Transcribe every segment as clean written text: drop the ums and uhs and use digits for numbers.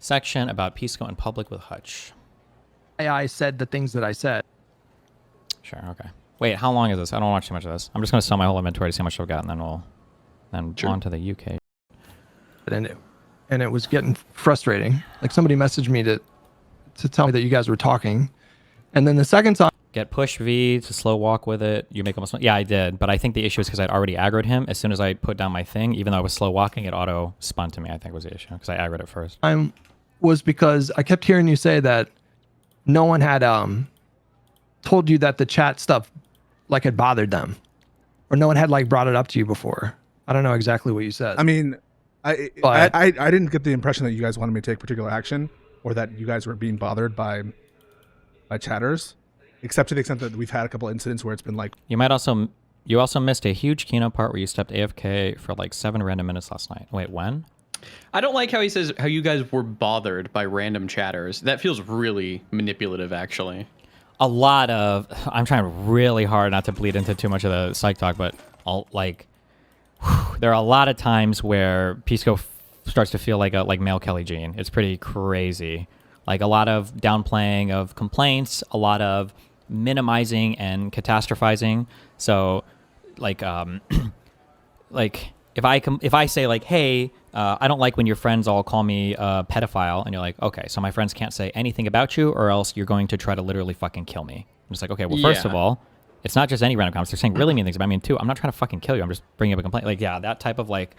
section about Pisco in public with Hutch. I said the things that I said. Sure, okay. Wait, how long is this? I don't watch too much of this. I'm just going to sell my whole inventory to see how much I've got, and then Sure. on to the UK. And it was getting frustrating. Like somebody messaged me to tell me that you guys were talking. And then the second time, Get push V to slow walk with it. You make almost... Yeah, I did. But I think the issue is because I'd already aggroed him. As soon as I put down my thing, even though I was slow walking, it auto spun to me, I think was the issue. Because I aggroed it first. was because I kept hearing you say that no one had told you that the chat stuff like had bothered them, or no one had like brought it up to you before. I don't know exactly what you said. I mean, I didn't get the impression that you guys wanted me to take particular action, or that you guys were being bothered by chatters, except to the extent that we've had a couple incidents where it's been like... You also missed a huge keynote part where you stepped AFK for like 7 random minutes last night. Wait, when? I don't like how he says how you guys were bothered by random chatters. That feels really manipulative, actually. I'm trying really hard not to bleed into too much of the psych talk, but there are a lot of times where Pisco starts to feel like a male Kelly Jean. It's pretty crazy. Like a lot of downplaying of complaints, a lot of minimizing and catastrophizing. So like if I say like, hey, I don't like when your friends all call me a pedophile, and you're like, okay, so my friends can't say anything about you, or else you're going to try to literally fucking kill me. I'm just like, okay, well, first of all, it's not just any random comments. They're saying really mean things about me too. I'm not trying to fucking kill you. I'm just bringing up a complaint. Like, yeah, that type of like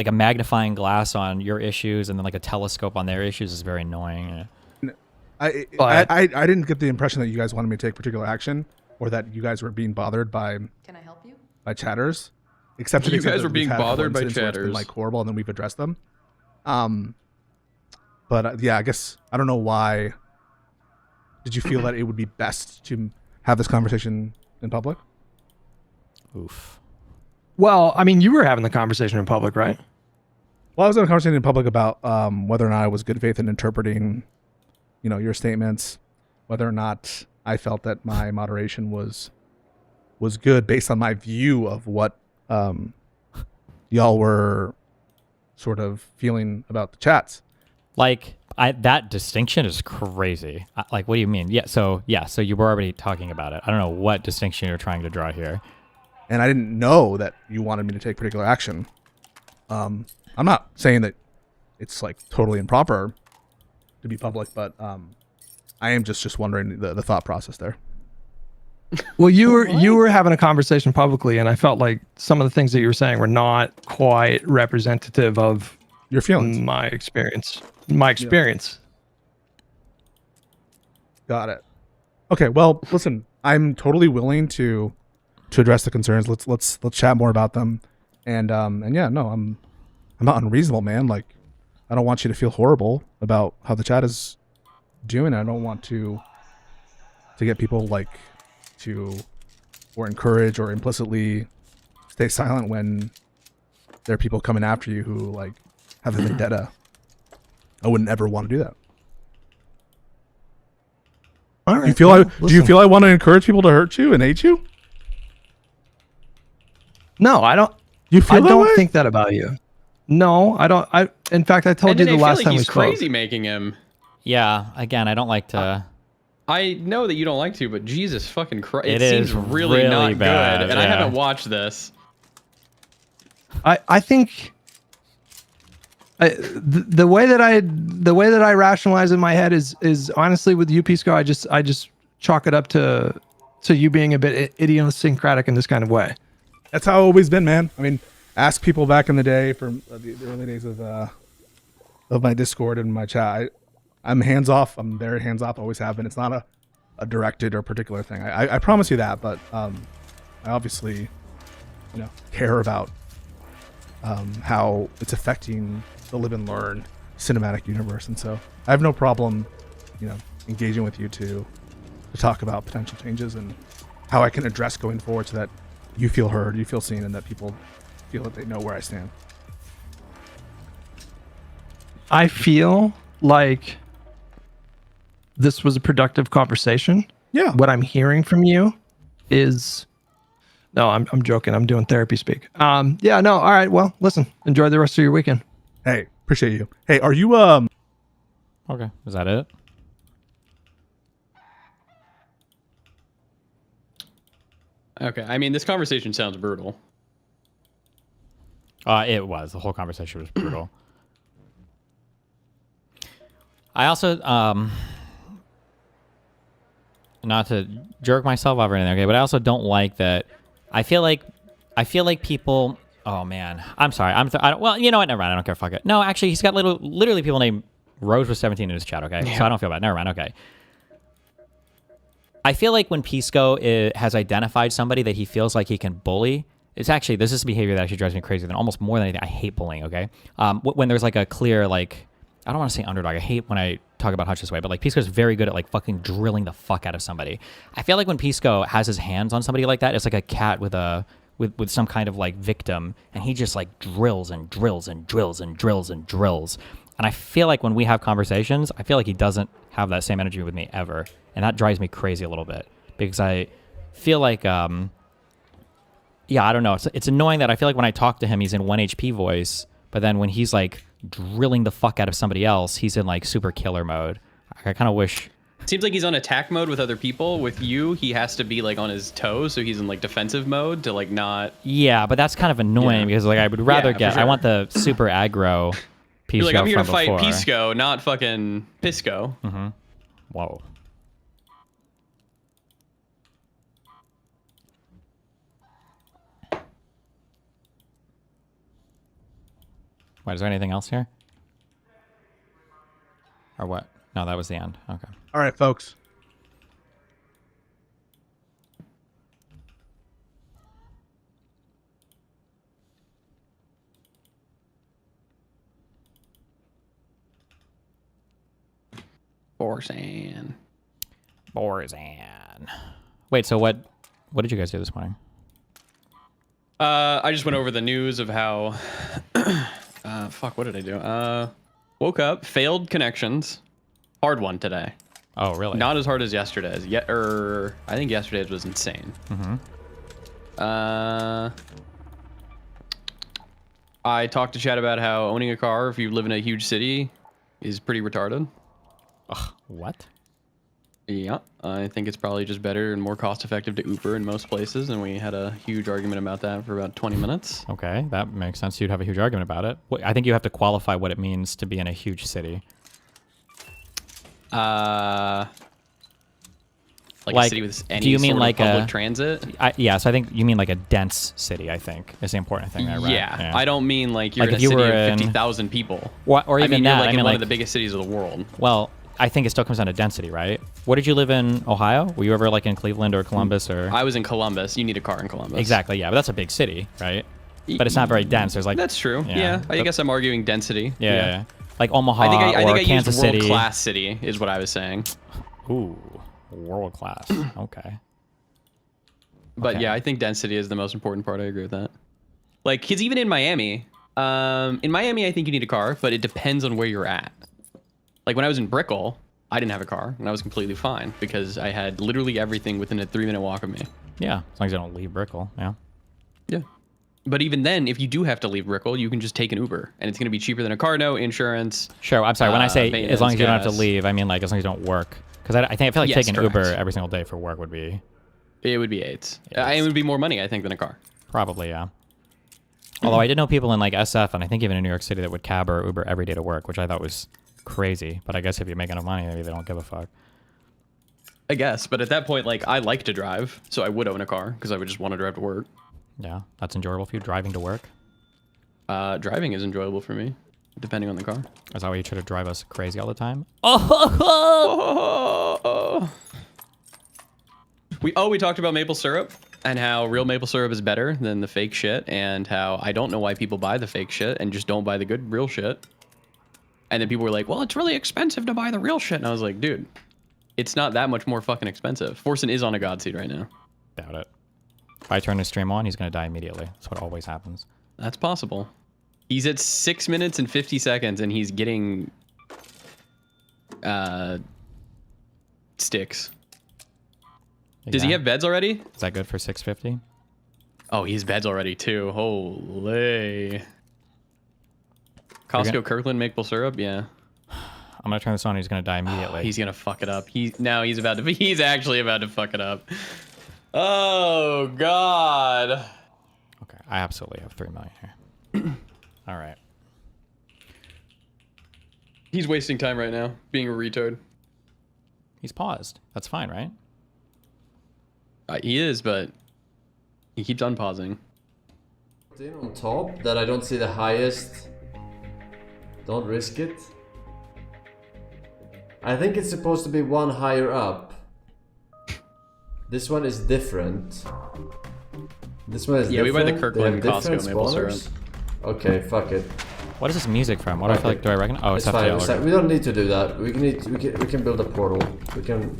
a magnifying glass on your issues and then like a telescope on their issues is very annoying. I didn't get the impression that you guys wanted me to take particular action, or that you guys were being bothered by... Can I help you? By chatters, except to the You extent guys that were being we've had a couple bothered by incidents where it's been, chatters. like horrible, and then we've addressed them. But yeah, I guess I don't know why. Did you feel that it would be best to have this conversation in public? Oof. well, I mean, you were having the conversation in public, right? Well, I was in a conversation in public about whether or not I was good faith in interpreting, your statements, whether or not I felt that my moderation was good based on my view of what y'all were sort of feeling about the chats. Like that distinction is crazy. Like, what do you mean? So you were already talking about it. I don't know what distinction you're trying to draw here. And I didn't know that you wanted me to take particular action. I'm not saying that it's like totally improper to be public, but I am just wondering the thought process there. Well, you were having a conversation publicly, and I felt like some of the things that you were saying were not quite representative of Your feelings. my experience. Got it. Okay, well, listen, I'm totally willing to address the concerns. Let's chat more about them. And yeah, no, I'm not unreasonable, man. Like, I don't want you to feel horrible about how the chat is doing. I don't want to get people like to or encourage or implicitly stay silent when there are people coming after you who like have a vendetta. I wouldn't ever want to do that. All right. Do you feel I want to encourage people to hurt you and hate you? No, I don't. You feel I that don't way? think that about you. No, I don't. In fact, I told you the last time we he's spoke. crazy making him. Yeah, again, I don't like to... I know that you don't like to, but Jesus fucking Christ. It seems is really really not bad, good. And I yeah. haven't watched this. I think the way that I rationalize in my head is honestly with you, Pisco, I just chalk it up to you being a bit idiosyncratic in this kind of way. That's how I've always been, man. I mean, ask people back in the day from the early days of my Discord and my chat. I'm hands off. I'm very hands off. Always have been. It's not a directed or particular thing. I promise you that. But I obviously, care about how it's affecting the live and learn cinematic universe, and so I have no problem, engaging with you to talk about potential changes and how I can address going forward so that you feel heard, you feel seen, and that people feel that they know where I stand. I feel like this was a productive conversation. Yeah. What I'm hearing from you is, no, I'm joking. I'm doing therapy speak. Yeah, no. All right. Well, listen, enjoy the rest of your weekend. Hey, appreciate you. Hey, are you Okay. Is that it? Okay. I mean, this conversation sounds brutal. It was. The whole conversation was brutal. I also, not to jerk myself off or anything, okay, but I also don't like that. I feel like people. Oh man, I'm sorry. Well, you know what? Never mind. I don't care. Fuck it. No, actually, he's got literally people named Rose was 17 in his chat. Okay, so I don't feel bad. Never mind. Okay. I feel like when Pisco has identified somebody that he feels like he can bully, this is behavior that actually drives me crazy. Than almost more than anything. I hate bullying. Okay, when there's like a clear like. I don't want to say underdog. I hate when I talk about Hutch this way, but like Pisco's very good at like fucking drilling the fuck out of somebody. I feel like when Pisco has his hands on somebody like that, it's like a cat with some kind of like victim, and he just like drills and drills and drills and drills and drills. And I feel like when we have conversations, I feel like he doesn't have that same energy with me ever, and that drives me crazy a little bit because I feel like yeah, I don't know. It's annoying that I feel like when I talk to him, he's in 1 HP voice, but then when he's like drilling the fuck out of somebody else, he's in like super killer mode. I kind of wish. Seems like he's on attack mode with other people. With you, he has to be like on his toes, so he's in like defensive mode to like not. Yeah, but that's kind of annoying because like I would rather for get. sure. I want the super aggro Pisco. You're like, I'm here to from fight before. Pisco, not fucking Pisco. Mm-hmm. Whoa. Wait, is there anything else here? Or what? No, that was the end. Okay. All right, folks. Forzen. Wait, so what did you guys do this morning? I just went over the news of how. Fuck, what did I do? Woke up, failed connections. Hard one today. Oh, really? Not as hard as yesterday's. I think yesterday's was insane. Mm-hmm. I talked to Chad about how owning a car, if you live in a huge city, is pretty retarded. Ugh, what? Yeah, I think it's probably just better and more cost effective to Uber in most places, and we had a huge argument about that for about 20 minutes. Okay, that makes sense. You'd have a huge argument about it. I think you have to qualify what it means to be in a huge city. Like a city with any do you mean sort like of public a transit? Yeah, so I think you mean like a dense city, I think, is the important thing there, right? Yeah, I don't mean like you're Like in a if you city were of in- 50,000 people. Or even I mean, that. you're like I in mean, one like, of the biggest cities of the world. well, I think it still comes down to density, right? What did you live in Ohio? Were you ever like in Cleveland or Columbus or? I was in Columbus. You need a car in Columbus. Exactly, yeah, but that's a big city, right? But it's not very dense. There's like That's true. Yeah, I guess I'm arguing density. yeah. Like Omaha I think or I Kansas used City. world class city is what I was saying. Ooh, world class. Okay. But Okay. yeah, I think density is the most important part. I agree with that. Like, because even in Miami, I think you need a car, but it depends on where you're at. Like when I was in Brickell, I didn't have a car, and I was completely fine because I had literally everything within a 3-minute walk of me. Yeah, as long as you don't leave Brickell, yeah. Yeah. But even then, if you do have to leave Brickell, you can just take an Uber, and it's going to be cheaper than a car, no insurance. Sure, I'm sorry. When I say as long as you don't have to gas. leave, I mean like as long as you don't work. Because I feel like Yes, taking correct. Uber every single day for work would be It would be eights. It would be more money, I think, than a car. probably, yeah. Although I did know people in like SF and I think even in New York City that would cab or Uber every day to work, which I thought was crazy. But I guess if you make enough money, maybe they don't give a fuck. I guess, but at that point, like, I like to drive, so I would own a car because I would just want to drive to work. Yeah, that's enjoyable for you, driving to work. Driving is enjoyable for me, depending on the car. Is that why you try to drive us crazy all the time? We talked about maple syrup and how real maple syrup is better than the fake shit, and how I don't know why people buy the fake shit and just don't buy the good real shit. And then people were like, well, it's really expensive to buy the real shit. And I was like, dude, it's not that much more fucking expensive. Forzen is on a god seed right now. Doubt it. If I turn his stream on, he's going to die immediately. That's what always happens. That's possible. He's at 6 minutes and 50 seconds and he's getting sticks. Does he have beds already? Is that good for 650? Oh, he has beds already too. Holy. Costco Kirkland maple syrup, yeah. I'm gonna turn this on. He's gonna die immediately. He's gonna fuck it up. He's about to be. He's actually about to fuck it up. Oh God. Okay, I absolutely have 3 million here. All right. He's wasting time right now, being a retard. He's paused. That's fine, right? He is, but he keeps unpausing. On top that I don't see the highest. Don't risk it. I think it's supposed to be one higher up. This one is different. This one is Yeah, different. we buy the They Kirkland have Costco different maple syrup. spawners. Okay, fuck it. What is this music from? What do I feel like? Do I recognize? Oh, it's It's fine. It's FTL. fine. We don't need to do that. We can build a portal. We can.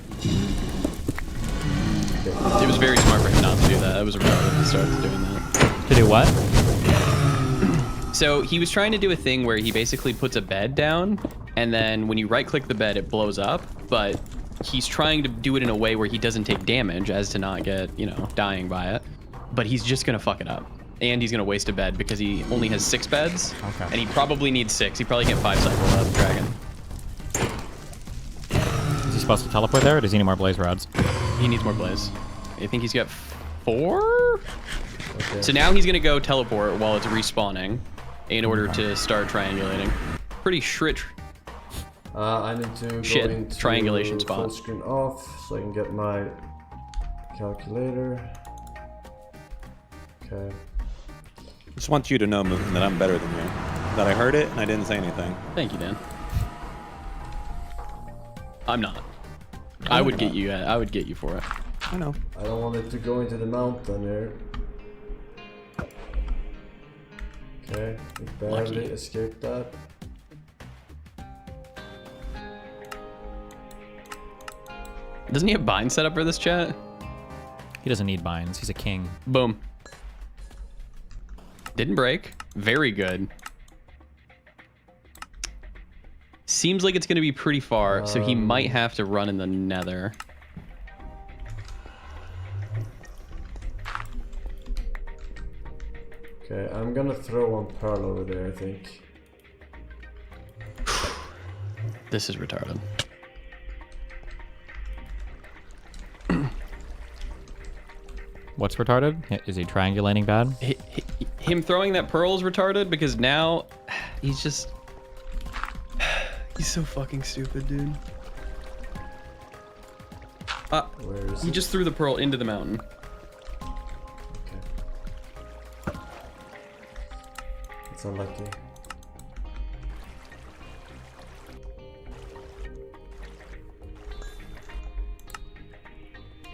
It was very smart for him not to do that. That was retarded to start doing that. To do what? So he was trying to do a thing where he basically puts a bed down, and then when you right-click the bed, it blows up. But he's trying to do it in a way where he doesn't take damage, as to not get, you know, dying by it. But he's just gonna fuck it up, and he's gonna waste a bed because he only has 6 beds, Okay. and he probably needs 6. He probably can't 5 cycle that dragon. Is he supposed to teleport there, or does he need more blaze rods? He needs more blaze. I think he's got 4. Okay. So now he's gonna go teleport while it's respawning, in order to start triangulating. Pretty shrit. I need to Shit, go into triangulation spot. full screen off so I can get my calculator. Okay. Just want you to know, Moon, that I'm better than you. That I heard it and I didn't say anything. Thank you, Dan. I'm not. I would get you. I would get you for it. I know. I don't want it to go into the mountain here. Okay, we barely Lucky. escaped that. Doesn't he have bind set up for this chat? He doesn't need binds. He's a king. Boom. Didn't break. Very good. Seems like it's going to be pretty far, so he might have to run in the nether. Okay, I'm gonna throw one pearl over there, I think. This is retarded. What's retarded? Is he triangulating bad? Him throwing that pearl is retarded because now he's just... He's so fucking stupid, dude. Where is He it? just threw the pearl into the mountain. Okay. It's unlucky.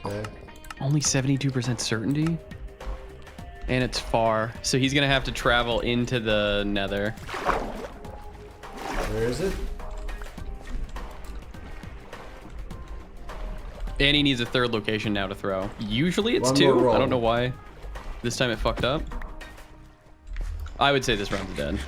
Okay. Only 72% certainty? And it's far. So he's gonna have to travel into the nether. Where is it? And he needs a third location now to throw. Usually it's One 2. more roll. I don't know why. This time it fucked up. I would say this round's dead.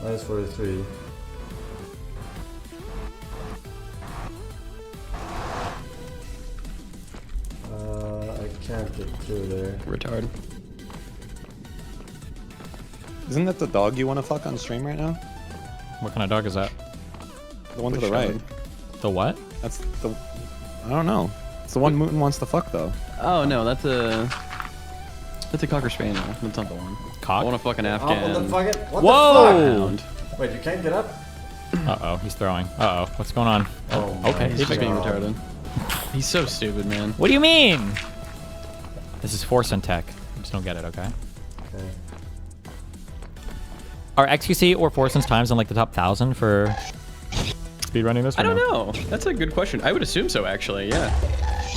Minus 43. I can't get through there. Retard. Isn't that the dog you want to fuck on stream right now? What kind of dog is that? The one to the right. The what? That's the... I don't know. It's the one Mooten wants to fuck, though. Oh no, that's a Cocker Spaniel. That's not the one. Cock? I want a fucking Oh, Afghan. what the fuck? What Whoa! the fuck? Wait, you can't get up? Uh-oh, he's throwing. Uh-oh, what's going on? Oh my okay. He's just being God. retarded. He's so stupid, man. What do you mean? This is Forzen tech. I just don't get it, okay? Okay. Are XQC or Forzen's times in like the top 1,000 for speedrunning this? I or don't no? know. That's a good question. I would assume so, actually. Yeah.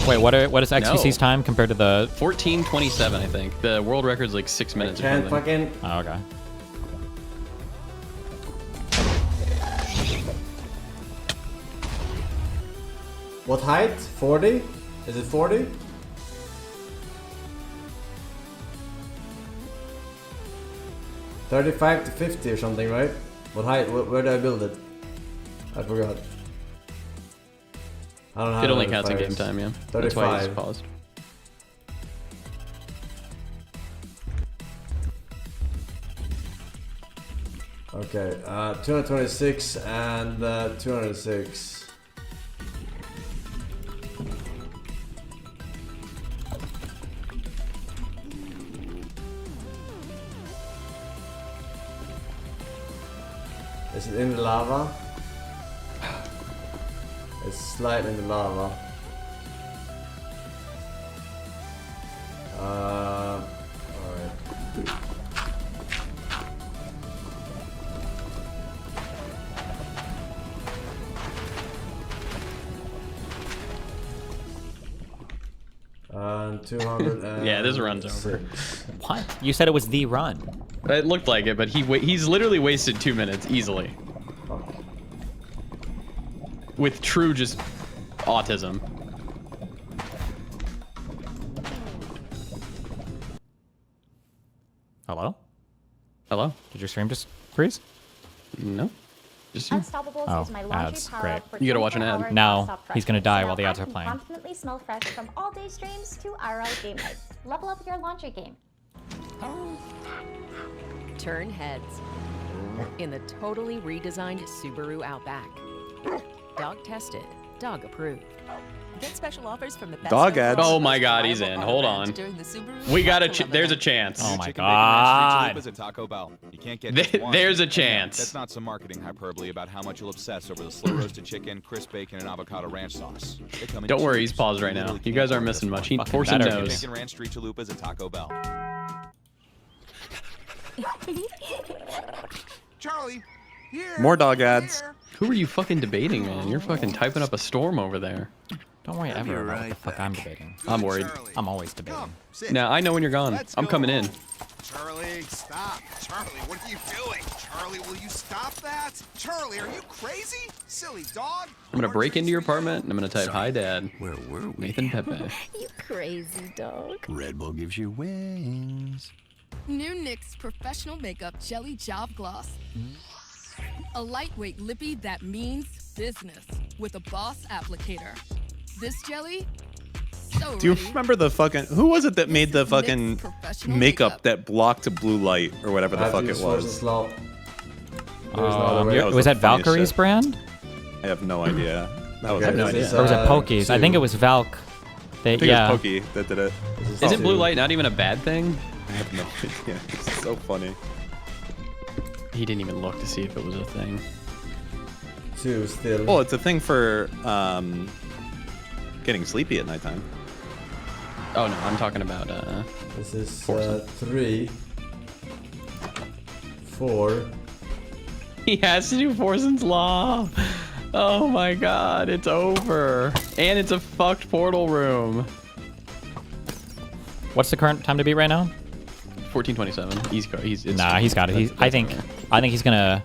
Wait, what is XQC's No. time compared to the... 14:27, I think. The world record's like 6 minutes. or Can't something. fucking... Oh, okay. What height? 40? Is it 40? 35 to 50 or something, right? What height? Where did I build it? I forgot. I don't know. It only counts in game time, yeah. That's why he's 35. paused. Okay, 226 and 206. Is it in the lava? It's sliding in the lava. Alright. And 200. Yeah, this run's over. What? You said it was the run. It looked like it, but he's literally wasted 2 minutes easily. With true just autism. Hello? Hello? Did your stream just freeze? No. Just Unstoppables Oh, is my laundry ads. power Great. up for You gotta watch an 24 ad. hour Now, nonstop he's gonna freshness. die So while the now ads I are can playing. Constantly smell fresh from all day streams to IRL game nights. Level up your laundry game. Turn heads in the totally redesigned Subaru Outback. Dog tested, dog approved. Get special offers from the best Dog ads. Oh my God, he's in. Hold on. We got there's a chance. Oh my Chicken bacon ranch god. chalupas at Taco Bell. You can't get just one. There's a That's chance. not some marketing hyperbole about how much you'll obsess over the slow roasted chicken, crisp bacon, and avocado ranch sauce. They come in Don't worry, he's tubes. paused right now. literally You guys can't aren't order missing this much. one. He Forzen better. knows. Chicken ranch street chalupas at Taco Bell. Charlie, here. More dog ads. Here. Who are you fucking debating, man? You're fucking typing up a storm over there. Don't worry I'll be ever about what right the fuck back. I'm debating. I'm worried. Charlie. I'm always debating. Come, sit. Now I know when you're gone. Let's I'm go coming in. home. Charlie, stop. Charlie, what are you doing? Charlie, will you stop that? Charlie, are you crazy? Silly dog. I'm gonna break into your apartment and I'm gonna type, "Hi, Dad." Where were we? Nathan Pepe. You crazy dog. Red Bull gives you wings. New NYX Professional Makeup Jelly Job Gloss. A lightweight lippy that means business with a Boss applicator. This jelly, so Do you ready. remember the fucking... Who was it that made the This is fucking NYX Professional makeup that blocked blue light or whatever the I have fuck to it use Forzen was? Slow. There's no other way. That was Was the that funniest Valkyrie's shit. brand? I have no idea. That was Okay, I have no this idea. is, Or was it Pokies? I think two. it was Valk. They, I think yeah. it was Pokey that did it. This is Isn't blue two. light not even a bad thing? I have no idea. It's so funny. He didn't even look to see if it was a thing. Two still. Well, it's a thing for getting sleepy at nighttime. Oh no, I'm talking about This is Forzen. 3, 4. He has to do Forzen's Law. Oh my god, it's over. And it's a fucked portal room. What's the current time to beat right now? 1427. He's Nah, he's got it. I think he's gonna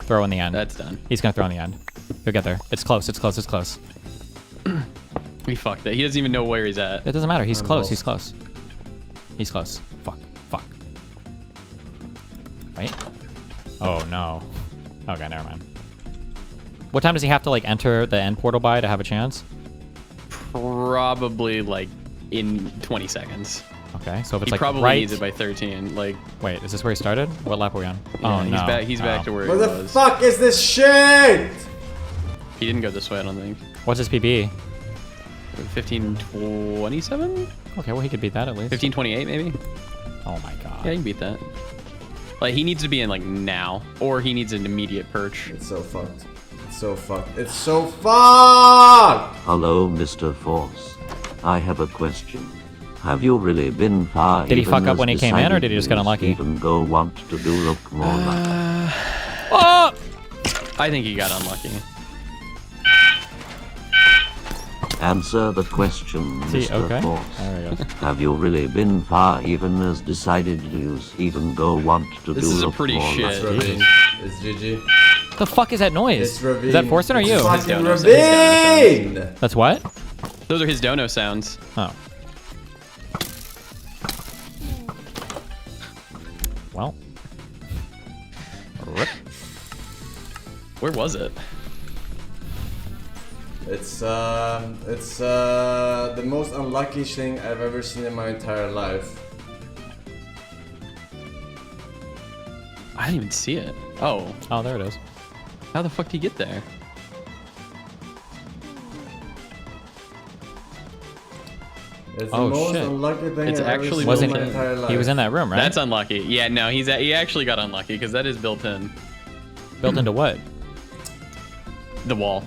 throw in the end. That's done. He's gonna throw in the end. He'll get there. It's close. It's close. It's close. We fucked it. He doesn't even know where he's at. It doesn't matter. He's I'm close. lost. He's close. He's close. Fuck. Fuck. Wait. Oh no. Okay, never mind. What time does he have to like enter the end portal by to have a chance? Probably like in 20 seconds. Okay, so if it's He like probably right. needs it by 13. Like, Wait, is this where he started? What lap are we on? yeah, oh he's no. back. He's back to where What he the was. fuck is this shit? He didn't go this way, I don't think. What's his PB? 1527? Okay, well he could beat that at least. 1528 maybe? Oh my god. Yeah, he can beat that. Like, he needs to be in like now, or he needs an immediate perch. It's so fucked. It's so fucked. It's so fucked! Hello, Mr. Force. I have a question. Have you really been far? Did he even fuck up as when he came in, or did he just get decided unlucky? to Even go want to do look more like. Oh! I think he got unlucky. Answer the question, See, Mr. okay. Force. There we go. Have you really been far even as decided to even go want to This do is a look pretty more shit. It's like? Ravine. It's GG. The fuck is that noise? It's Ravine. Is that Forzen or you? It's fucking dono sounds. Ravine! That's what? Those are his dono sounds. Oh. Well. Where was it? It's the most unlucky thing I've ever seen in my entire life. I didn't even see it. Oh. Oh, there it is. How the fuck did he get there? It's the most shit. unlucky thing It's I've actually ever seen in Wasn't my entire life. he was in that room, right? That's unlucky. Yeah, no, he actually got unlucky because that is built in. Built into what? The wall.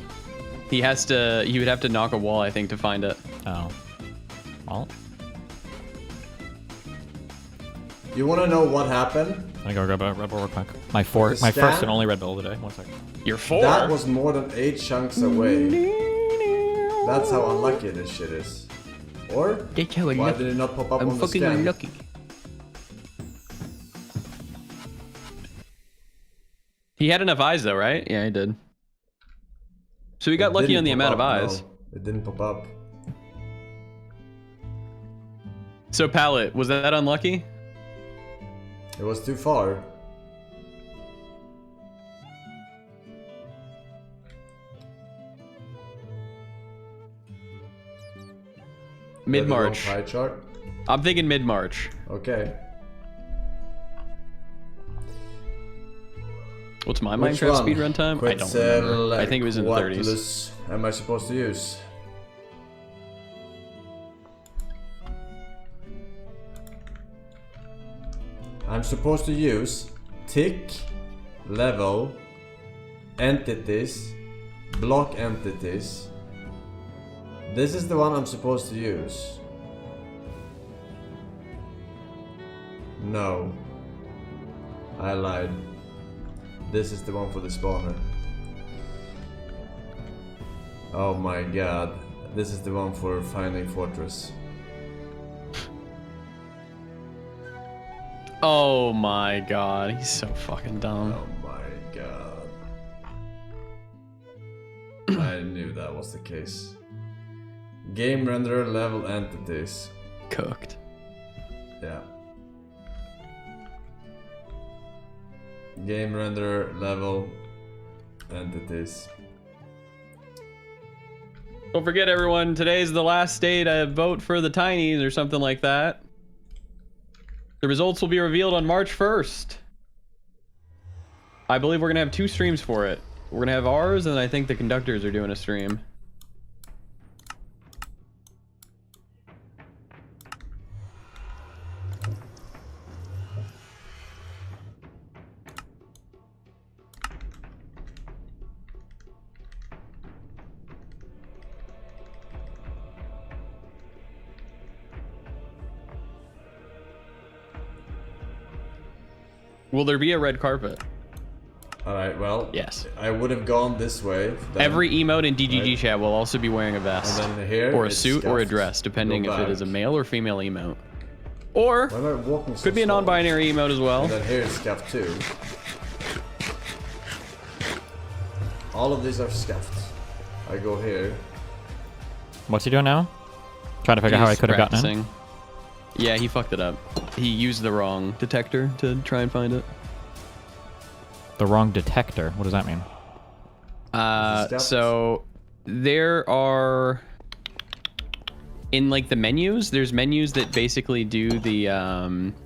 He would have to knock a wall, I think, to find it. Oh. Well, You want to know what happened? let me go grab a Red Bull real quick. My The first scan? and only Red Bull today. 1 second. You're 4. That was more than 8 chunks away. That's how unlucky this shit is. Or That's how why did it not pop up on the scan? unlucky. He had enough eyes though, right? Yeah, he did. So he got It lucky didn't on the pop amount of up, eyes. no. It didn't pop up. So Pallet, was that unlucky? It was too far. Mid-March. Pie chart. I'm thinking mid-March. Okay. What's my Which Minecraft one? speedrun time? I don't remember. I think it was in the 30s. Quetzalcoatlus am I supposed to use? I'm supposed to use tick, level, entities, block entities. This is the one I'm supposed to use. No. I lied. This is the one for the spawner. Oh my god. This is the one for finding fortress. Oh my god, he's so fucking dumb. Oh my god. I knew that was the case. Game renderer level entities. Cooked. Yeah. Game renderer level entities. Don't forget everyone, today's the last day to vote for the Tinies or something like that. The results will be revealed on March 1st. I believe we're gonna have 2 streams for it. We're gonna have ours, and I think the conductors are doing a stream. Will there be a red carpet? Alright, well, yes. I would have gone this way. Then, Every emote in DGG right? chat will also be wearing a vest. And then here or a it's suit or a scuffed. dress, depending Go if it back. is a male or female emote. Or, Why am I walking so could be a slow? non-binary emote as well. And then here is scuffed too. All of these are scuffed. I go here. What's he doing now? Trying to figure out how I He's could have gotten in. practicing. Yeah, he fucked it up. He used the wrong detector to try and find it. The wrong detector. What does that mean? So there are in like the menus, there's menus that basically do the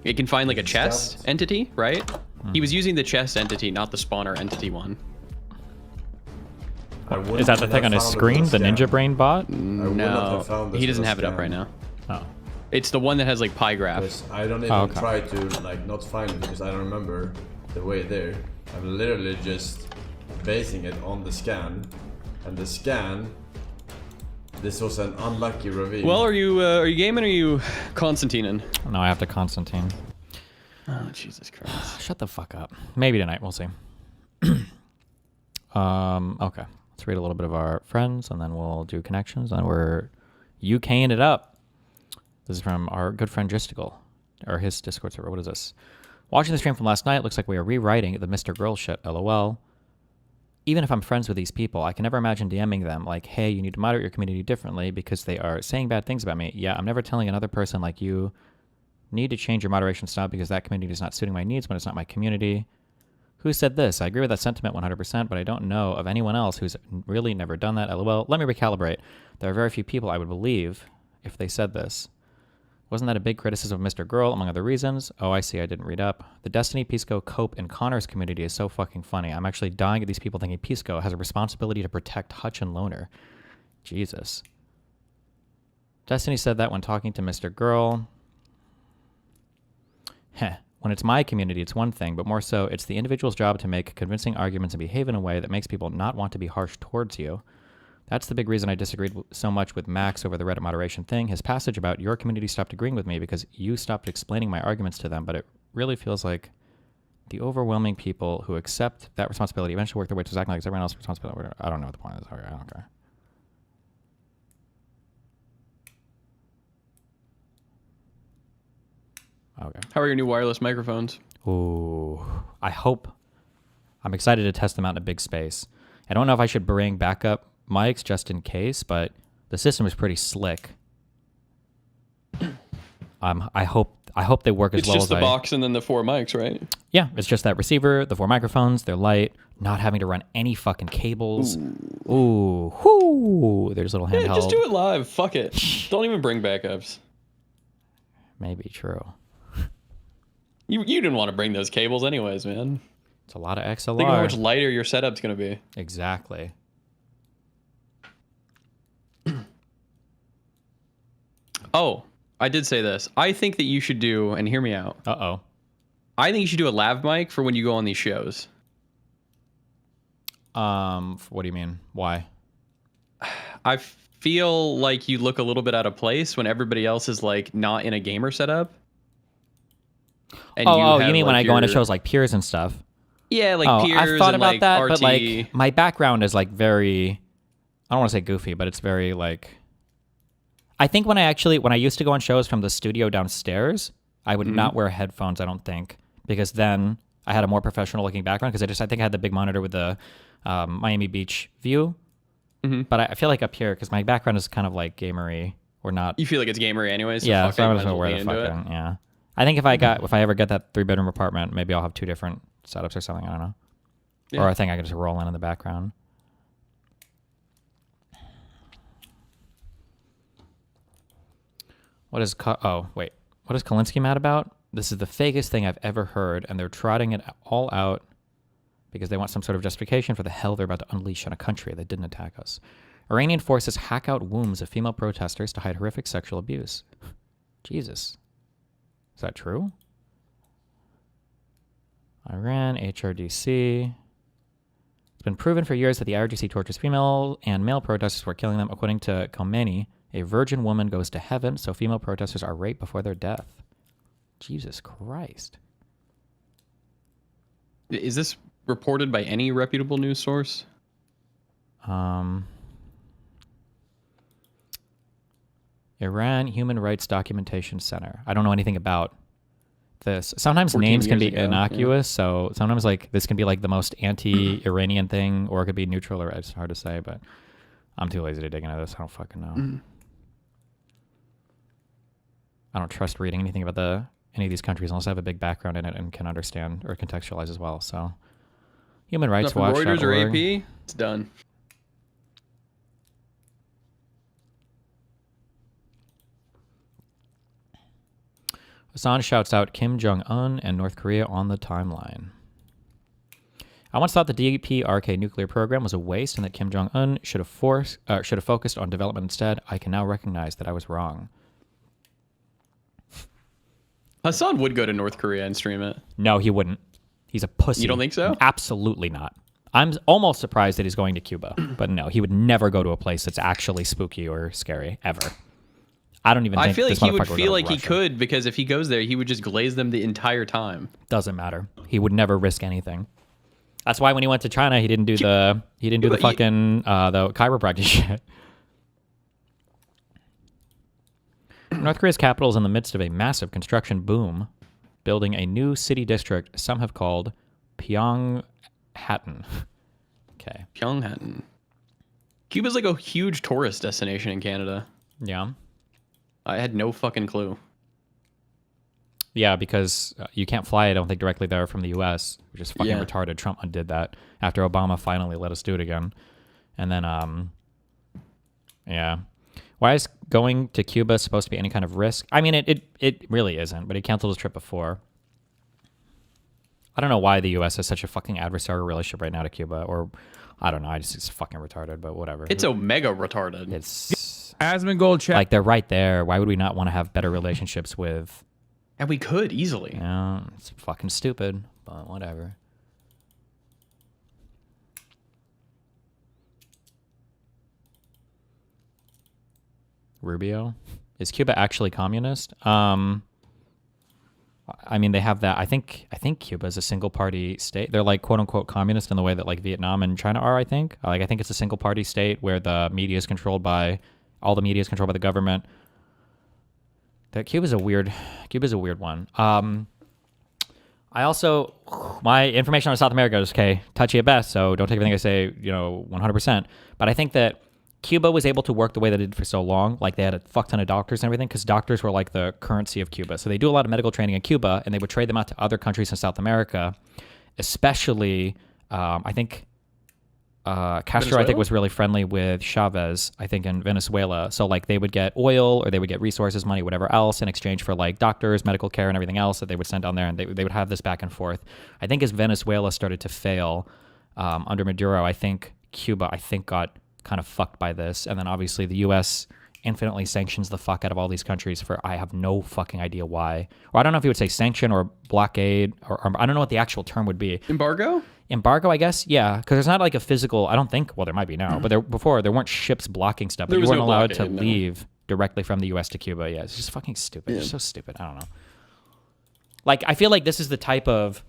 it can find like a chest entity, right? He was using the chest entity, not the spawner entity one. Is that the thing on his screen? The Ninja Brain bot? No, he doesn't have it up right now. Oh. It's the one that has like pie graph. I don't even try to like not find it because I don't remember the way there. I'm literally just basing it on the scan, and the scan. This was an unlucky reveal. Well, are you gaming or are you Constantine? No, I have to Constantine. Oh, Jesus Christ. Shut the fuck up. Maybe tonight, we'll see. Okay. Let's read a little bit of our friends, and then we'll do connections, and we're UKing it up. This is from our good friend Gisticle, or his Discord server. What is this? Watching the stream from last night, looks like we are rewriting the Mr. Girl shit, lol. Even if I'm friends with these people, I can never imagine DMing them like, hey, you need to moderate your community differently because they are saying bad things about me. Yeah, I'm never telling another person like you need to change your moderation style because that community is not suiting my needs when it's not my community. Who said this? I agree with that sentiment 100%, but I don't know of anyone else who's really never done that. LOL. Let me recalibrate. There are very few people I would believe if they said this. Wasn't that a big criticism of Mr. Girl, among other reasons? Oh, I see. I didn't read up. The Destiny, Pisco, Cope, and Connor's community is so fucking funny. I'm actually dying at these people thinking Pisco has a responsibility to protect Hutch and Loner. Jesus. Destiny said that when talking to Mr. Girl. Heh. When it's my community, it's one thing, but more so, it's the individual's job to make convincing arguments and behave in a way that makes people not want to be harsh towards you. That's the big reason I disagreed so much with Max over the Reddit moderation thing. His passage about your community stopped agreeing with me because you stopped explaining my arguments to them, but it really feels like the overwhelming people who accept that responsibility eventually work their way to acting like it's everyone else's responsibility. I don't know what the point is. Okay, I don't care. Okay. How are your new wireless microphones? Ooh, I'm excited to test them out in a big space. I don't know if I should bring backup mics just in case, but the system is pretty slick. I hope they work as well as It's just the box and then the 4 mics, right? Yeah, it's just that receiver, the 4 microphones, they're light, not having to run any fucking cables. Ooh, whoo! There's little handheld. Yeah, just do it live. Fuck it. Don't even bring backups. Maybe true. You didn't want to bring those cables anyways, man. It's a lot of XLR. Think of how much lighter your setup's going to be. Exactly. Oh, I did say this. I think that you should do, and hear me out. Uh-oh. I think you should do a lav mic for when you go on these shows. What do you mean? Why? I feel like you look a little bit out of place when everybody else is like not in a gamer setup. And you mean like when I go into shows like Peers and stuff? Yeah, like Peers. I've thought and about like that, RT. but like my background is like very, I don't want to say goofy, but it's very like. I think when I used to go on shows from the studio downstairs, I would not wear headphones. I don't think, because then I had a more professional looking background because I think I had the big monitor with the Miami Beach view. But I feel like up here, because my background is kind of like gamery or not. You feel like it's gamery anyways. So yeah, fuck so it, I'm might just as gonna well wear the lean into fucking yeah. I think if I ever get that 3-bedroom apartment, maybe I'll have 2 different setups or something. I don't know. Yeah. Or I think I can just roll in the background. What is Kalinsky mad about? This is the fakest thing I've ever heard, and they're trotting it all out because they want some sort of justification for the hell they're about to unleash on a country that didn't attack us. Iranian forces hack out wombs of female protesters to hide horrific sexual abuse. Jesus. Is that true? Iran, HRDC. It's been proven for years that the IRGC tortures female and male protesters for killing them. According to Khomeini, a virgin woman goes to heaven, so female protesters are raped before their death. Jesus Christ. Is this reported by any reputable news source? Iran Human Rights Documentation Center. I don't know anything about this. Sometimes names can be innocuous, so sometimes like this can be like the most anti-Iranian thing, or it could be neutral, or it's hard to say, but I'm too lazy to dig into this. I don't fucking know. I don't trust reading anything about any of these countries unless I have a big background in it and can understand or contextualize as well. So, Human Rights Watch. Reuters or AP, it's done. Hassan shouts out Kim Jong-un and North Korea on the timeline. I once thought the DPRK nuclear program was a waste and that Kim Jong-un should have focused on development instead. I can now recognize that I was wrong. Hassan would go to North Korea and stream it. No, he wouldn't. He's a pussy. You don't think so? Absolutely not. I'm almost surprised that he's going to Cuba. But no, he would never go to a place that's actually spooky or scary, ever. I don't even think I feel like this he would motherfucker feel go like to he Russia. could, because if he goes there, he would just glaze them the entire time. Doesn't matter. He would never risk anything. That's why when he went to China, he didn't do the fucking the chiropractic shit. North Korea's capital is in the midst of a massive construction boom, building a new city district some have called Pyonghattan. Okay. Pyonghattan. Cuba's like a huge tourist destination in Canada. Yeah. I had no fucking clue. Yeah, because you can't fly, I don't think, directly there from the U.S., which is fucking Yeah. retarded. Trump did that after Obama finally let us do it again. And then, yeah. Why is going to Cuba supposed to be any kind of risk? I mean, it really isn't, but he canceled his trip before. I don't know why the U.S. has such a fucking adversarial relationship right now to Cuba, or I don't know. It's fucking retarded, but whatever. It's omega retarded. It's Asmongold chat. like they're right there. Why would we not want to have better relationships with? And we could easily. Yeah, it's fucking stupid, but whatever. Rubio, is Cuba actually communist? I mean, they have that. I think Cuba is a single party state. They're like quote unquote communist in the way that like Vietnam and China are. I think it's a single party state where the media is controlled by the government. That Cuba's a weird one. I also, my information on South America is touchy at best, so don't take everything I say 100%. But I think that Cuba was able to work the way that it did for so long. Like they had a fuck ton of doctors and everything, because doctors were like the currency of Cuba. So they do a lot of medical training in Cuba, and they would trade them out to other countries in South America, especially I think Castro, Venezuela? I think, was really friendly with Chavez, I think, in Venezuela. So like they would get oil, or they would get resources, money, whatever else, in exchange for like doctors, medical care, and everything else that they would send down there, and they would have this back and forth. I think as Venezuela started to fail under Maduro, I think Cuba, got kind of fucked by this. And then obviously the U.S. infinitely sanctions the fuck out of all these countries for I have no fucking idea why. Or I don't know if you would say sanction or blockade, or I don't know what the actual term would be. Embargo, I guess. Yeah, because there's not like a physical, I don't think, well, there might be now, but before there weren't ships blocking stuff, but you weren't allowed to leave directly from the U.S. to Cuba. Yeah, it's just fucking stupid. It's so stupid. I don't know. Like, I feel like this is the type of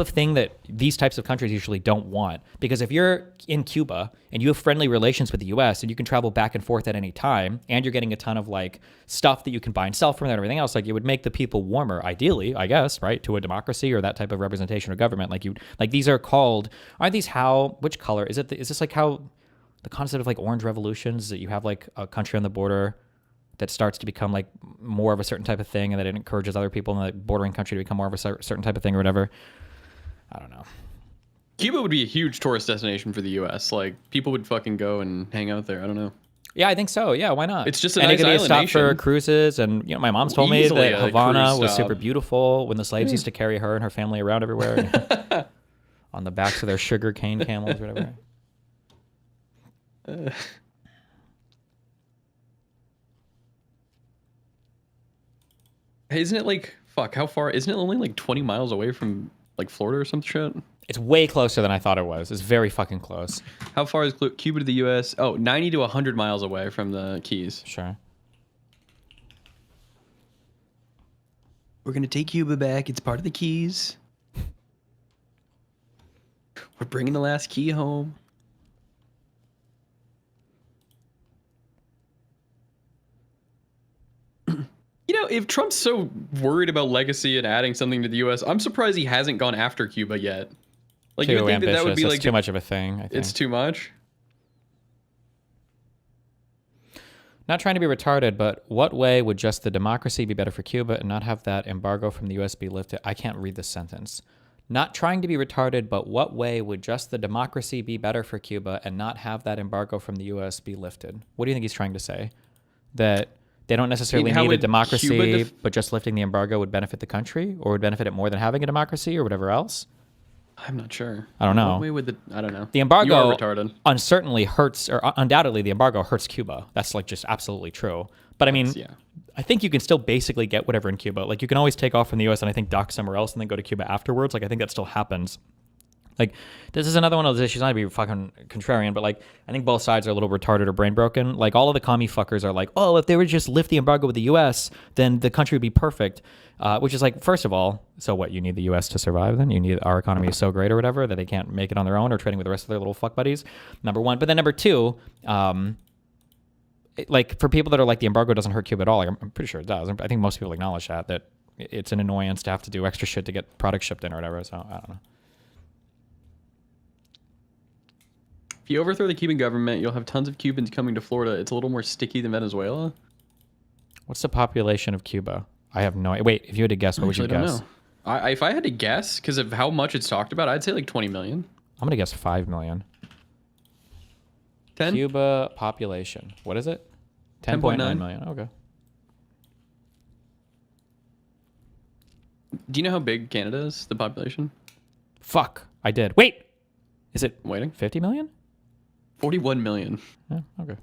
thing that these types of countries usually don't want. Because if you're in Cuba and you have friendly relations with the U.S. and you can travel back and forth at any time, and you're getting a ton of like stuff that you can buy and sell from there and everything else, like it would make the people warmer, ideally, I guess, right, to a democracy or that type of representation or government. Like these are called, aren't these which color? Is this like how the concept of like orange revolutions, that you have like a country on the border that starts to become like more of a certain type of thing, and that it encourages other people in the bordering country to become more of a certain type of thing or whatever. I don't know. Cuba would be a huge tourist destination for the U.S. Like people would fucking go and hang out there. I don't know. Yeah, I think so. Yeah, why not? It's just a and nice it could be a island stop nation. for cruises, and my mom's told me Easily that a Havana cruise was stop. super beautiful when the slaves used to carry her and her family around everywhere on the backs of their sugar cane camels or whatever. Hey, isn't it like, how far? Isn't it only like 20 miles away from like Florida or some shit? It's way closer than I thought it was. It's very fucking close. How far is Cuba to the U.S.? Oh, 90 to 100 miles away from the Keys. Sure. We're going to take Cuba back. It's part of the Keys. We're bringing the last key home. If Trump's so worried about legacy and adding something to the U.S., I'm surprised he hasn't gone after Cuba yet. Like, you would think that would be like too much of a thing. I think. It's too much. Not trying to be retarded, but what way would just the democracy be better for Cuba and not have that embargo from the U.S. be lifted? I can't read this sentence. Not trying to be retarded, but what way would just the democracy be better for Cuba and not have that embargo from the U.S. be lifted? What do you think he's trying to say? That they don't necessarily need a democracy, but just lifting the embargo would benefit the country, or would benefit it more than having a democracy or whatever else? I'm not sure. I don't know. What way would I don't know. The embargo You are retarded. uncertainly hurts, or undoubtedly the embargo hurts Cuba. That's like just absolutely true. But I mean, I think you can still basically get whatever in Cuba. Like you can always take off from the U.S. and I think dock somewhere else and then go to Cuba afterwards. Like I think that still happens. Like, this is another one of those issues, not to be fucking contrarian, but like, I think both sides are a little retarded or brain broken. Like, all of the commie fuckers are like, oh, if they would just lift the embargo with the U.S., then the country would be perfect. Which is like, first of all, so what, you need the U.S. to survive then? You need, our economy is so great or whatever that they can't make it on their own or trading with the rest of their little fuck buddies, number one. But then number two, like, for people that are like, the embargo doesn't hurt Cuba at all, like, I'm pretty sure it does. I think most people acknowledge that it's an annoyance to have to do extra shit to get products shipped in or whatever, so I don't know. If you overthrow the Cuban government, you'll have tons of Cubans coming to Florida. It's a little more sticky than Venezuela. What's the population of Cuba? I have no. Wait, if you had to guess, what would you Actually, guess? don't know. If I had to guess, because of how much it's talked about, I'd say like 20 million. I'm gonna guess 5 million. 10? Cuba population. What is it? 10.9 million. Okay. Do you know how big Canada is, the population? Fuck. I did. Wait. Is it waiting? 50 million? 41 million. Yeah, okay.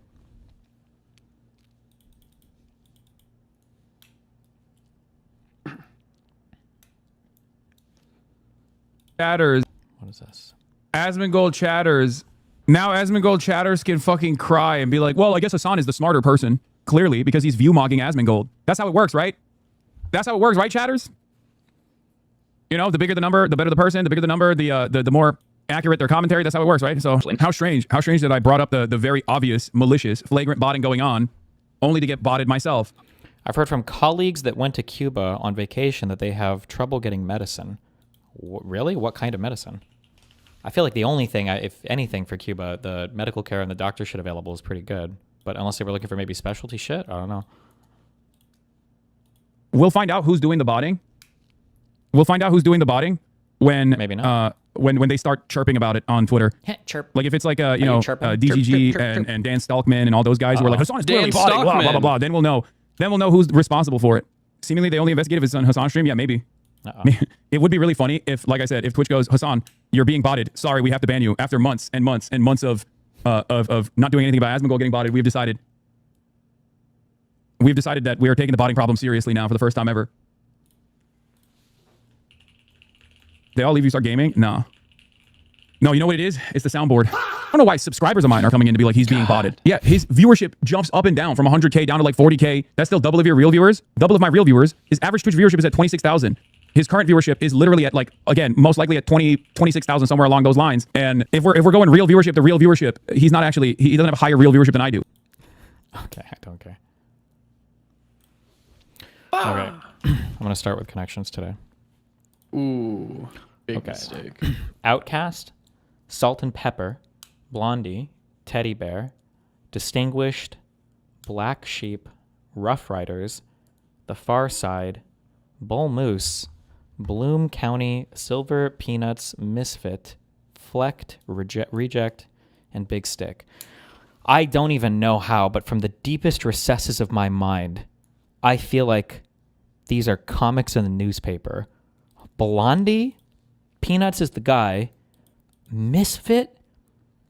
Chatters. What is this? Asmongold chatters. Now Asmongold chatters can fucking cry and be like, well, I guess Hassan is the smarter person. Clearly, because he's view mogging Asmongold. That's how it works, right? That's how it works, right, chatters? You know, the bigger the number, the better the person. The bigger the number, the more accurate their commentary. That's how it works, right? So how strange that I brought up the very obvious, malicious, flagrant botting going on, only to get botted myself. I've heard from colleagues that went to Cuba on vacation that they have trouble getting medicine. Really? What kind of medicine? I feel like the only thing, if anything, for Cuba, the medical care and the doctor shit available is pretty good. But unless they were looking for maybe specialty shit, I don't know. We'll find out who's doing the botting. We'll find out who's doing the botting when maybe not. When they start chirping about it on Twitter. Chirp. Like if it's like DGG and Dan Stalkman and all those guys who are like Hassan is clearly botting, blah blah blah blah. Then we'll know. Then we'll know who's responsible for it. Seemingly they only investigate if it's on Hassan's stream. Yeah, maybe. It would be really funny if, like I said, if Twitch goes, Hassan, you're being botted. Sorry, we have to ban you. After months and months and months of not doing anything about Asmongold getting botted, we've decided that we are taking the botting problem seriously now for the first time ever. They all leave you start gaming? No. No, you know what it is? It's the soundboard. I don't know why subscribers of mine are coming in to be like, he's being botted. Yeah, his viewership jumps up and down from 100K down to like 40K. That's still double of your real viewers. Double of my real viewers. His average Twitch viewership is at 26,000. His current viewership is literally at like, again, most likely at 26,000, somewhere along those lines. And if we're going real viewership to real viewership, he doesn't have a higher real viewership than I do. Okay, I don't care. Okay, I'm gonna start with connections today. Ooh, big mistake. Outcast, Salt and Pepper, Blondie, Teddy Bear, Distinguished, Black Sheep, Rough Riders, The Far Side, Bull Moose, Bloom County, Silver Peanuts, Misfit, Flecked, Reject, and Big Stick. I don't even know how, but from the deepest recesses of my mind, I feel like these are comics in the newspaper. Blondie, Peanuts is the guy, Misfit,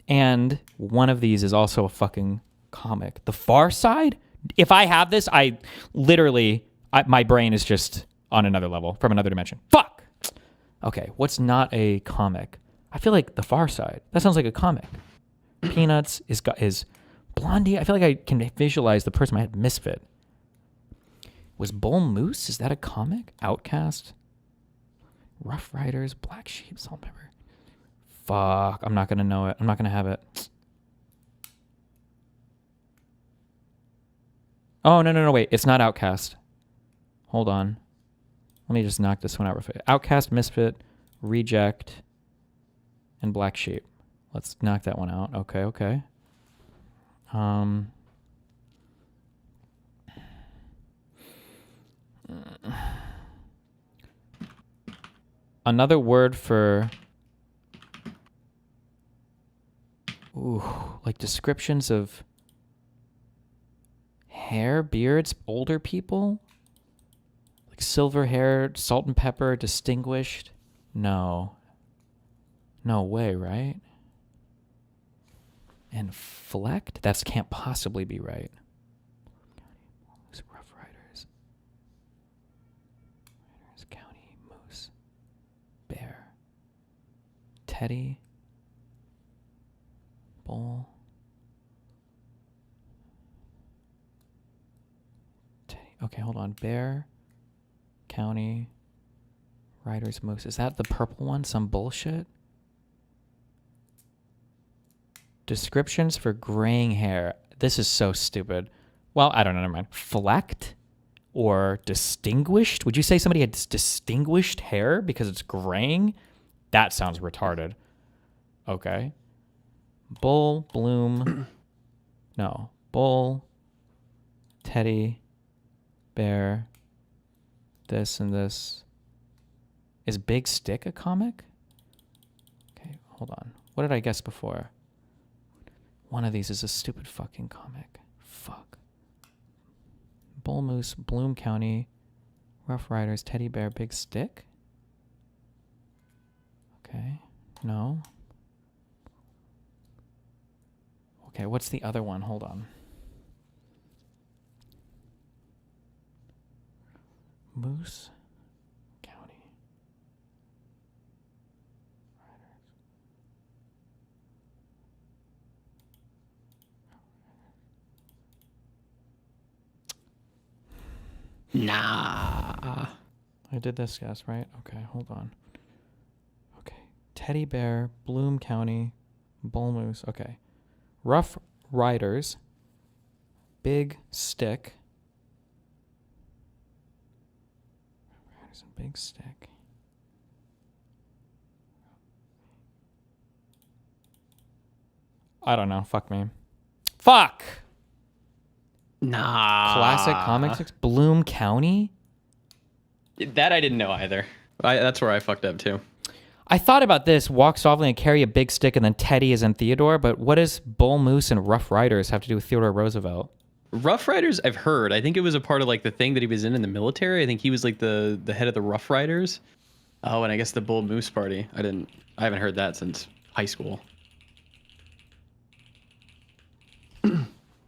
and one of these is also a fucking comic. The Far Side? If I have this, my brain is just on another level, from another dimension. Fuck! Okay, what's not a comic? I feel like The Far Side. That sounds like a comic. Peanuts is Blondie. I feel like I can visualize the person in my head. Misfit. Was Bull Moose? Is that a comic? Outcast? Rough Riders? Black Sheep? Salt and Pepper? Fuck. I'm not going to know it. I'm not going to have it. Oh, no, wait. It's not Outcast. Hold on. Let me just knock this one out real fast. Outcast, Misfit, Reject, and Black Sheep. Let's knock that one out. Okay. Another word for like descriptions of hair, beards, older people, like silver hair, salt and pepper, distinguished. No way, right? And flecked? That can't possibly be right. Rough Riders. Riders County, Moose, Bear, Teddy, Bull, Teddy. Okay, hold on. Bear, County, Riders, Moose. Is that the purple one? Some bullshit? Descriptions for graying hair. This is so stupid. Well, I don't know. Never mind. Flecked or distinguished? Would you say somebody had distinguished hair because it's graying? That sounds retarded. Okay. Bull, Bloom. No. Bull, Teddy, Bear, this and this. Is Big Stick a comic? Okay, hold on. What did I guess before? One of these is a stupid fucking comic. Fuck. Bull Moose, Bloom County, Rough Riders, Teddy Bear, Big Stick? Okay, no. Okay, what's the other one? Hold on. Moose County. Nah. I did this guess, right? Okay, hold on. Okay. Teddy Bear, Bloom County, Bull Moose. Okay. Rough Riders, Big Stick. Riders and Big Stick. I don't know. Fuck me. Fuck! Nah. Classic Comics, Bloom County? That I didn't know either. That's where I fucked up too. I thought about this, walk softly and carry a big stick, and then Teddy is in Theodore, but what does Bull Moose and Rough Riders have to do with Theodore Roosevelt? Rough Riders, I've heard. I think it was a part of like the thing that he was in the military. I think he was like the head of the Rough Riders. Oh, and I guess the Bull Moose party. I haven't heard that since high school.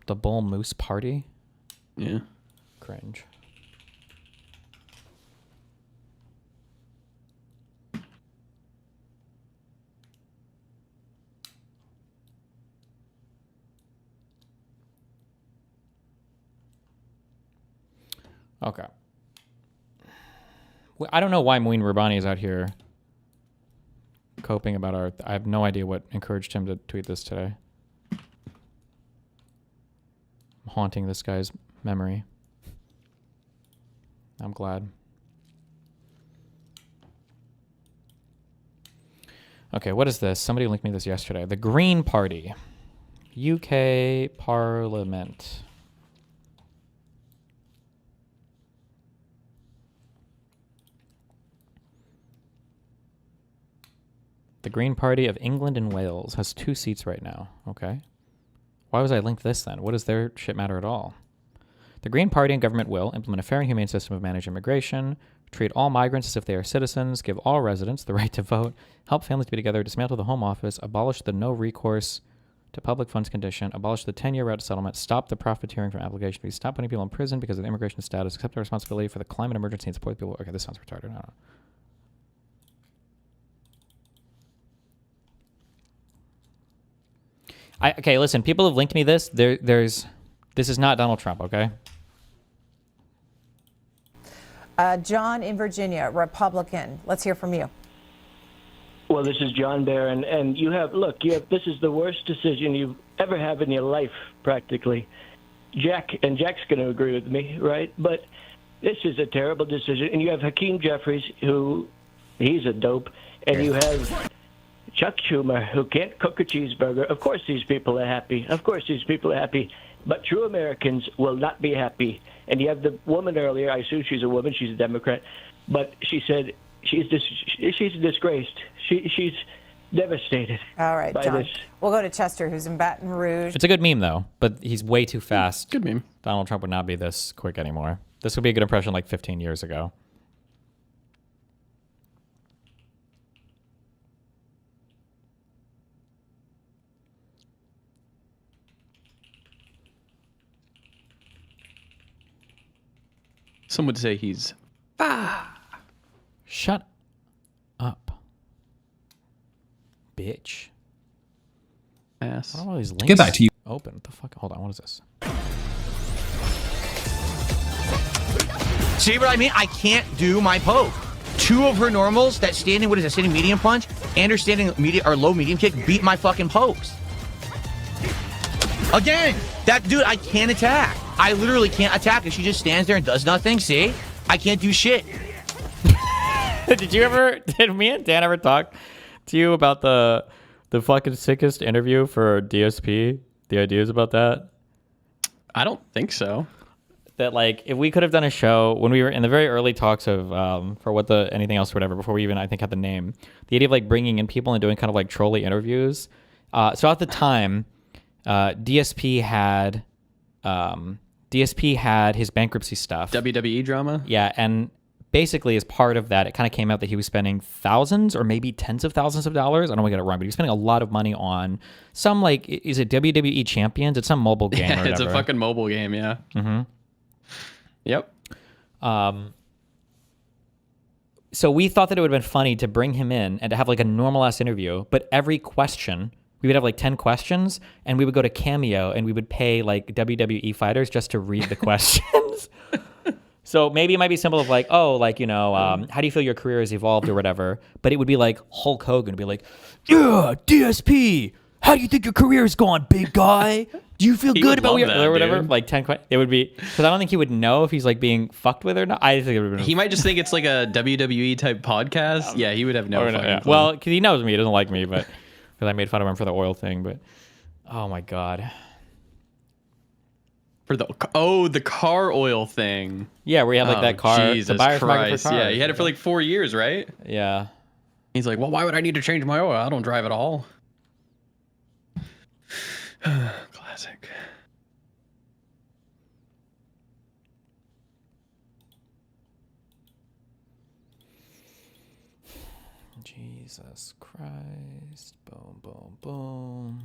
The Bull Moose party? Yeah. Cringe. Okay. I don't know why Moeen Rabbani is out here coping about our... I have no idea what encouraged him to tweet this today. I'm haunting this guy's memory. I'm glad. Okay, what is this? Somebody linked me this yesterday. The Green Party. UK Parliament. The Green Party of England and Wales has 2 seats right now. Okay. Why was I linked this then? What does their shit matter at all? The Green Party and government will implement a fair and humane system of managed immigration, treat all migrants as if they are citizens, give all residents the right to vote, help families be together, dismantle the Home Office, abolish the no recourse to public funds condition, abolish the 10-year route to settlement, stop the profiteering from application fees, stop putting people in prison because of the immigration status, accept the responsibility for the climate emergency and support people. Okay, this sounds retarded. I don't know. Okay, listen, people have linked me this. This is not Donald Trump, okay? John in Virginia, Republican. Let's hear from you. Well, this is John Barron, and this is the worst decision you've ever had in your life, practically. Jack's going to agree with me, right? But this is a terrible decision. And you have Hakeem Jeffries, he's a dope, and you have Chuck Schumer, who can't cook a cheeseburger. Of course these people are happy. But true Americans will not be happy. And you have the woman earlier, I assume she's a woman, she's a Democrat, but she said she's disgraced. She's devastated. All right, John. This. We'll go to Chester, who's in Baton Rouge. It's a good meme, though, but he's way too fast. Good meme. Donald Trump would not be this quick anymore. This would be a good impression like 15 years ago. Some would say he's... Shut up. Bitch. Ass. What are all these links? Get back to you. Open. What the fuck? Hold on. What is this? See what I mean? I can't do my poke. 2 of her normals, that standing, what is that, standing medium punch, and her standing low medium kick beat my fucking pokes. Again, that dude, I can't attack. I literally can't attack, and she just stands there and does nothing. See? I can't do shit. Did me and Dan ever talk to you about the fucking sickest interview for DSP? The ideas about that? I don't think so. that like if we could have done a show when we were in the very early talks of for what the anything else or whatever before we even I think had the name, the idea of like bringing in people and doing kind of like trolly interviews. So at the time, DSP had his bankruptcy stuff, WWE drama. Yeah, and basically as part of that, it kind of came out that he was spending thousands or maybe tens of thousands of dollars. I don't want to get it wrong, but he was spending a lot of money on some like is it WWE Champions? It's some mobile game. Yeah, or it's a whatever. fucking mobile game. Yeah. Mm-hmm. Yep. So we thought that it would have been funny to bring him in and to have like a normal ass interview, but every question we would have like 10 questions and we would go to Cameo and we would pay like WWE fighters just to read the questions. So maybe it might be simple of like, oh, like, you know, how do you feel your career has evolved or whatever? But it would be like Hulk Hogan would be like, yeah, DSP, how do you think your career has gone, big guy? Do you feel He good would about love your that, or whatever? dude. Like 10 questions. It would be because I don't think he would know if he's like being fucked with or not. I think it would have been. He might just think it's like a WWE type podcast. Yeah, he would have no fucking clue. Well, because he knows me, he doesn't like me, but because I made fun of him for the oil thing. But oh my god. For the car oil thing. Yeah, where you had like that car. Jesus the buyer's market Christ. for cars. Yeah, he had it for like 4 years, right? Yeah. He's like, well, why would I need to change my oil? I don't drive at all. Classic. Jesus Christ. Boom, boom, boom.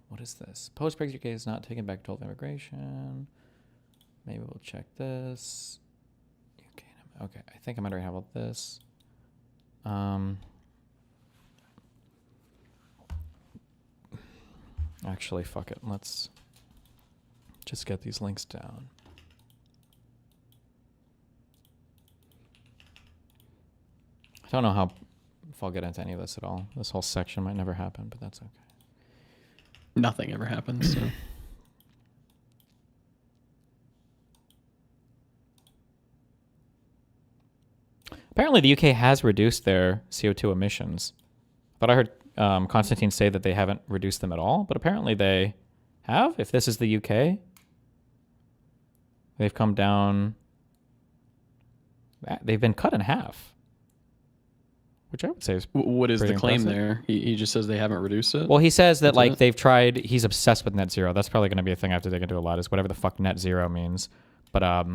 What is this? Post-Brexit UK is not taking back total immigration. Maybe we'll check this. Okay, I think I might already have all this. Actually, fuck it. Let's just get these links down. I don't know if I'll get into any of this at all. This whole section might never happen, but that's okay. Nothing ever happens. So. Apparently, the UK has reduced their CO2 emissions, but I heard Constantine say that they haven't reduced them at all. But apparently, they have. If this is the UK, they've come down. They've been cut in half, which I would say is What is the pretty claim impressive. there? He just says they haven't reduced it. Well, he says that That's like it? they've tried. He's obsessed with net zero. That's probably going to be a thing I have to dig into a lot. Is whatever the fuck net zero means. But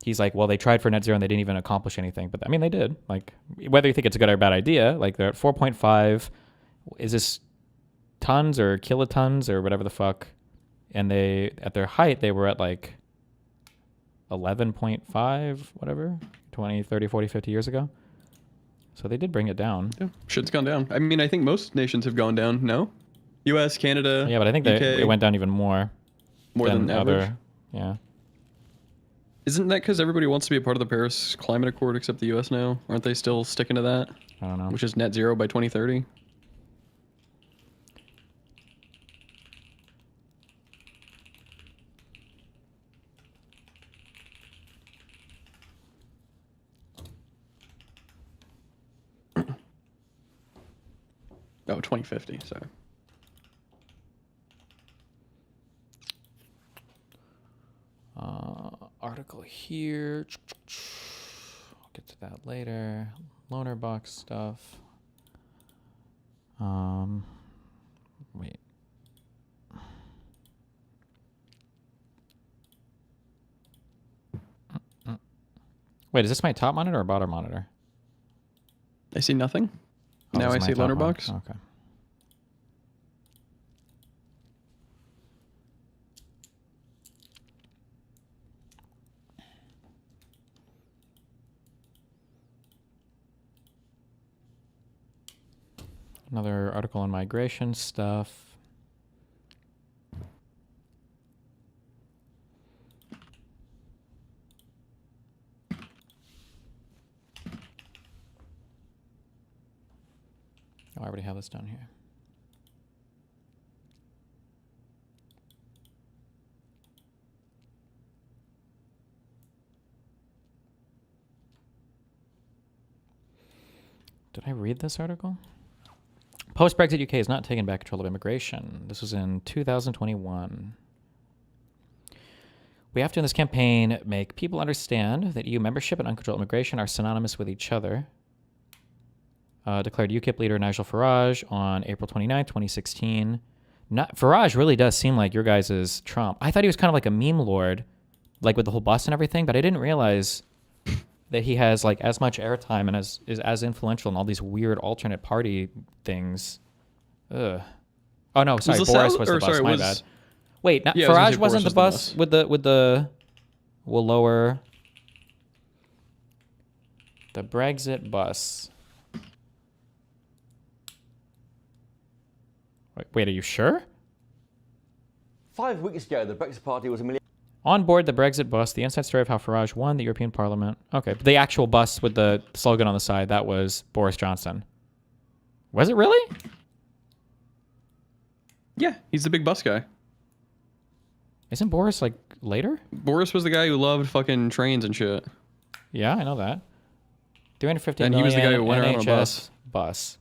he's like, well, they tried for net zero and they didn't even accomplish anything. But I mean, they did. Like, whether you think it's a good or bad idea, like they're at 4.5. Is this tons or kilotons or whatever the fuck? And they, at their height, they were at like 11.5, whatever, 20, 30, 40, 50 years ago. So they did bring it down. Yeah, shit's gone down. I mean, I think most nations have gone down. No, U.S., Canada. Yeah, but I think UK, it went down even more. more than average. other. Yeah. Isn't that because everybody wants to be a part of the Paris Climate Accord except the U.S. now? Aren't they still sticking to that? I don't know. Which is net zero by 2030. Oh, 2050, sorry. Article here. I'll get to that later. Loaner box stuff. Wait. Wait, is this my top monitor or bottom monitor? I see nothing. Oh, Now this I is my see top loaner one. box. Okay. Another article on migration stuff. Oh, I already have this down here. Did I read this article? Post-Brexit UK is not taking back control of immigration. This was in 2021. We have to, in this campaign, make people understand that EU membership and uncontrolled immigration are synonymous with each other. Declared UKIP leader Nigel Farage on April 29, 2016. Farage really does seem like your guys' Trump. I thought he was kind of like a meme lord, like with the whole bus and everything, but I didn't realize that he has like as much airtime and is as influential in all these weird alternate party things. Ugh. Oh no, sorry, Boris was the bus. My bad. Wait, Farage wasn't the bus with the. We'll lower the Brexit bus. Wait, are you sure? 5 weeks ago, the Brexit Party was a million. On board the Brexit bus, the inside story of how Farage won the European Parliament. Okay, but the actual bus with the slogan on the side, that was Boris Johnson. Was it really? Yeah, he's the big bus guy. Isn't Boris like later? Boris was the guy who loved fucking trains and shit. Yeah, I know that. 350 and million he was the guy who went around on a NHS bus.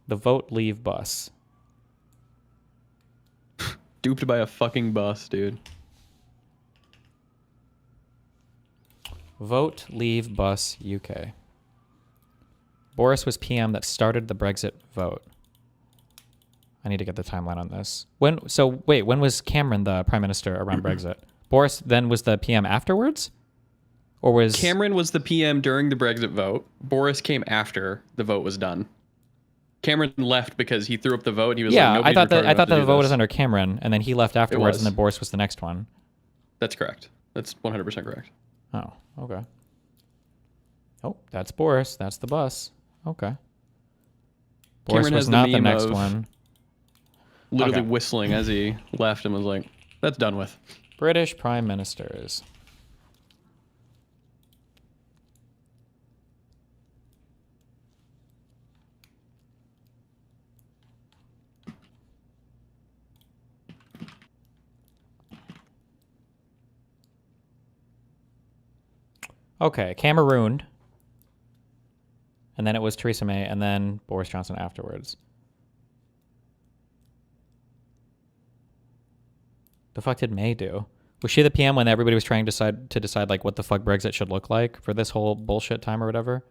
The vote leave bus. Duped by a fucking bus, dude. Vote leave bus UK. Boris was PM that started the Brexit vote. I need to get the timeline on this. When was Cameron the prime minister around Brexit? Boris then was the PM afterwards? Or was Cameron was the PM during the Brexit vote. Boris came after the vote was done. Cameron left because he threw up the vote. And he was like, I thought the vote was under Cameron, and then he left afterwards, and then Boris was the next one. That's correct. That's 100% correct. Oh, okay. Oh, that's Boris. That's the bus. Okay. Boris Cameron was has not the the meme next of one. Literally Okay. whistling as he left and was like, "That's done with." British prime ministers. Okay, Cameroon. And then it was Theresa May, and then Boris Johnson afterwards. The fuck did May do? Was she the PM when everybody was trying to decide like what the fuck Brexit should look like for this whole bullshit time or whatever?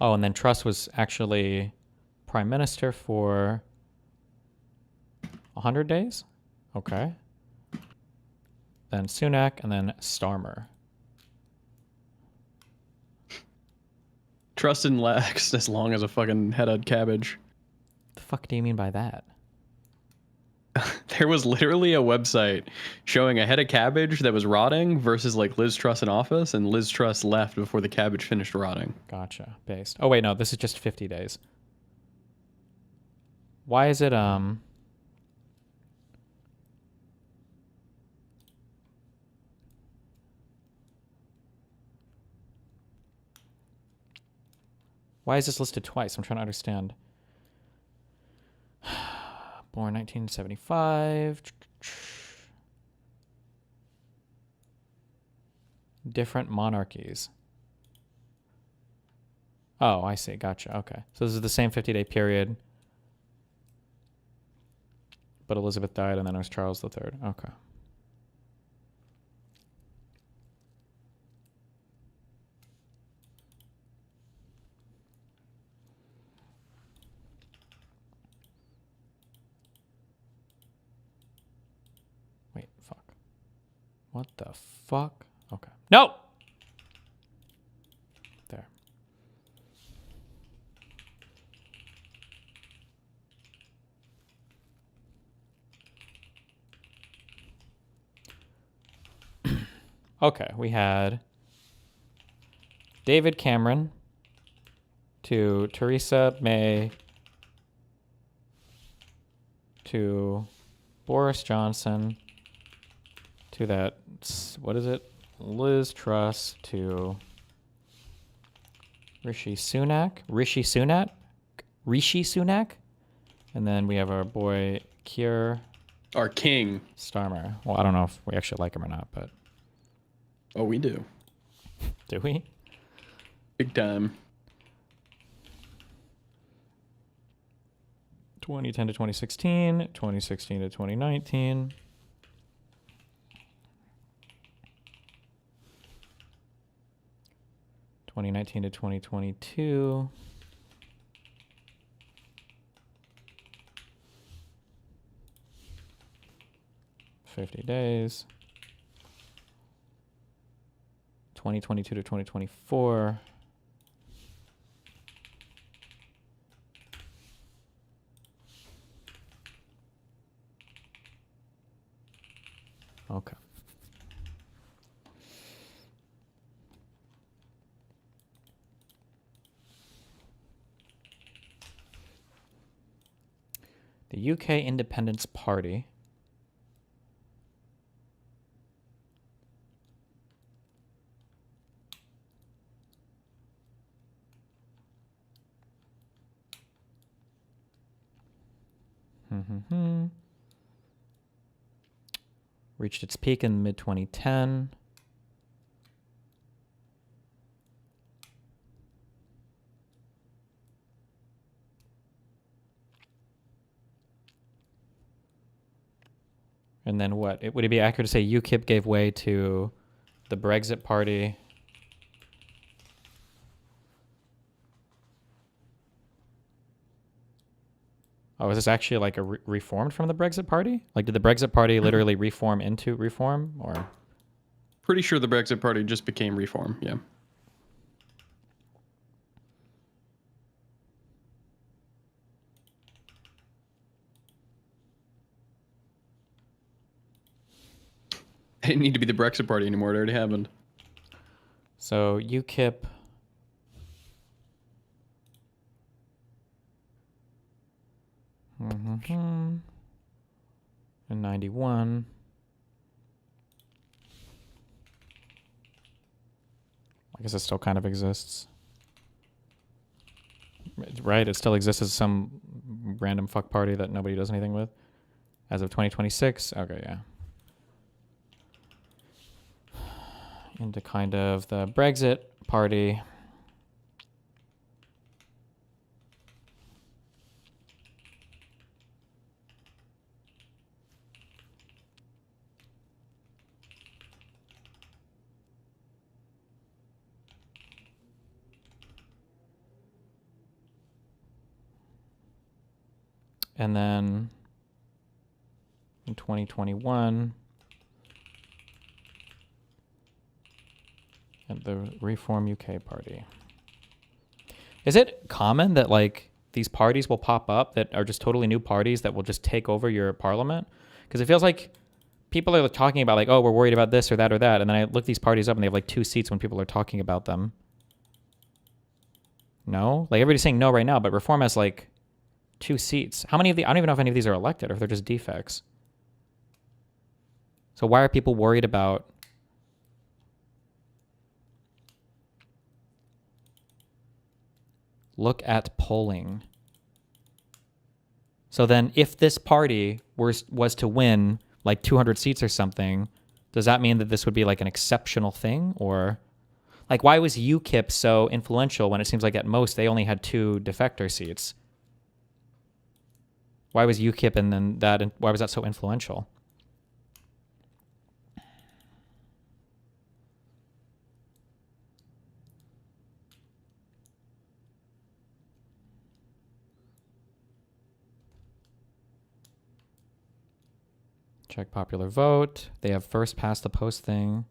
Oh, and then Truss was actually prime minister for 100 days? Okay. Then Sunak, and then Starmer. Trust didn't last as long as a fucking head of cabbage. The fuck do you mean by that? There was literally a website showing a head of cabbage that was rotting versus like Liz Truss in office, and Liz Truss left before the cabbage finished rotting. Gotcha. Based. Oh wait, no, this is just 50 days. Why is it Why is this listed twice? I'm trying to understand. Born 1975. Different monarchies. Oh, I see. Gotcha. Okay. So this is the same 50-day period. But Elizabeth died, and then it was Charles III. Okay. Wait, fuck. What the fuck? Okay. No! There. Okay, we had David Cameron to Theresa May to Boris Johnson to that, what is it? Liz Truss to Rishi Sunak. And then we have our boy Keir. Our king. Starmer. Well, I don't know if we actually like him or not, but. Oh, we do. Do we? Big time. 2010 to 2016, 2016 to 2019. (2019 to 2022). 50 days. 2022 to 2024. Okay. The UK Independence Party. Reached its peak in mid-2010. And then what? Would it be accurate to say UKIP gave way to the Brexit Party? Oh, is this actually like a reformed from the Brexit Party? Like, did the Brexit Party literally reform into reform, or? Pretty sure the Brexit Party just became Reform, yeah. It didn't need to be the Brexit Party anymore, it already happened. So, UKIP... In 91. I guess it still kind of exists. Right? It still exists as some random fuck party that nobody does anything with. As of 2026. Okay, yeah. Into kind of the Brexit Party. And then in 2021, at the Reform UK Party. Is it common that like these parties will pop up that are just totally new parties that will just take over your parliament? Because it feels like people are talking about like, oh, we're worried about this or that or that. And then I look these parties up and they have like 2 seats when people are talking about them. No? Like everybody's saying no right now, but Reform has like 2 seats. How many of the, I don't even know if any of these are elected or if they're just defects. So why are people worried about look at polling? So then if this party was to win like 200 seats or something, does that mean that this would be like an exceptional thing? Or like why was UKIP so influential when it seems like at most they only had 2 defector seats? Why was UKIP and then that, and why was that so influential? Check popular vote. They have first past the post thing.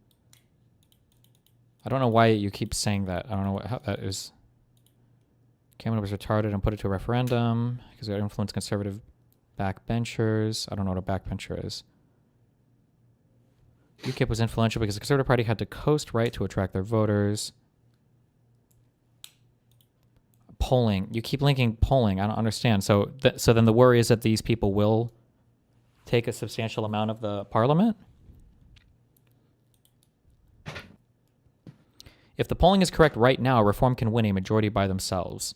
I don't know why you keep saying that. I don't know how that is. Cameron was retarded and put it to a referendum because it would influence conservative backbenchers. I don't know what a backbencher is. UKIP was influential because the Conservative Party had to coast right to attract their voters. Polling. You keep linking polling. I don't understand. So, so then the worry is that these people will take a substantial amount of the parliament? If the polling is correct right now, Reform can win a majority by themselves.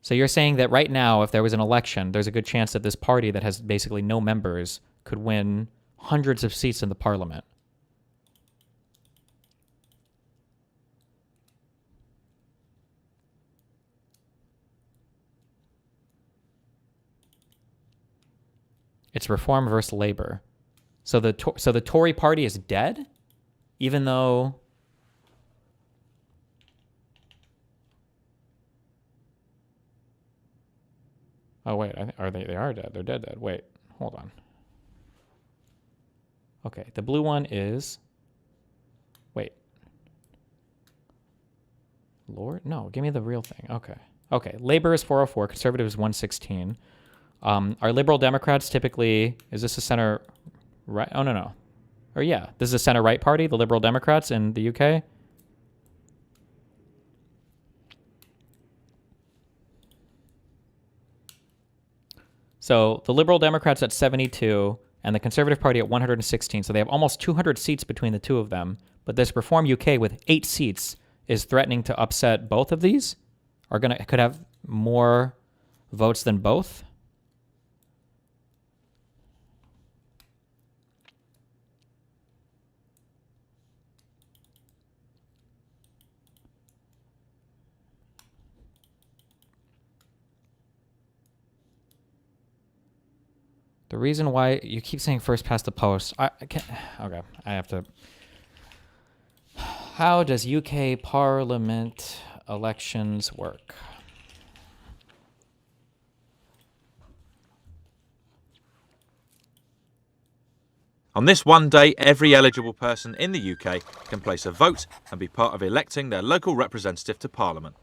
So you're saying that right now, if there was an election, there's a good chance that this party that has basically no members could win hundreds of seats in the parliament. It's Reform versus Labor. So the Tory party is dead, even though. Oh wait, are they? They are dead. They're dead. Wait, hold on. Okay, the blue one is. Wait. Lord, no, give me the real thing. Okay. Labor is 404. Conservative is 116. Are Liberal Democrats typically? Is this a center? Right? Oh no. Or yeah, this is a center right party. The Liberal Democrats in the UK. So the Liberal Democrats at 72 and the Conservative Party at 116. So they have almost 200 seats between the two of them. But this Reform UK with 8 seats is threatening to upset both of these. Could have more votes than both. The reason why you keep saying first past the post, I can't. Okay, I have to. How does UK Parliament elections work? On this one day, every eligible person in the UK can place a vote and be part of electing their local representative to Parliament.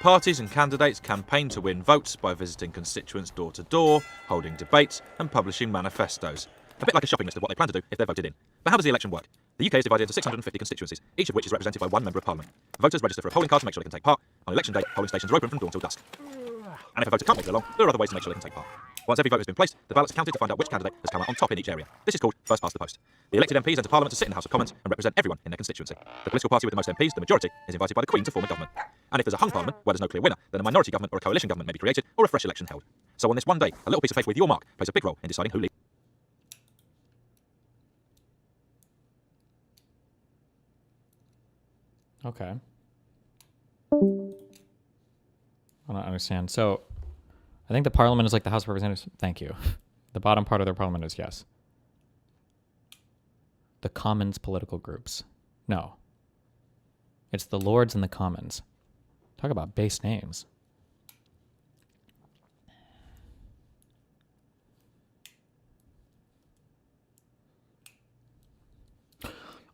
Parties and candidates campaign to win votes by visiting constituents door to door, holding debates and publishing manifestos. A bit like a shopping list of what they plan to do if they're voted in. But how does the election work? The UK is divided into 650 constituencies, each of which is represented by one member of Parliament. Voters register for a polling card to make sure they can take part. On election day, polling stations are open from dawn till dusk. And if a voter can't make it along, there are other ways to make sure they can take part. Once every vote has been placed, the ballots are counted to find out which candidate has come out on top in each area. This is called first past the post. The elected MPs enter Parliament to sit in the House of Commons and represent everyone in their constituency. The political party with the most MPs, the majority, is invited by the Queen to form a government. And if there's a hung Parliament where there's no clear winner, then a minority government or a coalition government may be created or a fresh election held. So on this one day, a little piece of paper with your mark plays a big role in deciding who leads. Okay. I don't understand. So, I think the Parliament is like the House of Representatives. Thank you. The bottom part of their Parliament is yes. The Commons political groups. No. It's the Lords and the Commons. Talk about base names.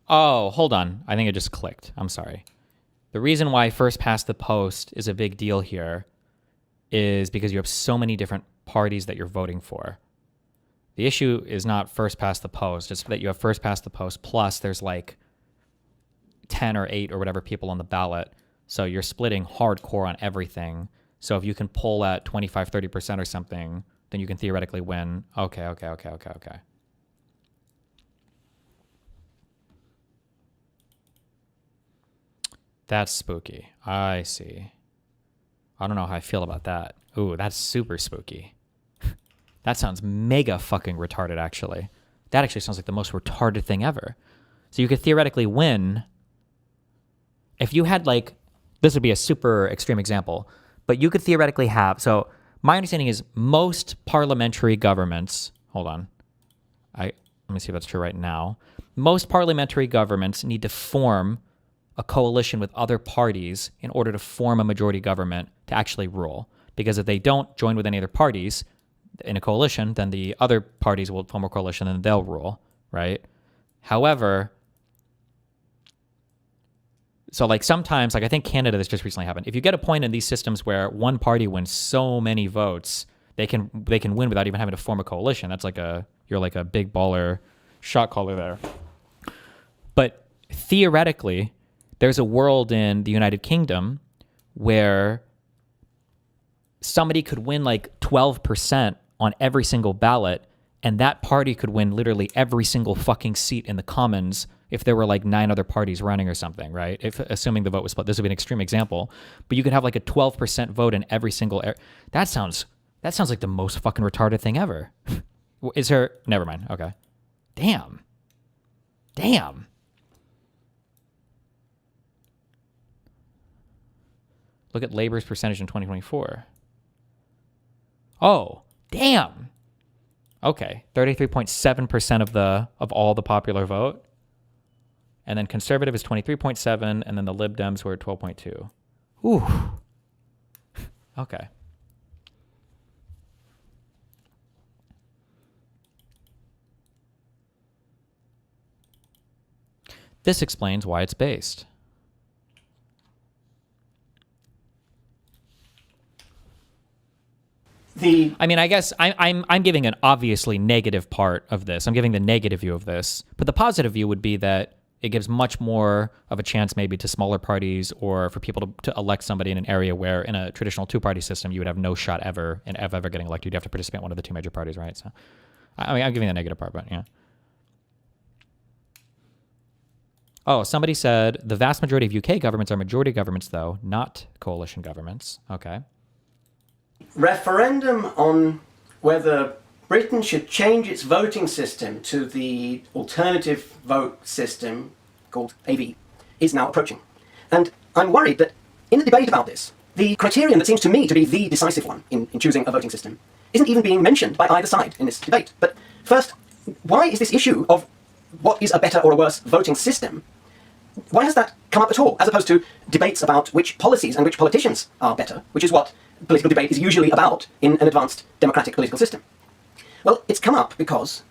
Oh, hold on. I think it just clicked. I'm sorry. The reason why first past the post is a big deal here is because you have so many different parties that you're voting for. The issue is not first past the post. It's that you have first past the post plus there's like 10 or 8 or whatever people on the ballot. So you're splitting hardcore on everything. So if you can pull at 25, 30% or something, then you can theoretically win. Okay. That's spooky. I see. I don't know how I feel about that. Ooh, that's super spooky. That sounds mega fucking retarded, actually. That actually sounds like the most retarded thing ever. So you could theoretically win if you had like, this would be a super extreme example, but you could theoretically have, so my understanding is most parliamentary governments, hold on, let me see if that's true right now. Most parliamentary governments need to form a coalition with other parties in order to form a majority government to actually rule. Because if they don't join with any other parties in a coalition, then the other parties will form a coalition and they'll rule, right? However, so like sometimes, like I think Canada, this just recently happened. If you get a point in these systems where one party wins so many votes, they can win without even having to form a coalition. That's like you're like a big baller shot caller there. But theoretically, there's a world in the United Kingdom where somebody could win like 12% on every single ballot, and that party could win literally every single fucking seat in the Commons if there were like 9 other parties running or something, right? If assuming the vote was split, this would be an extreme example, but you could have like a 12% vote in every single that sounds like the most fucking retarded thing ever. Is there? Never mind. Okay. Damn. Look at labor's percentage in 2024. Oh, damn. Okay, 33.7% of all the popular vote. And then conservative is 23.7, and then the Lib Dems were at 12.2. Ooh. Okay. This explains why it's based. I mean, I guess I'm giving an obviously negative part of this. I'm giving the negative view of this. But the positive view would be that it gives much more of a chance maybe to smaller parties or for people to elect somebody in an area where in a traditional two-party system, you would have no shot ever in ever getting elected. You'd have to participate in one of the two major parties, right? So, I mean, I'm giving the negative part, but yeah. Oh, somebody said the vast majority of UK governments are majority governments, though, not coalition governments. Okay. Referendum on whether Britain should change its voting system to the alternative vote system called AV is now approaching. And I'm worried that in the debate about this, the criterion that seems to me to be the decisive one in choosing a voting system isn't even being mentioned by either side in this debate. But first, why is this issue of what is a better or a worse voting system, why has that come up at all, as opposed to debates about which policies and which politicians are better, which is what political debate is usually about in an advanced democratic political system? Well, it's come up because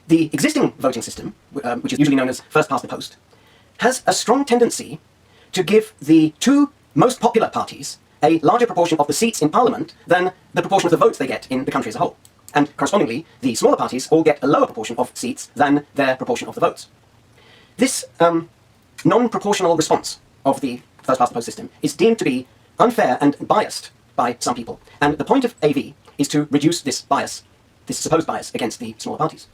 the existing voting system, which is usually known as first past the post, has a strong tendency to give the two most popular parties a larger proportion of the seats in Parliament than the proportion of the votes they get in the country as a whole. And correspondingly, the smaller parties all get a lower proportion of seats than their proportion of the votes. This non-proportional response of the first past the post system is deemed to be unfair and biased by some people. And the point of AV is to reduce this bias, this supposed bias against the smaller parties.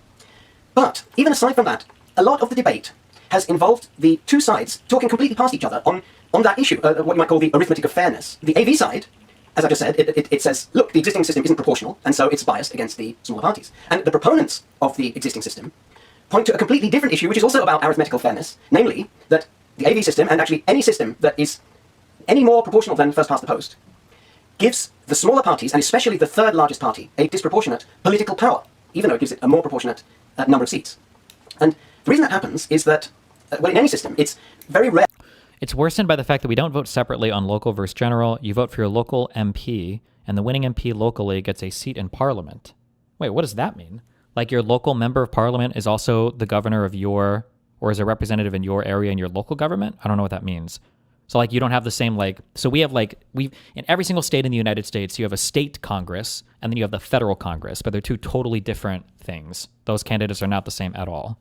But even aside from that, a lot of the debate has involved the two sides talking completely past each other on that issue, what you might call the arithmetic of fairness. The AV side, as I just said, it says, look, the existing system isn't proportional, and so it's biased against the smaller parties. And the proponents of the existing system point to a completely different issue, which is also about arithmetical fairness, namely that the AV system, and actually any system that is any more proportional than first past the post, gives the smaller parties, and especially the third largest party, a disproportionate political power, even though it gives it a more proportionate number of seats. And the reason that happens is that, well, in any system, it's very rare. It's worsened by the fact that we don't vote separately on local versus general. You vote for your local MP, and the winning MP locally gets a seat in Parliament. Wait, what does that mean? Like your local member of Parliament is also the governor of your, or is a representative in your area in your local government? I don't know what that means. So like you don't have the same so we have in every single state in the United States, you have a state Congress and then you have the federal Congress, but they're two totally different things. Those candidates are not the same at all.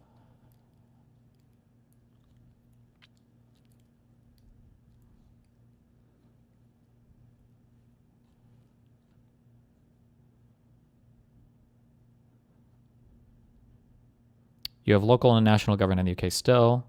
You have local and national government in the UK still.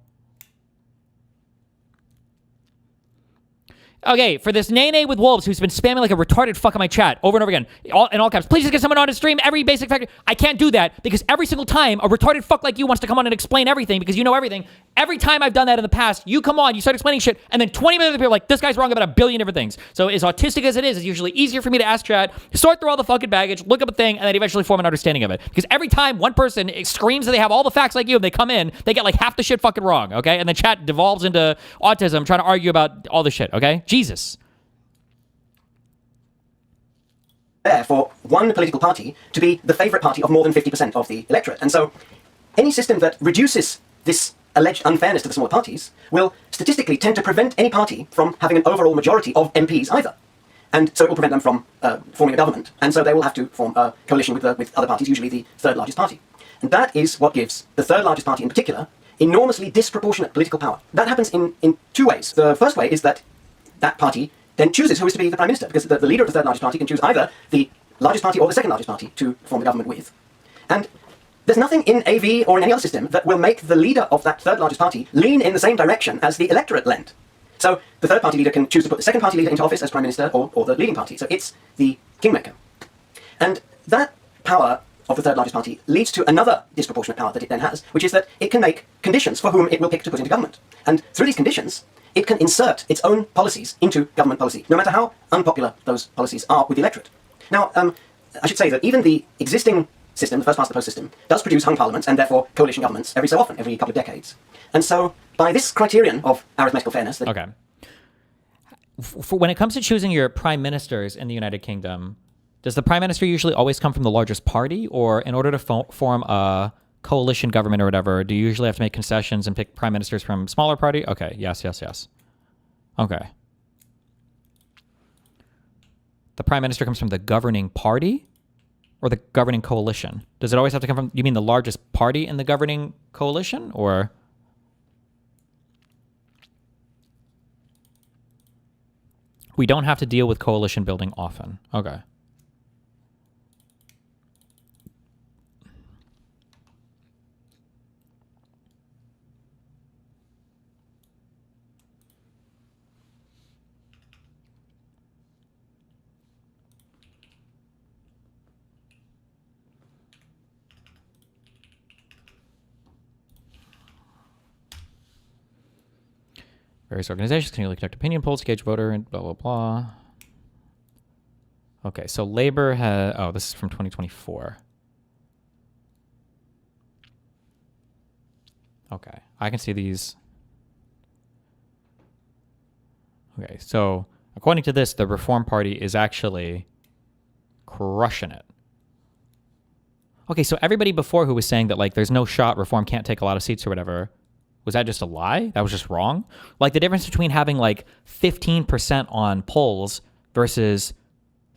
Okay, for this Nene with Wolves who's been spamming like a retarded fuck in my chat over and over again, in all caps, please just get someone on to stream every basic factor. I can't do that because every single time a retarded fuck like you wants to come on and explain everything because you know everything. Every time I've done that in the past, you come on, you start explaining shit, and then 20 minutes people are like, this guy's wrong about a billion different things. So as autistic as it is, it's usually easier for me to ask chat, sort through all the fucking baggage, look up a thing, and then eventually form an understanding of it. Because every time one person screams that they have all the facts like you and they come in, they get like half the shit fucking wrong, okay? And the chat devolves into autism trying to argue about all this shit, okay? Jesus. For one political party to be the favourite party of more than 50% of the electorate. And so any system that reduces this alleged unfairness to the smaller parties will statistically tend to prevent any party from having an overall majority of MPs either. And so it will prevent them from forming a government. And so they will have to form a coalition with other parties, usually the third largest party. And that is what gives the third largest party in particular enormously disproportionate political power. That happens in two ways. The first way is that that party then chooses who is to be the Prime Minister, because the leader of the third largest party can choose either the largest party or the second largest party to form the government with. And there's nothing in AV or in any other system that will make the leader of that third largest party lean in the same direction as the electorate lent. So the third party leader can choose to put the second party leader into office as Prime Minister or the leading party. So it's the kingmaker. And that power of the third largest party leads to another disproportionate power that it then has, which is that it can make conditions for whom it will pick to put into government. And through these conditions, it can insert its own policies into government policy, no matter how unpopular those policies are with the electorate. Now, I should say that even the existing system, the first past the post system, does produce hung parliaments and therefore coalition governments every so often, every couple of decades. And so, by this criterion of arithmetical fairness... Okay. For when it comes to choosing your prime ministers in the United Kingdom, does the prime minister usually always come from the largest party? Or in order to form a coalition government or whatever, do you usually have to make concessions and pick prime ministers from smaller party? Okay, yes. Okay. The prime minister comes from the governing party or the governing coalition? Does it always have to come from, you mean the largest party in the governing coalition, or? We don't have to deal with coalition building often. Okay. Various organizations continually conduct opinion polls, gauge voter, and blah, blah, blah. Okay, so Labor has... Oh, this is from 2024. Okay, I can see these. Okay, so according to this, the Reform Party is actually crushing it. Okay, so everybody before who was saying that, like, there's no shot, Reform can't take a lot of seats or whatever... Was that just a lie? That was just wrong? Like, the difference between having, like, 15% on polls versus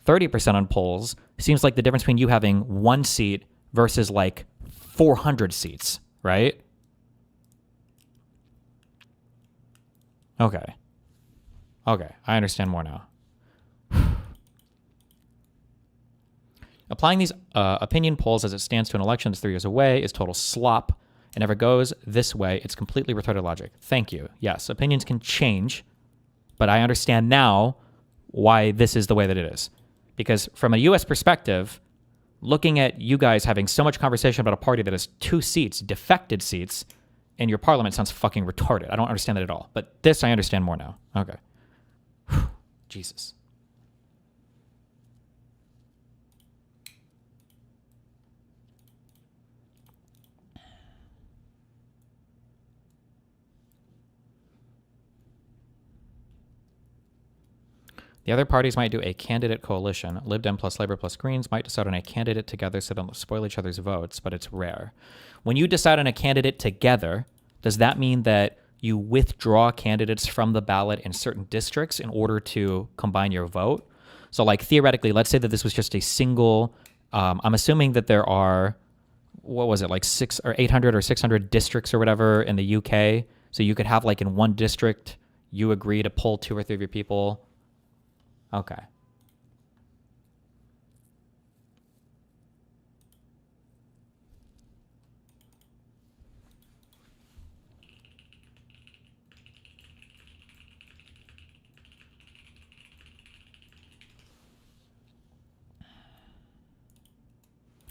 30% on polls seems like the difference between you having 1 seat versus, like, 400 seats, right? Okay. Okay, I understand more now. Applying these opinion polls as it stands to an election that's 3 years away is total slop. It never goes this way. It's completely retarded logic. Thank you. Yes, opinions can change, but I understand now why this is the way that it is. Because from a U.S. perspective, looking at you guys having so much conversation about a party that has 2 seats, defected seats, in your parliament sounds fucking retarded. I don't understand that at all. But this I understand more now. Okay. Whew. Jesus. The other parties might do a candidate coalition. Lib Dem plus Labor plus Greens might decide on a candidate together so they don't spoil each other's votes, but it's rare. When you decide on a candidate together, does that mean that you withdraw candidates from the ballot in certain districts in order to combine your vote? So, like, theoretically, let's say that this was just a single... I'm assuming that there are, what was it, like 600 or 800 or 600 districts or whatever in the UK. So you could have, like, in one district, you agree to pull 2 or 3 of your people... Okay.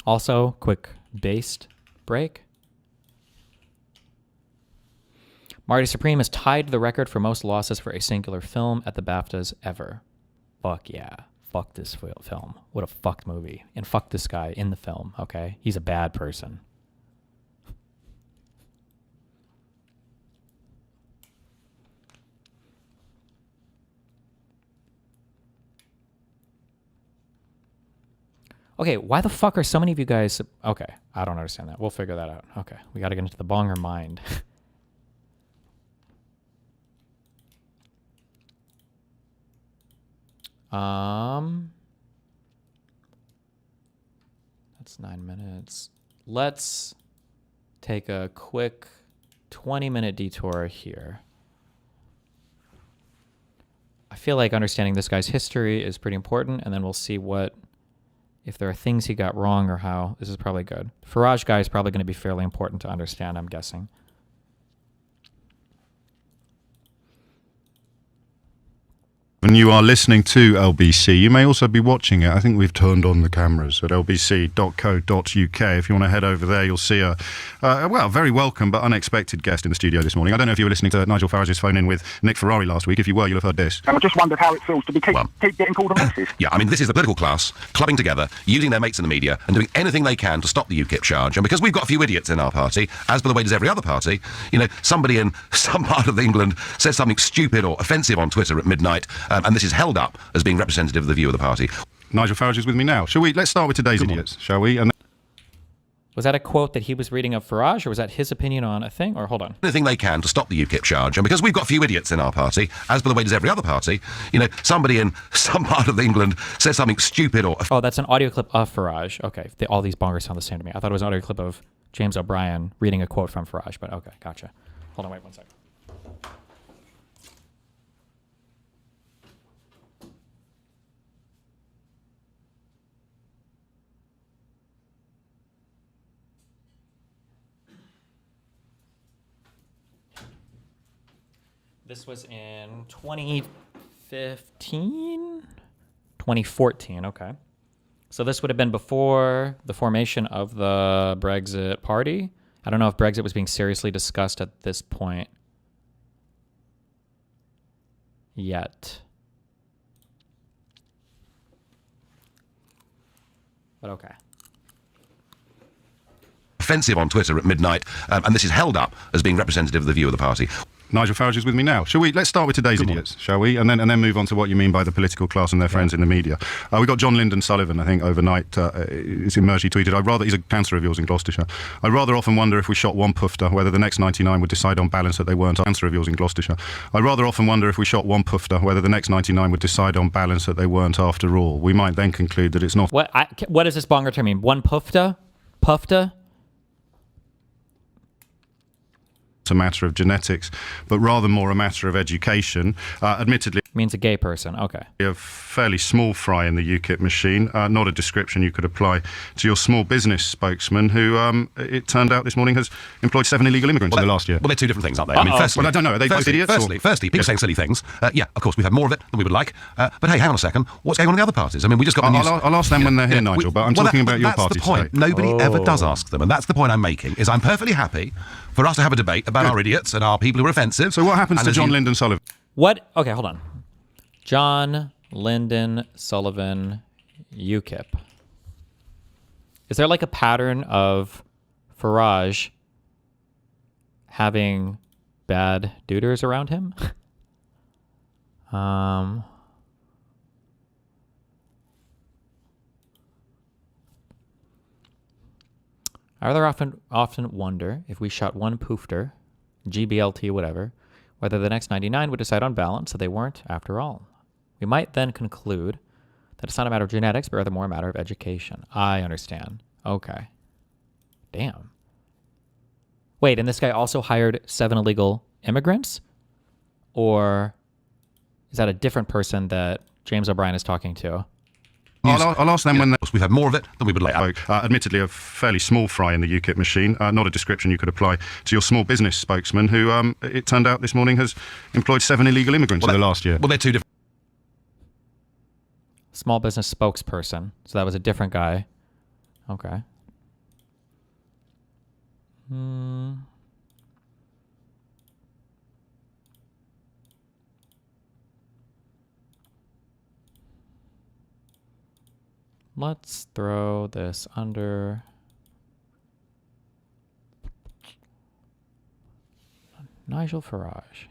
Also, quick based break. Marty Supreme has tied the record for most losses for a singular film at the BAFTAs ever. Fuck yeah. Fuck this film. What a fucked movie. And fuck this guy in the film, okay? He's a bad person. Okay, why the fuck are so many of you guys... Okay, I don't understand that. We'll figure that out. Okay, we gotta get into the bonger mind. That's 9 minutes. Let's take a quick 20-minute detour here. I feel like understanding this guy's history is pretty important, and then we'll see if there are things he got wrong or how. This is probably good. Farage guy is probably going to be fairly important to understand, I'm guessing. and you are listening to LBC. You may also be watching it. I think we've turned on the cameras at lbc.co.uk. If you want to head over there, you'll see a very welcome but unexpected guest in the studio this morning. I don't know if you were listening to Nigel Farage's phone-in with Nick Ferrari last week. If you were, you'll have heard this. And I just wondered how it feels to be keep getting called on races. Yeah, I mean, this is the political class clubbing together, using their mates in the media, and doing anything they can to stop the UKIP charge. And because we've got a few idiots in our party, as by the way does every other party, you know, somebody in some part of England says something stupid or offensive on Twitter at midnight, and this is held up as being representative of the view of the party. Nigel Farage is with me now. Let's start with today's idiots, shall we? And Was that a quote that he was reading of Farage, or was that his opinion on a thing? Or hold on. Anything they can to stop the UKIP charge. And because we've got a few idiots in our party, as by the way does every other party, you know, somebody in some part of England says something stupid or... Oh, that's an audio clip of Farage. Okay, all these bongers sound the same to me. I thought it was an audio clip of James O'Brien reading a quote from Farage, but okay, gotcha. Hold on, wait one second. This was in 2015? 2014, okay. So this would have been before the formation of the Brexit party. I don't know if Brexit was being seriously discussed at this point yet. But okay. Offensive on Twitter at midnight, and this is held up as being representative of the view of the party. Nigel Farage is with me now. Let's start with today's idiots, shall we? And then move on to what you mean by the political class and their friends in the media. We got John Lyndon Sullivan, I think, overnight. It's emerged, he tweeted, he's a councillor of yours in Gloucestershire. I rather often wonder if we shot one pufter, whether the next 99 would decide on balance that they weren't. Councillor of yours in Gloucestershire. I rather often wonder if we shot one pufter, whether the next 99 would decide on balance that they weren't after all. We might then conclude that it's not... What does this bonger term mean? One pufta? Pufta? a matter of genetics, but rather more a matter of education. Admittedly, means a gay person. Okay. A fairly small fry in the UKIP machine. Not a description you could apply to your small business spokesman, who it turned out this morning has employed 7 illegal immigrants in the last year. Well, they're two different things, aren't they? I mean, firstly, I don't know. Are they both idiots? Firstly, people saying silly things. Yeah, of course, we've had more of it than we would like. But hey, hang on a second. What's going on in the other parties? I mean, we just got the news. I'll ask them when they're here, Nigel. But I'm talking about your party. That's the point. Nobody ever does ask them, and that's the point I'm making. Is I'm perfectly happy for us to have a debate about our idiots and our people who are offensive. So what happens to John Lyndon Sullivan? What? Okay, hold on. John Lyndon Sullivan, UKIP. Is there like a pattern of Farage having bad duders around him? I rather often wonder if we shot one poofter, GBLT, whatever, whether the next 99 would decide on balance that they weren't after all. We might then conclude that it's not a matter of genetics, but rather more a matter of education. I understand. Okay. Damn. Wait, and this guy also hired 7 illegal immigrants? Or is that a different person that James O'Brien is talking to? I'll ask them when we've had more of it than we would like. Admittedly, a fairly small fry in the UKIP machine. Not a description you could apply to your small business spokesman, who it turned out this morning has employed 7 illegal immigrants in the last year. Well, they're two different. Small business spokesperson. So that was a different guy. Okay. Let's throw this under Nigel Farage.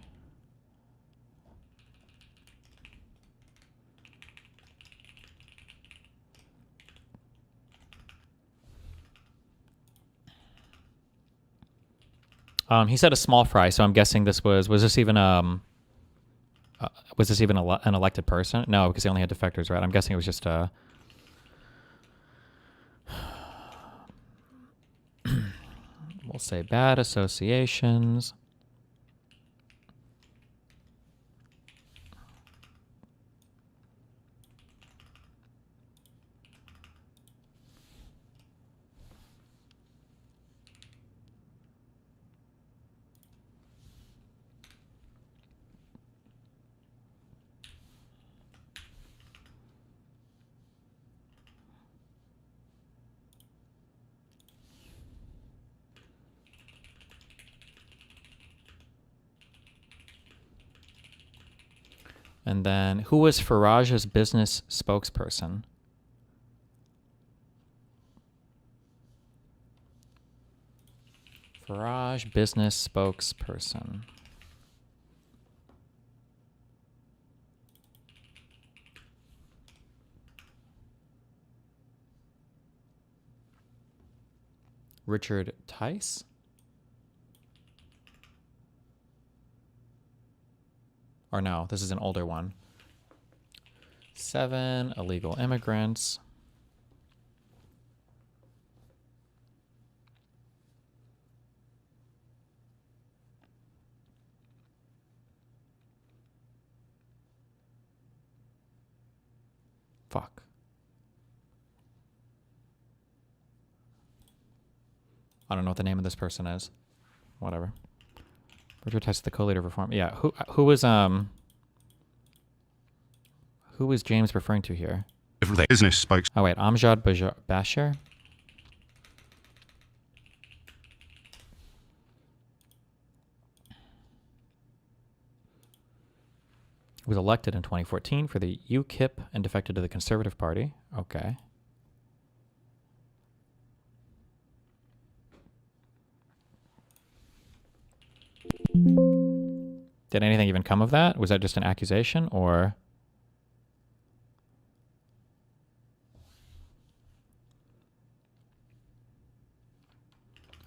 He said a small fry, so I'm guessing this was this even an elected person? No, because they only had defectors, right? I'm guessing it was just a we'll say bad associations. And then, who was Farage's business spokesperson? Farage, business spokesperson. Richard Tice? Or no, this is an older one. 7 illegal immigrants. Fuck. I don't know what the name of this person is. Whatever. Richard Tice, the co-leader of reform. Yeah, who was James referring to here? Different business spokes. Oh wait, Amjad Bashir? Was elected in 2014 for the UKIP and defected to the Conservative Party. Okay. Did anything even come of that? Was that just an accusation, or?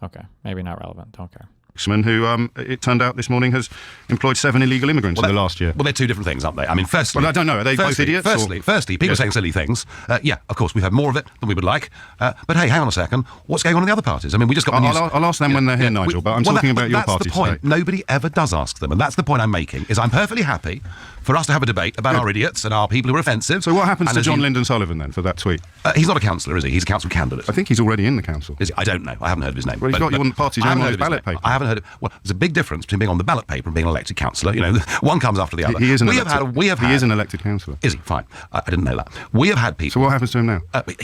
Okay, maybe not relevant. Don't care. Who, it turned out this morning, has employed 7 illegal immigrants in the last year. Well, they're two different things, aren't they? I mean, firstly... Well, I don't know. Are they both idiots? Firstly, people are saying silly things. Yeah, of course, we've had more of it than we would like. But hey, hang on a second. What's going on in the other parties? I mean, we just got the news... I'll ask them when they're here, Nigel, but I'm talking about your party That's the point. today. Nobody ever does ask them, and that's the point I'm making, is I'm perfectly happy for us to have a debate about our idiots and our people who are offensive. So what happens to John Lyndon Sullivan, then, for that tweet? He's not a councillor, is he? He's a council candidate. I think he's already in the council. Is he? I don't know. I haven't heard of his name. Well, he's got your party's name on his ballot paper. I haven't heard of... Well, there's a big difference between being on the ballot paper and being an elected councillor. You know, one comes after the other. He is an He elected. He is an elected councillor. Is he? Fine. I didn't know that. We have had people... So what happens to him now?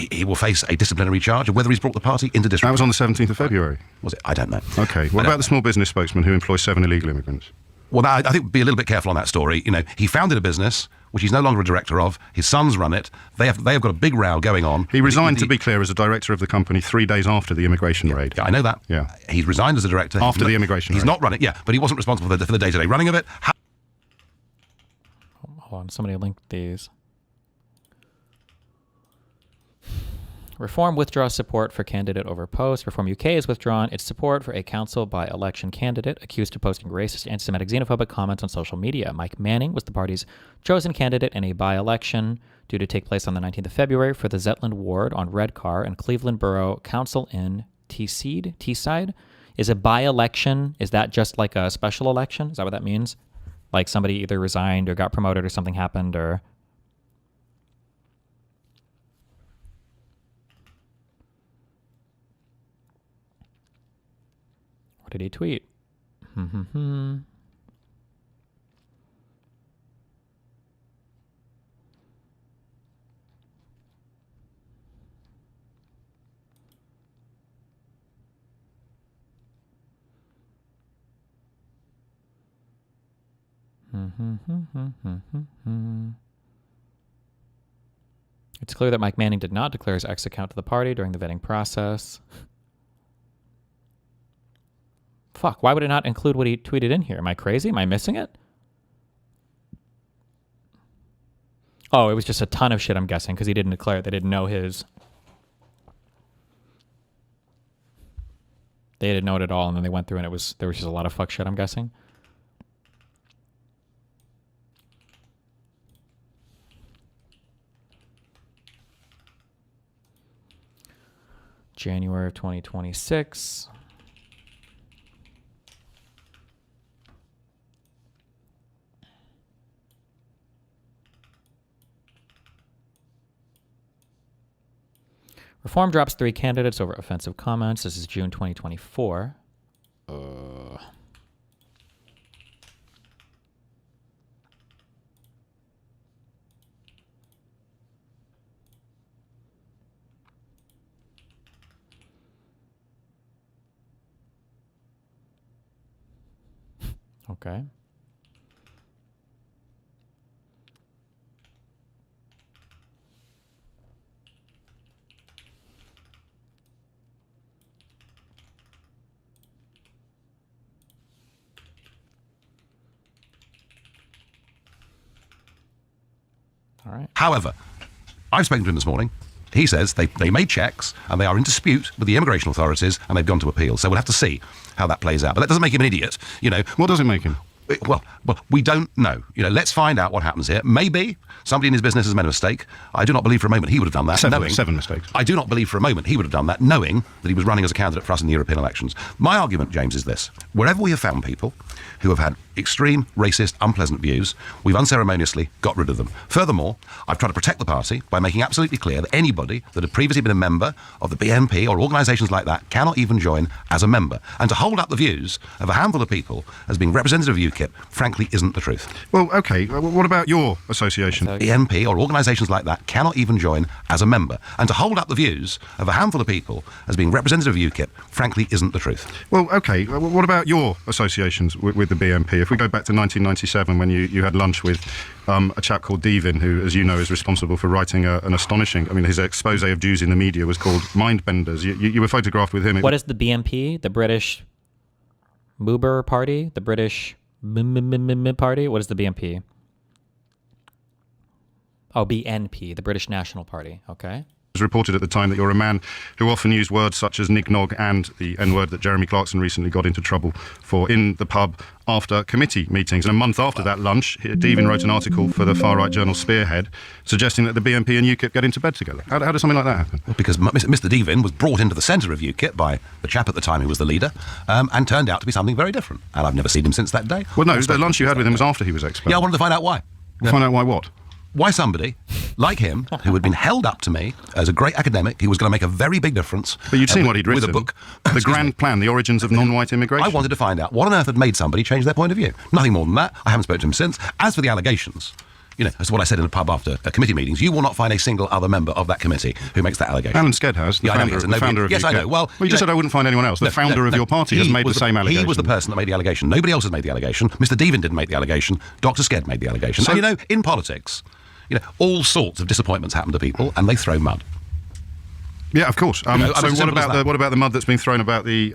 He will face a disciplinary charge of whether he's brought the party into disrepute. That was on the 17th of February. Was it? I don't know. Okay. What about the small business spokesman who employs 7 illegal immigrants? Well, I think be a little bit careful on that story. You know, he founded a business which he's no longer a director of. His sons run it. They have got a big row going on. He resigned, to be clear, as a director of the company 3 days after the immigration raid. Yeah, I know that. Yeah. He's resigned as a director. After the immigration raid. He's not running, yeah, but he wasn't responsible for the day-to-day running of it. Hold on, somebody linked these. Reform withdraws support for candidate over post. Reform UK has withdrawn its support for a council by election candidate accused of posting racist, anti-Semitic, xenophobic comments on social media. Mike Manning was the party's chosen candidate in a by-election due to take place on the 19th of February for the Zetland ward on Redcar and Cleveland Borough Council in Teesside. Is a by-election, is that just like a special election? Is that what that means? Like somebody either resigned or got promoted or something happened, or... What did he tweet? It's clear that Mike Manning did not declare his X account to the party during the vetting process. Fuck, why would it not include what he tweeted in here? Am I crazy? Am I missing it? Oh, it was just a ton of shit, I'm guessing, because he didn't declare it. They didn't know his... They didn't know it at all, and then they went through and there was just a lot of fuck shit, I'm guessing. January of 2026. Reform drops 3 candidates over offensive comments. This is June 2024. Okay. All right. However, I've spoken to him this morning. He says they made checks and they are in dispute with the immigration authorities and they've gone to appeal. So we'll have to see how that plays out. But that doesn't make him an idiot. You know, what does it make him? Well, we don't know. You know, let's find out what happens here. Maybe somebody in his business has made a mistake. I do not believe for a moment he would have done that. Seven mistakes. I do not believe for a moment he would have done that, knowing that he was running as a candidate for us in the European elections. My argument, James, is this. Wherever we have found people who have had extreme, racist, unpleasant views, we've unceremoniously got rid of them. Furthermore, I've tried to protect the party by making absolutely clear that anybody that had previously been a member of the BNP or organisations like that cannot even join as a member. And to hold up the views of a handful of people as being representative of UKIP, frankly, isn't the truth. Well, okay, what about your association? BNP or organisations like that cannot even join as a member. And to hold up the views of a handful of people as being representative of UKIP, frankly, isn't the truth. Well, okay, what about your associations with the BNP? If we go back to 1997 when you had lunch with a chap called Devin, who, as you know, is responsible for writing an astonishing, I mean, his expose of Jews in the media was called Mindbenders. You were photographed with him. What is the BNP? The British Moober Party? The British Party? What is the BNP? Oh, BNP, the British National Party. Okay. It was reported at the time that you're a man who often used words such as nig-nog and the N-word that Jeremy Clarkson recently got into trouble for in the pub after committee meetings. And a month after that lunch, Devin wrote an article for the far-right journal Spearhead suggesting that the BNP and UKIP get into bed together. How does something like that happen? Well, because Mr. Devin was brought into the centre of UKIP by the chap at the time who was the leader and turned out to be something very different. And I've never seen him since that day. Well, no, the lunch you had with him was after he was expelled. Yeah, I wanted to find out why. Find out why what? Why somebody like him, who had been held up to me as a great academic, he was going to make a very big difference. But you'd seen what he'd written. With a book. The Grand Plan, the origins of non-white immigration. I wanted to find out what on earth had made somebody change their point of view. Nothing more than that. I haven't spoken to him since. As for the allegations, you know, as to what I said in the pub after committee meetings, you will not find a single other member of that committee who makes that allegation. Alan Sked has, the founder of Yes, UKIP. I know. Well, you just said I wouldn't find anyone else. The founder of your party has made the same allegation. He was the person that made the allegation. Nobody else has made the allegation. Mr. Devin didn't make the allegation. Dr. Sked made the allegation. So, you know, in politics, you know, all sorts of disappointments happen to people, and they throw mud. Yeah, of course. You know, so what about the mud that's been thrown about the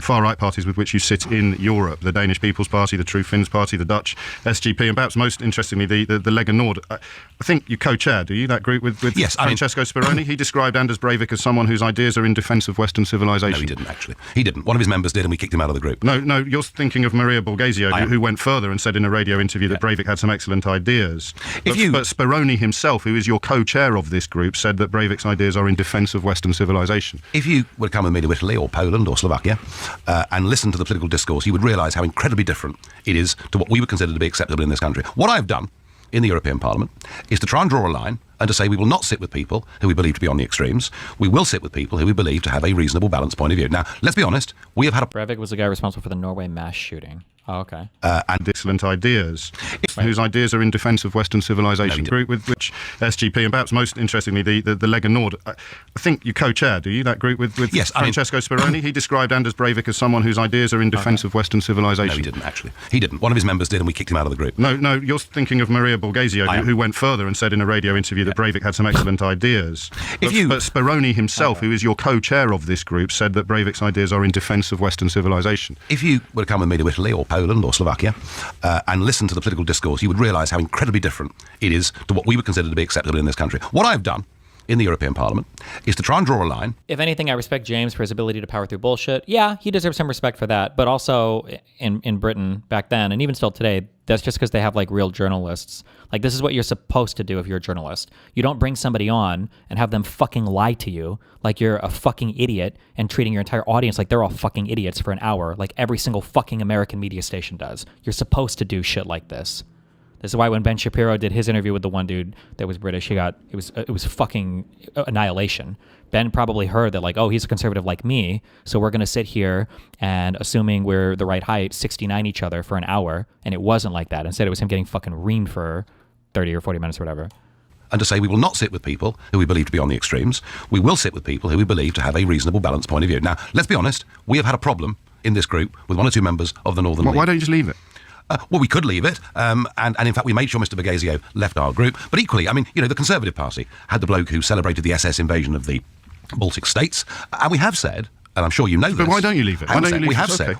far-right parties with which you sit in Europe? The Danish People's Party, the True Finns Party, the Dutch SGP, and perhaps most interestingly, the Lega Nord. I think you co-chair, do you, that group with yes, Francesco Speroni? He described Anders Breivik as someone whose ideas are in defence of Western civilization. No, he didn't, actually. He didn't. One of his members did, and we kicked him out of the group. No, you're thinking of Maria Borghesio, who went further and said in a radio interview that Breivik had some excellent ideas. But Speroni himself, who is your co-chair of this group, said that Breivik's ideas are in defence of Western civilization. If you would come with me to Italy or Poland or Slovakia and listen to the political discourse, you would realise how incredibly different it is to what we would consider to be acceptable in this country. What I've done in the European Parliament is to try and draw a line and to say we will not sit with people who we believe to be on the extremes. We will sit with people who we believe to have a reasonable, balanced point of view. Now, let's be honest, we have had a... Breivik was the guy responsible for the Norway mass shooting. Oh, okay. And excellent ideas, whose ideas are in defence of Western civilization. Group with which SGP, and perhaps most interestingly, the Lega Nord. I think you co-chair, do you, that group with yes, Francesco Speroni? He described Anders Breivik as someone whose ideas are in defence of Western civilization. No, he didn't, actually. He didn't. One of his members did, and we kicked him out of the group. No, you're thinking of Maria Borghesio, who went further and said in a radio interview that Breivik had some excellent ideas. But Speroni himself, who is your co-chair of this group, said that Breivik's ideas are in defence of Western civilization. If you were to come with me to Italy or Poland or Slovakia and listen to the political discourse, you would realise how incredibly different it is to what we would consider to be acceptable in this country. What I've done in the European Parliament is to try and draw a line. If anything, I respect James for his ability to power through bullshit. Yeah, he deserves some respect for that. But also in Britain back then, and even still today, that's just because they have like real journalists. Like, this is what you're supposed to do if you're a journalist. You don't bring somebody on and have them fucking lie to you like you're a fucking idiot and treating your entire audience like they're all fucking idiots for an hour, like every single fucking American media station does. You're supposed to do shit like this. This is why when Ben Shapiro did his interview with the one dude that was British, it was fucking annihilation. Ben probably heard that, like, oh, he's a conservative like me, so we're going to sit here and, assuming we're the right height, 69 each other for an hour, and it wasn't like that. Instead, it was him getting fucking reamed for 30 or 40 minutes or whatever. And to say we will not sit with people who we believe to be on the extremes. We will sit with people who we believe to have a reasonable, balanced point of view. Now, let's be honest, we have had a problem in this group with one or two members of the Northern League. Why don't you just leave it? Well, we could leave it, and in fact we made sure Mr. Borghesio left our group. But equally, I mean, you know, the Conservative Party had the bloke who celebrated the SS invasion of the Baltic states, and we have said, and I'm sure you know this. But why don't you leave it?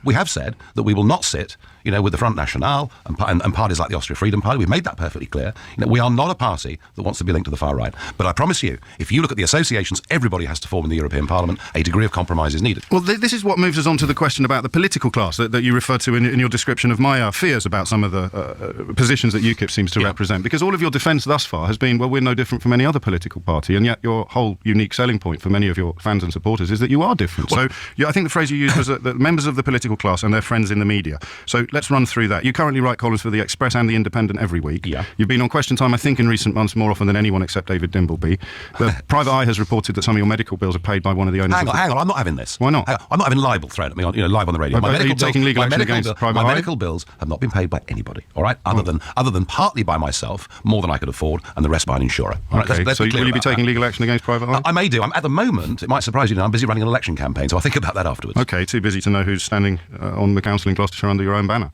We have said that we will not sit, you know, with the Front National and parties like the Austria Freedom Party. We've made that perfectly clear. You know, we are not a party that wants to be linked to the far right. But I promise you, if you look at the associations everybody has to form in the European Parliament, a degree of compromise is needed. Well, this is what moves us on to the question about the political class that you referred to in your description of my fears about some of the positions that UKIP seems to represent. Because all of your defence thus far has been, well, we're no different from any other political party, and yet your whole unique selling point for many of your fans and supporters is that you are different. So I think the phrase you used was that members of the political class and their friends in the media. So let's run through that. You currently write columns for The Express and The Independent every week. Yeah. You've been on Question Time, I think, in recent months more often than anyone except David Dimbleby. The Private Eye has reported that some of your medical bills are paid by one of the owners. Hang on, I'm not having this. Why not? I'm not having libel thrown at me, live on the radio. Are you taking legal action against Private Eye? My medical bills have not been paid by anybody, all right? Other than partly by myself, more than I could afford, and the rest by an insurer. All right? Okay, so will you be taking legal action against Private Eye? I may do. At the moment, it might surprise you, I'm busy running an election campaign, so I'll think about that afterwards. Okay, too busy to know who's standing on the council in Gloucestershire under your own banner.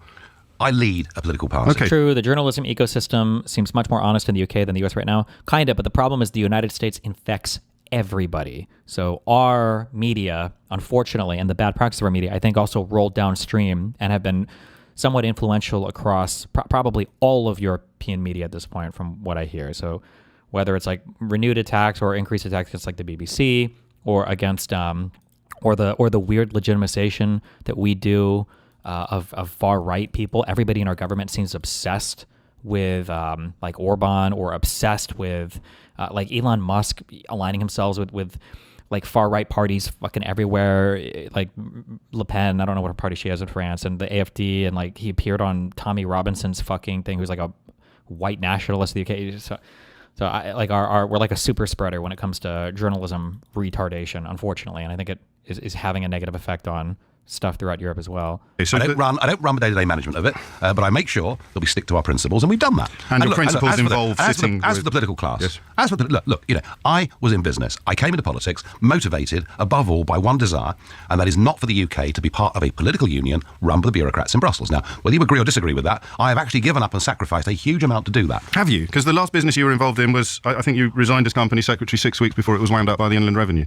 I lead a political party. Okay. True, the journalism ecosystem seems much more honest in the UK than the US right now. Kind of, but the problem is the United States infects everybody. So our media, unfortunately, and the bad practice of our media, I think also rolled downstream and have been somewhat influential across probably all of European media at this point, from what I hear. So whether it's like renewed attacks or increased attacks against like the BBC or against or the weird legitimization that we do of far right people. Everybody in our government seems obsessed with like Orban, or obsessed with like Elon Musk aligning himself with like far right parties fucking everywhere, like Le Pen. I don't know what party she has in France, and the AfD, and like he appeared on Tommy Robinson's fucking thing, who's like a white nationalist in the UK. So I like we're like a super spreader when it comes to journalism retardation, unfortunately, and I think it is having a negative effect on stuff throughout Europe as well. I don't run the day-to-day management of it, but I make sure that we stick to our principles, and we've done that. And your principles involve sitting as for the political class. As for look, you know, I was in business. I came into politics motivated above all by one desire, and that is not for the UK to be part of a political union run by the bureaucrats in Brussels. Now, whether you agree or disagree with that, I have actually given up and sacrificed a huge amount to do that. Have you? Because the last business you were involved in was, I think you resigned as company secretary 6 weeks before it was wound up by the Inland Revenue.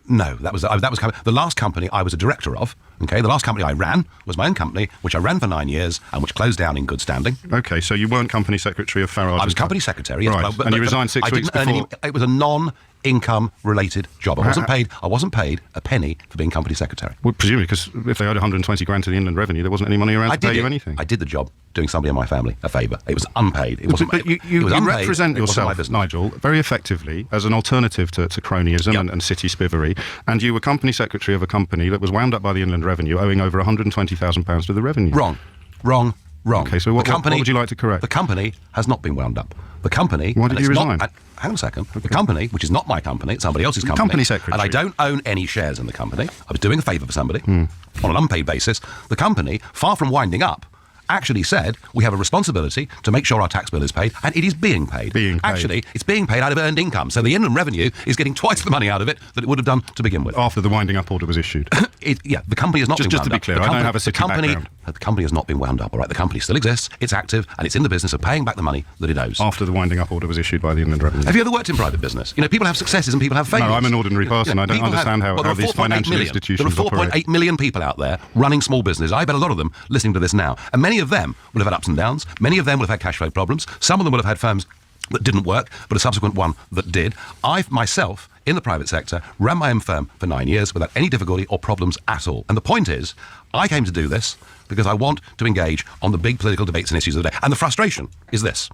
No, that was the last company I was a director of. Okay, the last company I ran was my own company, which I ran for 9 years and which closed down in good standing. Okay, so you weren't company secretary of Farage. I was company secretary, yes, right. And you resigned 6 weeks before. It was a non-income related job. I wasn't paid a penny for being company secretary. Well, presumably, because if they owed 120 grand to the Inland Revenue, there wasn't any money around to pay you anything. I did the job doing somebody in my family a favour. It was unpaid. It wasn't. But you represent yourself, Nigel, very effectively as an alternative to cronyism and city spivery, and you were company secretary of a company that was wound up by the Inland Revenue, owing over £120,000 to the revenue. Wrong. Okay, so what would you like to correct? The company has not been wound up. The company... Why did you resign? Hang on a second. Okay. The company, which is not my company, it's somebody else's company. Company secretary. And I don't own any shares in the company. I was doing a favour for somebody on an unpaid basis. The company, far from winding up, actually said we have a responsibility to make sure our tax bill is paid, and it is being paid. Actually, it's being paid out of earned income, so the Inland Revenue is getting twice the money out of it that it would have done to begin with. After the winding up order was issued. The company has not been wound up. Just to be clear, I don't have a city background. The company has not been wound up, all right? The company still exists, it's active, and it's in the business of paying back the money that it owes. After the winding up order was issued by the Inland Revenue. Have you ever worked in private business? You know, people have successes and people have failures. No, I'm an ordinary person. I don't understand how these financial institutions operate. There are 4.8 million people out there running small business. I bet a lot of them listening to this now. And many of them will have had ups and downs. Many of them will have had cash flow problems. Some of them will have had firms that didn't work, but a subsequent one that did. I, myself, in the private sector, ran my own firm for 9 years without any difficulty or problems at all. And the point is, I came to do this because I want to engage on the big political debates and issues of the day. And the frustration is this,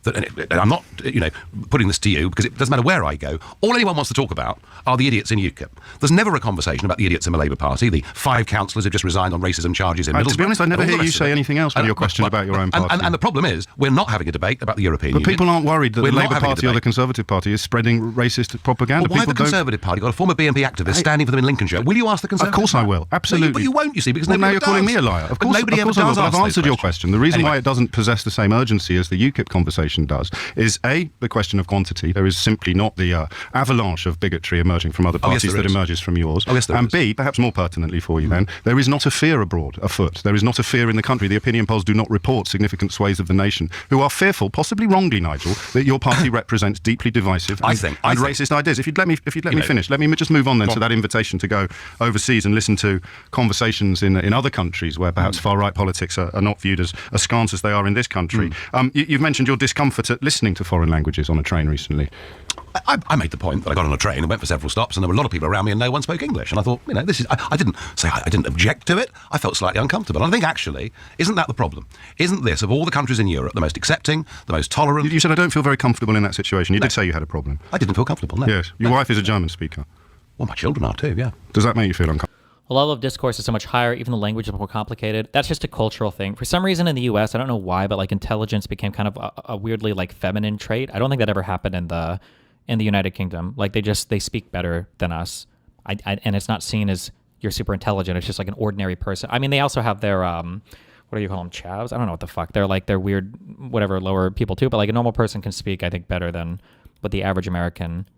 that, and I'm not, putting this to you because it doesn't matter where I go. All anyone wants to talk about are the idiots in UKIP. There's never a conversation about the idiots in the Labour Party, the 5 councillors who've just resigned on racism charges in Middlesbrough. To be honest, I never hear you say anything else on your question about your own party. And the problem is, we're not having a debate about the European Union. But people aren't worried that the Labour Party or the Conservative Party is spreading racist propaganda. Well, why the Conservative Party got a former BNP activist standing for them in Lincolnshire? Will you ask the Conservative? Of course I will, absolutely. But you won't, you see, because now you're calling me a liar. Of course, nobody ever does. I've answered your question. The reason why it doesn't possess the same urgency as the UKIP conversation does is A, the question of quantity. There is simply not the avalanche of bigotry emerging from other parties that emerges from yours. And B, perhaps more pertinently for you then, there is not a fear abroad afoot. There is not a fear in the country. The opinion polls do not report significant swathes of the nation who are fearful, possibly wrongly, Nigel, that your party represents deeply divisive and racist ideas. If you'd let me finish, let me just move on then to that invitation to go overseas and listen to conversations in other countries where perhaps perhaps far-right politics are not viewed as askance as they are in this country. You've mentioned your discomfort at listening to foreign languages on a train recently. I made the point that I got on a train and went for several stops, and there were a lot of people around me and no one spoke English. And I thought, this is... I didn't say I didn't object to it. I felt slightly uncomfortable. And I think, actually, isn't that the problem? Isn't this, of all the countries in Europe, the most accepting, the most tolerant... You said, I don't feel very comfortable in that situation. You did say you had a problem. I didn't feel comfortable, no. Yes. Your wife is a German speaker. Well, my children are too, yeah. Does that make you feel uncomfortable? The level of discourse is so much higher, even the language is more complicated. That's just a cultural thing. For some reason in the US, I don't know why, but like intelligence became kind of a weirdly like feminine trait. I don't think that ever happened in the United Kingdom. Like they speak better than us. And it's not seen as you're super intelligent. It's just like an ordinary person. I mean, they also have their, what do you call them? Chavs? I don't know what the fuck. They're weird, whatever, lower people too. But like a normal person can speak, I think, better than what the average American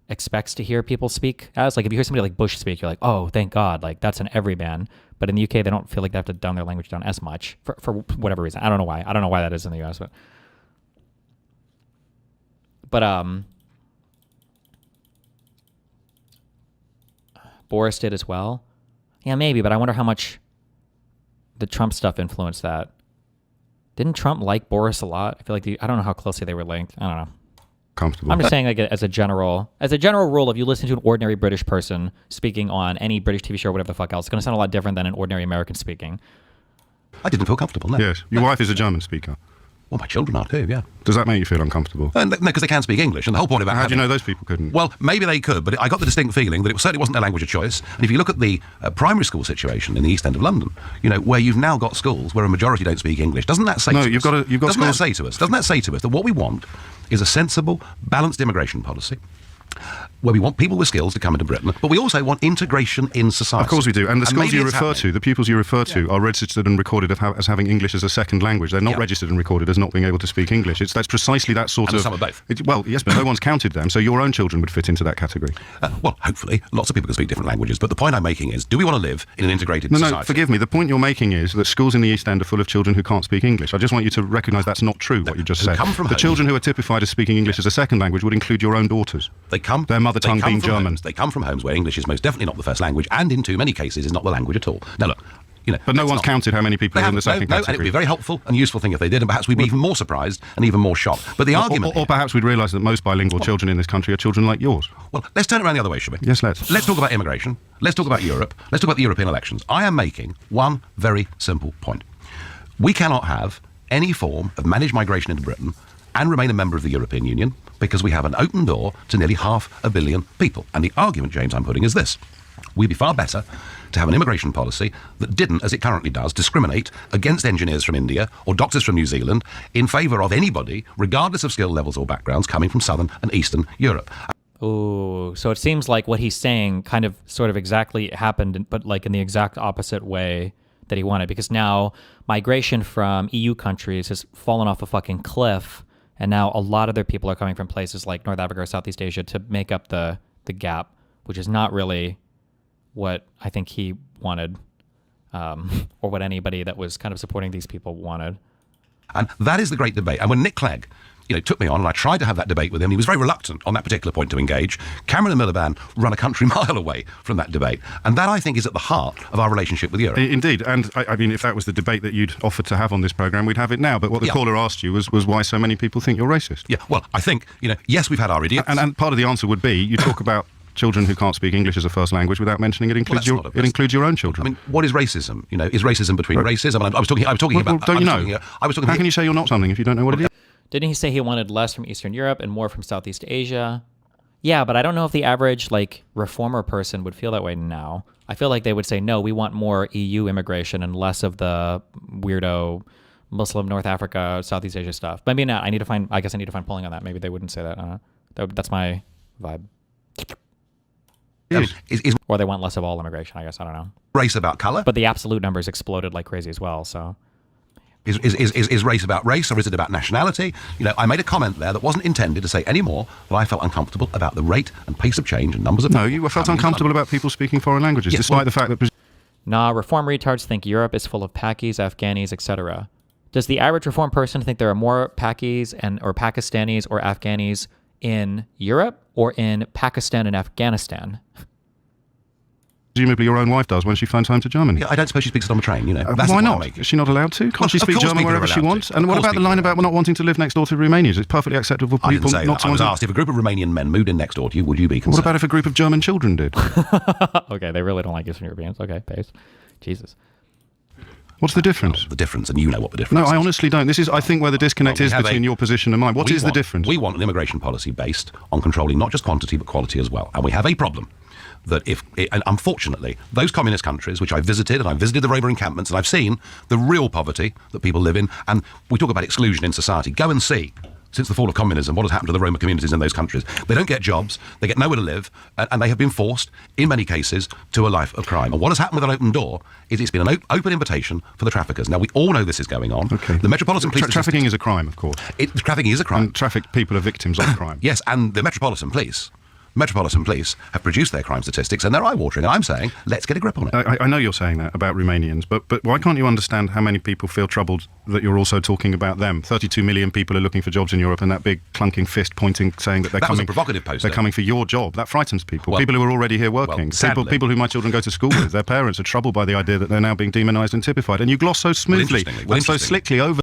expects to hear people speak as. Like if you hear somebody like Bush speak, you're like, oh, thank God, like that's an everyman. But in the UK, they don't feel like they have to dumb their language down as much for whatever reason. I don't know why. I don't know why that is in the US, but Boris did as well. Yeah, maybe, but I wonder how much the Trump stuff influenced that. Didn't Trump like Boris a lot? I feel like I don't know how closely they were linked. I don't know. Comfortable. I'm just saying, like, as a general rule, if you listen to an ordinary British person speaking on any British TV show or whatever the fuck else, it's going to sound a lot different than an ordinary American speaking. I didn't feel comfortable, no. Yes. Your wife is a German speaker. Well, my children are too, yeah. Does that make you feel uncomfortable? No, because they can speak English, and the whole point about How do you know those people couldn't? Well, maybe they could, but I got the distinct feeling that it certainly wasn't their language of choice. And if you look at the primary school situation in the East End of London, where you've now got schools where a majority don't speak English, doesn't that say to us? No, you've got doesn't schools... that say to us? Doesn't that say to us that what we want is a sensible, balanced immigration policy, where we want people with skills to come into Britain, but we also want integration in society. Of course we do. And the schools you refer happening. to, the pupils you refer to, are registered and recorded as having English as a second language. They're not registered and recorded as not being able to speak English. That's precisely that sort of... some of both. Well, yes, but no one's counted them, so your own children would fit into that category. Well, hopefully. Lots of people can speak different languages, but the point I'm making is, do we want to live in an integrated society? No, forgive me. The point you're making is that schools in the East End are full of children who can't speak English. I just want you to recognise that's not true, what you just said. The children who are typified as speaking English as a second language would include your own daughters. Their mother tongue being German. They come from homes where English is most definitely not the first language, and in too many cases is not the language at all. Now look, but no one's counted how many people are in the second category. And it would be a very helpful and useful thing if they did, and perhaps we'd be even more surprised and even more shocked. But the argument... Or perhaps we'd realise that most bilingual children in this country are children like yours. Well, let's turn it around the other way, shall we? Yes, let's. Let's talk about immigration. Let's talk about Europe. Let's talk about the European elections. I am making one very simple point. We cannot have any form of managed migration into Britain and remain a member of the European Union because we have an open door to nearly 500 million people. And the argument, James, I'm putting is this. We'd be far better to have an immigration policy that didn't, as it currently does, discriminate against engineers from India or doctors from New Zealand in favour of anybody, regardless of skill levels or backgrounds, coming from Southern and Eastern Europe. Ooh, so it seems like what he's saying kind of sort of exactly happened, but like in the exact opposite way that he wanted, because now migration from EU countries has fallen off a fucking cliff, and now a lot of their people are coming from places like North Africa or Southeast Asia to make up the gap, which is not really what I think he wanted, or what anybody that was kind of supporting these people wanted. And that is the great debate. And when Nick Clegg, took me on, and I tried to have that debate with him, he was very reluctant on that particular point to engage. Cameron and Miliband run a country mile away from that debate. And that, I think, is at the heart of our relationship with Europe. Indeed. And, I mean, if that was the debate that you'd offered to have on this programme, we'd have it now. But what the caller asked you was why so many people think you're racist. Yeah, well, I think, yes, we've had our idiots. And part of the answer would be, you talk about children who can't speak English as a first language without mentioning it includes your own children. I mean, what is racism? Is racism between races? I mean, I was talking about... Don't you know? How can you say you're not something if you don't know what it is? Didn't he say he wanted less from Eastern Europe and more from Southeast Asia? Yeah, but I don't know if the average, reformer person would feel that way now. I feel like they would say, no, we want more EU immigration and less of the weirdo Muslim North Africa, Southeast Asia stuff. Maybe not. I guess I need to find polling on that. Maybe they wouldn't say that. That's my vibe. Or they want less of all immigration, I guess. I don't know. Race about colour? But the absolute numbers exploded like crazy as well, so... Is race about race, or is it about nationality? I made a comment there that wasn't intended to say any more, but I felt uncomfortable about the rate and pace of change and numbers of... No, you felt uncomfortable about people speaking foreign languages, despite the fact that... Nah, reform retards think Europe is full of Pakis, Afghanis, etc. Does the average reform person think there are more Pakis or Pakistanis or Afghanis in Europe or in Pakistan and Afghanistan? presumably your own wife does when she phones home to Germany. Yeah, I don't suppose she speaks it on the train, you know. That's Why the point I'm not? making. Is she not allowed to? Can't she Of speak course German people are wherever she allowed wants? to. And Of what course about the people line are. about not wanting to live next door to Romanians? It's perfectly acceptable for I didn't people say not that. to I was want to... asked if a group of Romanian men moved in next door to you, would you be concerned? What about if a group of German children did? Okay, they really don't like Eastern Europeans. Okay, pace. Jesus. What's the difference? The difference, and you know what the difference No, is. I honestly don't. This is, I think, where the disconnect is between your position and mine. What is the difference? We want an immigration policy based on controlling not just quantity but quality as well. And we have a problem that and unfortunately, those communist countries, which I visited, and I visited the Roma encampments, and I've seen the real poverty that people live in, and we talk about exclusion in society. Go and see, since the fall of communism, what has happened to the Roma communities in those countries. They don't get jobs, they get nowhere to live, and they have been forced, in many cases, to a life of crime. And what has happened with an open door is it's been an open invitation for the traffickers. Now, we all know this is going on. Okay. The Metropolitan Police... Trafficking is a crime, of course. Trafficking is a crime. And trafficked people are victims of crime. Yes, and the Metropolitan Police have produced their crime statistics, and they're eye-watering. And I'm saying, let's get a grip on it. I know you're saying that about Romanians, but why can't you understand how many people feel troubled that you're also talking about them? 32 million people are looking for jobs in Europe, and that big clunking fist pointing, saying that they're That was coming. a provocative poster. They're coming for your job. That frightens people. Well, people who are already here working. well, sadly. People who my children go to school with. Their parents are troubled by the idea that they're now being demonised and typified. And you gloss so smoothly and so slickly over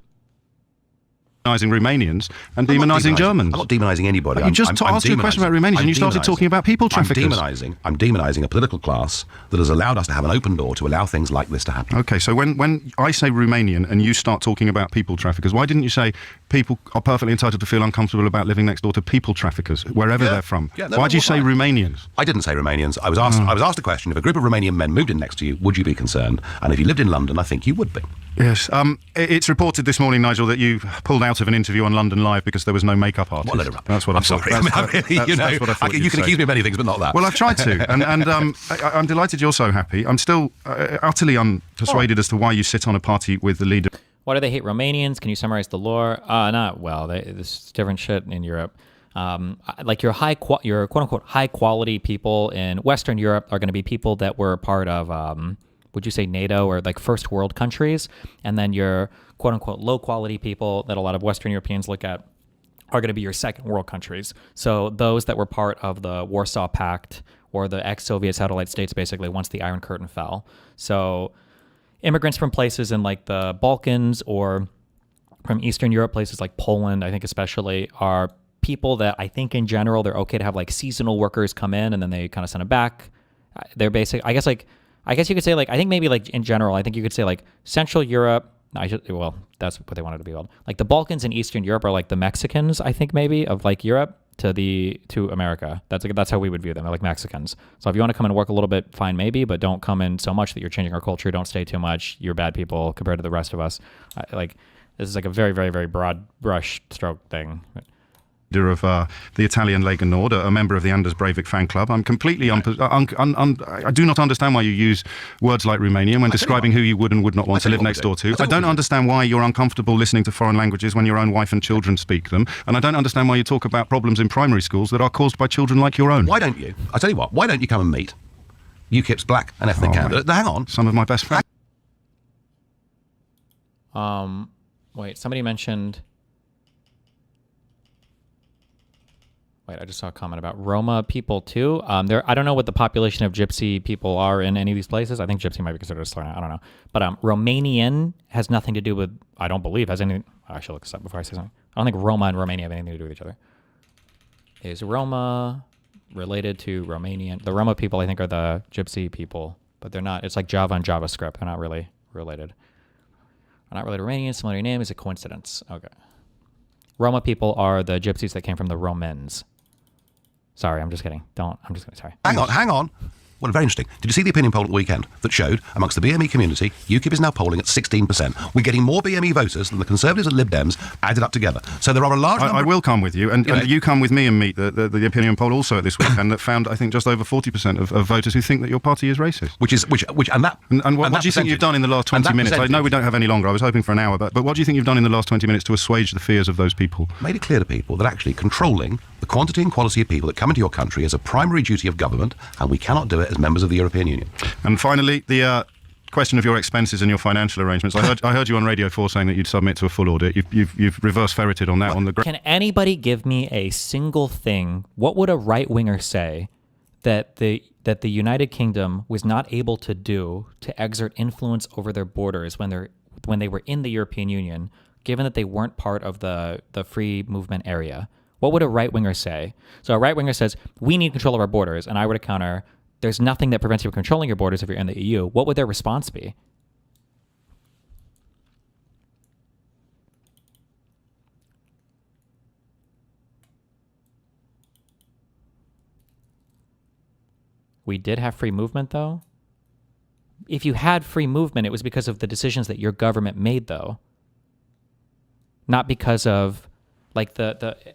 demonising Romanians and demonising Germans. I'm not demonising anybody. You just asked a question about Romanians and you started talking about people traffickers. I'm demonising a political class that has allowed us to have an open door to allow things like this to happen. Okay, so when I say Romanian and you start talking about people traffickers, why didn't you say people are perfectly entitled to feel uncomfortable about living next door to people traffickers, wherever they're from? Yeah, no, why do you well, say fine. Romanians? I didn't say Romanians. I was asked a question. If a group of Romanian men moved in next to you, would you be concerned? And if you lived in London, I think you would be. Yes. It's reported this morning, Nigel, that you pulled out of an interview on London Live because there was no makeup artist. What a load of That's what I'm I thought. sorry. That's what I thought you can accuse me of many things, but not that. Well, I've tried to, and I'm delighted you're so happy. I'm still utterly unpersuaded as to why you sit on a party with the leader. Why do they hate Romanians? Can you summarize the lore? Not well. This is different shit in Europe. Like your your quote unquote high quality people in Western Europe are going to be people that were part of, would you say NATO or like first world countries? And then your quote unquote low quality people that a lot of Western Europeans look at are going to be your second world countries. So those that were part of the Warsaw Pact or the ex-Soviet satellite states, basically, once the Iron Curtain fell. So immigrants from places in like the Balkans or from Eastern Europe, places like Poland, I think especially, are people that I think in general, they're okay to have like seasonal workers come in and then they kind of send them back. They're basic, I guess you could say like, I think maybe like in general, I think you could say like Central Europe, well, that's what they wanted to be called. Like the Balkans and Eastern Europe are like the Mexicans, I think maybe, of like Europe to America. That's how we would view them. They're like Mexicans. So if you want to come and work a little bit, fine maybe, but don't come in so much that you're changing our culture. Don't stay too much. You're bad people compared to the rest of us. Like this is like a very, very, very broad brush stroke thing. Of the Italian Lega Nord, a member of the Anders Breivik fan club. I'm completely I do not understand why you use words like Romanian when describing who you would and would not want to live next door to. I don't understand why you're uncomfortable listening to foreign languages when your own wife and children speak them. And I don't understand why you talk about problems in primary schools that are caused by children like your own. Why don't you? I tell you what, why don't you come and meet UKIP's black and ethnic candidate? Hang on. Some of my best friends. Wait, somebody mentioned... Wait, I just saw a comment about Roma people too. I don't know what the population of Gypsy people are in any of these places. I think Gypsy might be considered a slur now. I don't know. But Romanian has nothing to do with, I don't believe, has anything. I should look this up before I say something. I don't think Roma and Romania have anything to do with each other. Is Roma related to Romanian? The Roma people, I think, are the Gypsy people, but they're not. It's like Java and JavaScript. They're not really related. They're not related to Romanian. Similar name is a coincidence. Okay. Roma people are the Gypsies that came from the Romans. Sorry, I'm just kidding. Sorry. Hang on. Well, very interesting. Did you see the opinion poll at the weekend that showed amongst the BME community, UKIP is now polling at 16%. We're getting more BME voters than the Conservatives and Lib Dems added up together. So there are a large number... I will come with you, and you come with me and meet the opinion poll also at this weekend that found, I think, just over 40% of voters who think that your party is racist. What do you think you've done in the last 20 minutes? I know we don't have any longer. I was hoping for an hour, but what do you think you've done in the last 20 minutes to assuage the fears of those people? Made it clear to people that actually controlling the quantity and quality of people that come into your country is a primary duty of government, and we cannot do it as members of the European Union. And finally, the question of your expenses and your financial arrangements. I heard you on Radio 4 saying that you'd submit to a full audit. You've reverse ferreted on that. Can anybody give me a single thing? What would a right winger say that the that the United Kingdom was not able to do to exert influence over their borders when they were in the European Union, given that they weren't part of the free movement area? What would a right-winger say? So a right-winger says, we need control of our borders, and I were to counter, there's nothing that prevents you from controlling your borders if you're in the EU. What would their response be? We did have free movement, though. If you had free movement, it was because of the decisions that your government made, though. Not because of, like,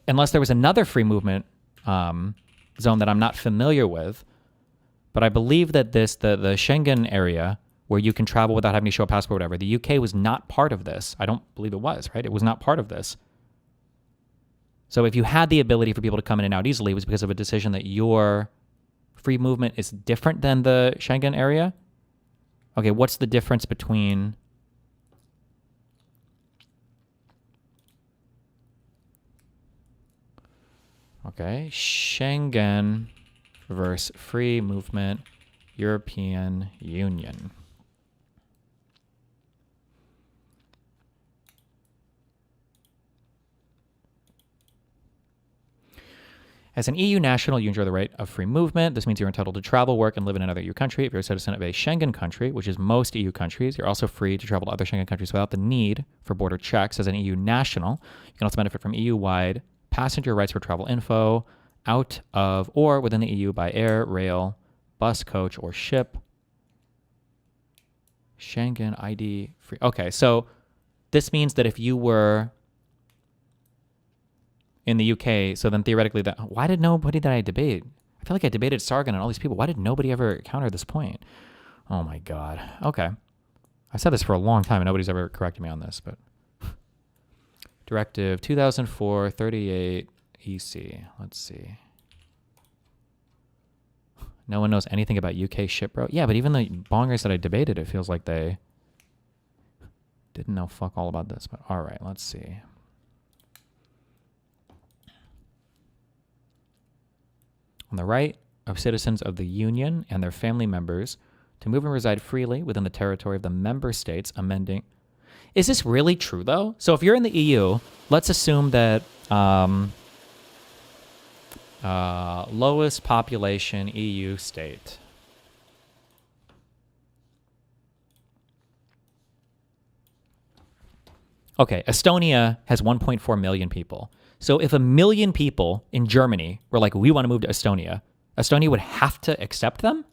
unless there was another free movement zone that I'm not familiar with. But I believe that the Schengen area, where you can travel without having to show a passport or whatever, the UK was not part of this. I don't believe it was, right? It was not part of this. So if you had the ability for people to come in and out easily, it was because of a decision that your free movement is different than the Schengen area. Okay, what's the difference between... Okay, Schengen versus free movement, European Union. As an EU national, you enjoy the right of free movement. This means you're entitled to travel, work, and live in another EU country. If you're a citizen of a Schengen country, which is most EU countries, you're also free to travel to other Schengen countries without the need for border checks. As an EU national, you can also benefit from EU-wide passenger rights for travel info out of or within the EU by air, rail, bus, coach, or ship. Schengen ID free. Okay, so this means that if you were in the UK, so then theoretically, why did nobody that I debate? I feel like I debated Sargon and all these people. Why did nobody ever counter this point? Oh my God. Okay. I said this for a long time and nobody's ever corrected me on this, but Directive 2004-38 EC. Let's see. No one knows anything about UK ship route. Yeah, but even the bongers that I debated, it feels like they didn't know fuck all about this. But all right, let's see. On the right of citizens of the Union and their family members to move and reside freely within the territory of the member states, amending. Is this really true, though? So if you're in the EU, let's assume that lowest population EU state. Okay, Estonia has 1.4 million people. So if 1 million people in Germany were like, we want to move to Estonia, Estonia would have to accept them?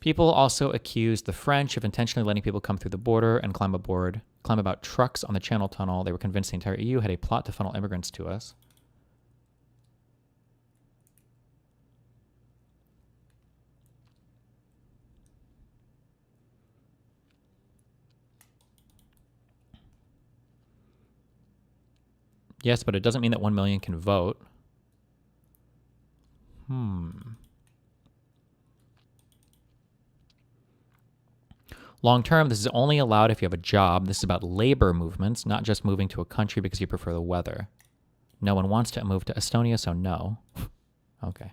People also accused the French of intentionally letting people come through the border and climb about trucks on the Channel Tunnel. They were convinced the entire EU had a plot to funnel immigrants to us. Yes, but it doesn't mean that 1 million can vote. Long term, this is only allowed if you have a job. This is about labor movements, not just moving to a country because you prefer the weather. No one wants to move to Estonia, so no. Okay.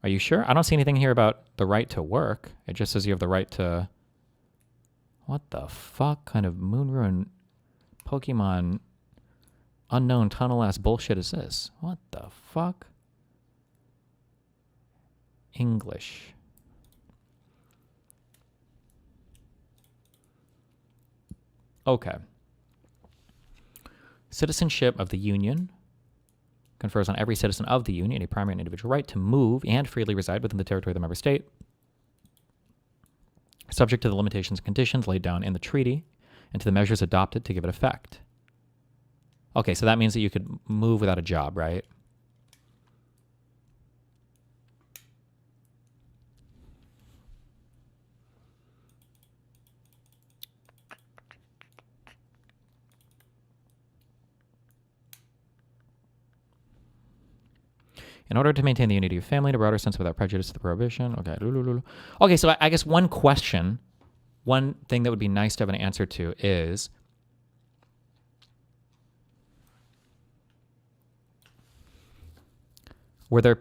Are you sure? I don't see anything here about the right to work. It just says you have the right to... What the fuck kind of Moonruin Pokemon unknown tunnel ass bullshit is this? What the fuck? English. Okay. Citizenship of the Union confers on every citizen of the Union a primary and individual right to move and freely reside within the territory of the member state, subject to the limitations and conditions laid down in the treaty and to the measures adopted to give it effect. Okay, so that means that you could move without a job, right? In order to maintain the unity of family in a broader sense without prejudice to the prohibition. Okay. Okay, so I guess one question one thing that would be nice to have an answer to is, were there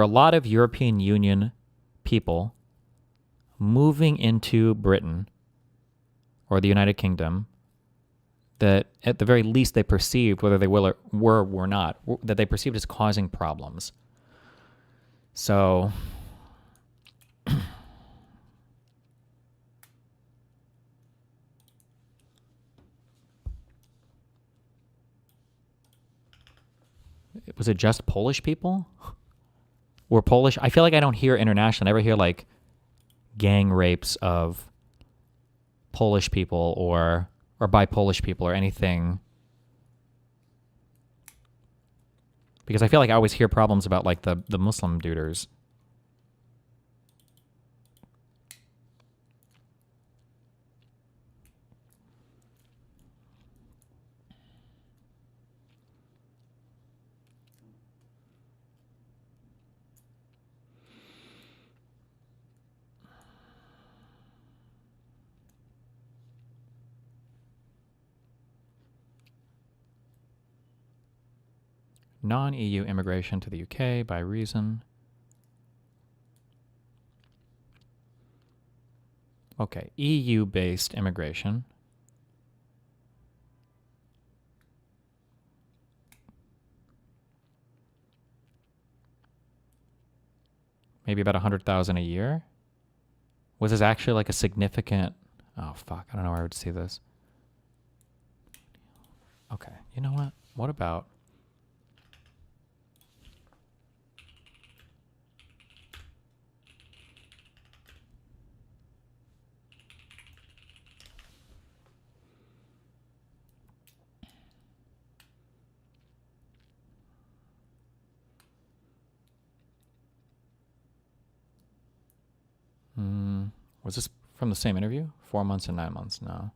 a lot of European Union people moving into Britain or the United Kingdom that at the very least they perceived, whether they were or were not, that they perceived as causing problems? So was it just Polish people? Were Polish? I feel like I don't hear international. I never hear like gang rapes of Polish people or by Polish people or anything. Because I feel like I always hear problems about like the Muslim duders. Non-EU immigration to the UK by reason. Okay, EU-based immigration. Maybe about 100,000 a year. Was this actually like a significant... Oh, fuck. I don't know where I would see this. Okay, you know what? What about... Was this from the same interview? 4 months and 9 months? No.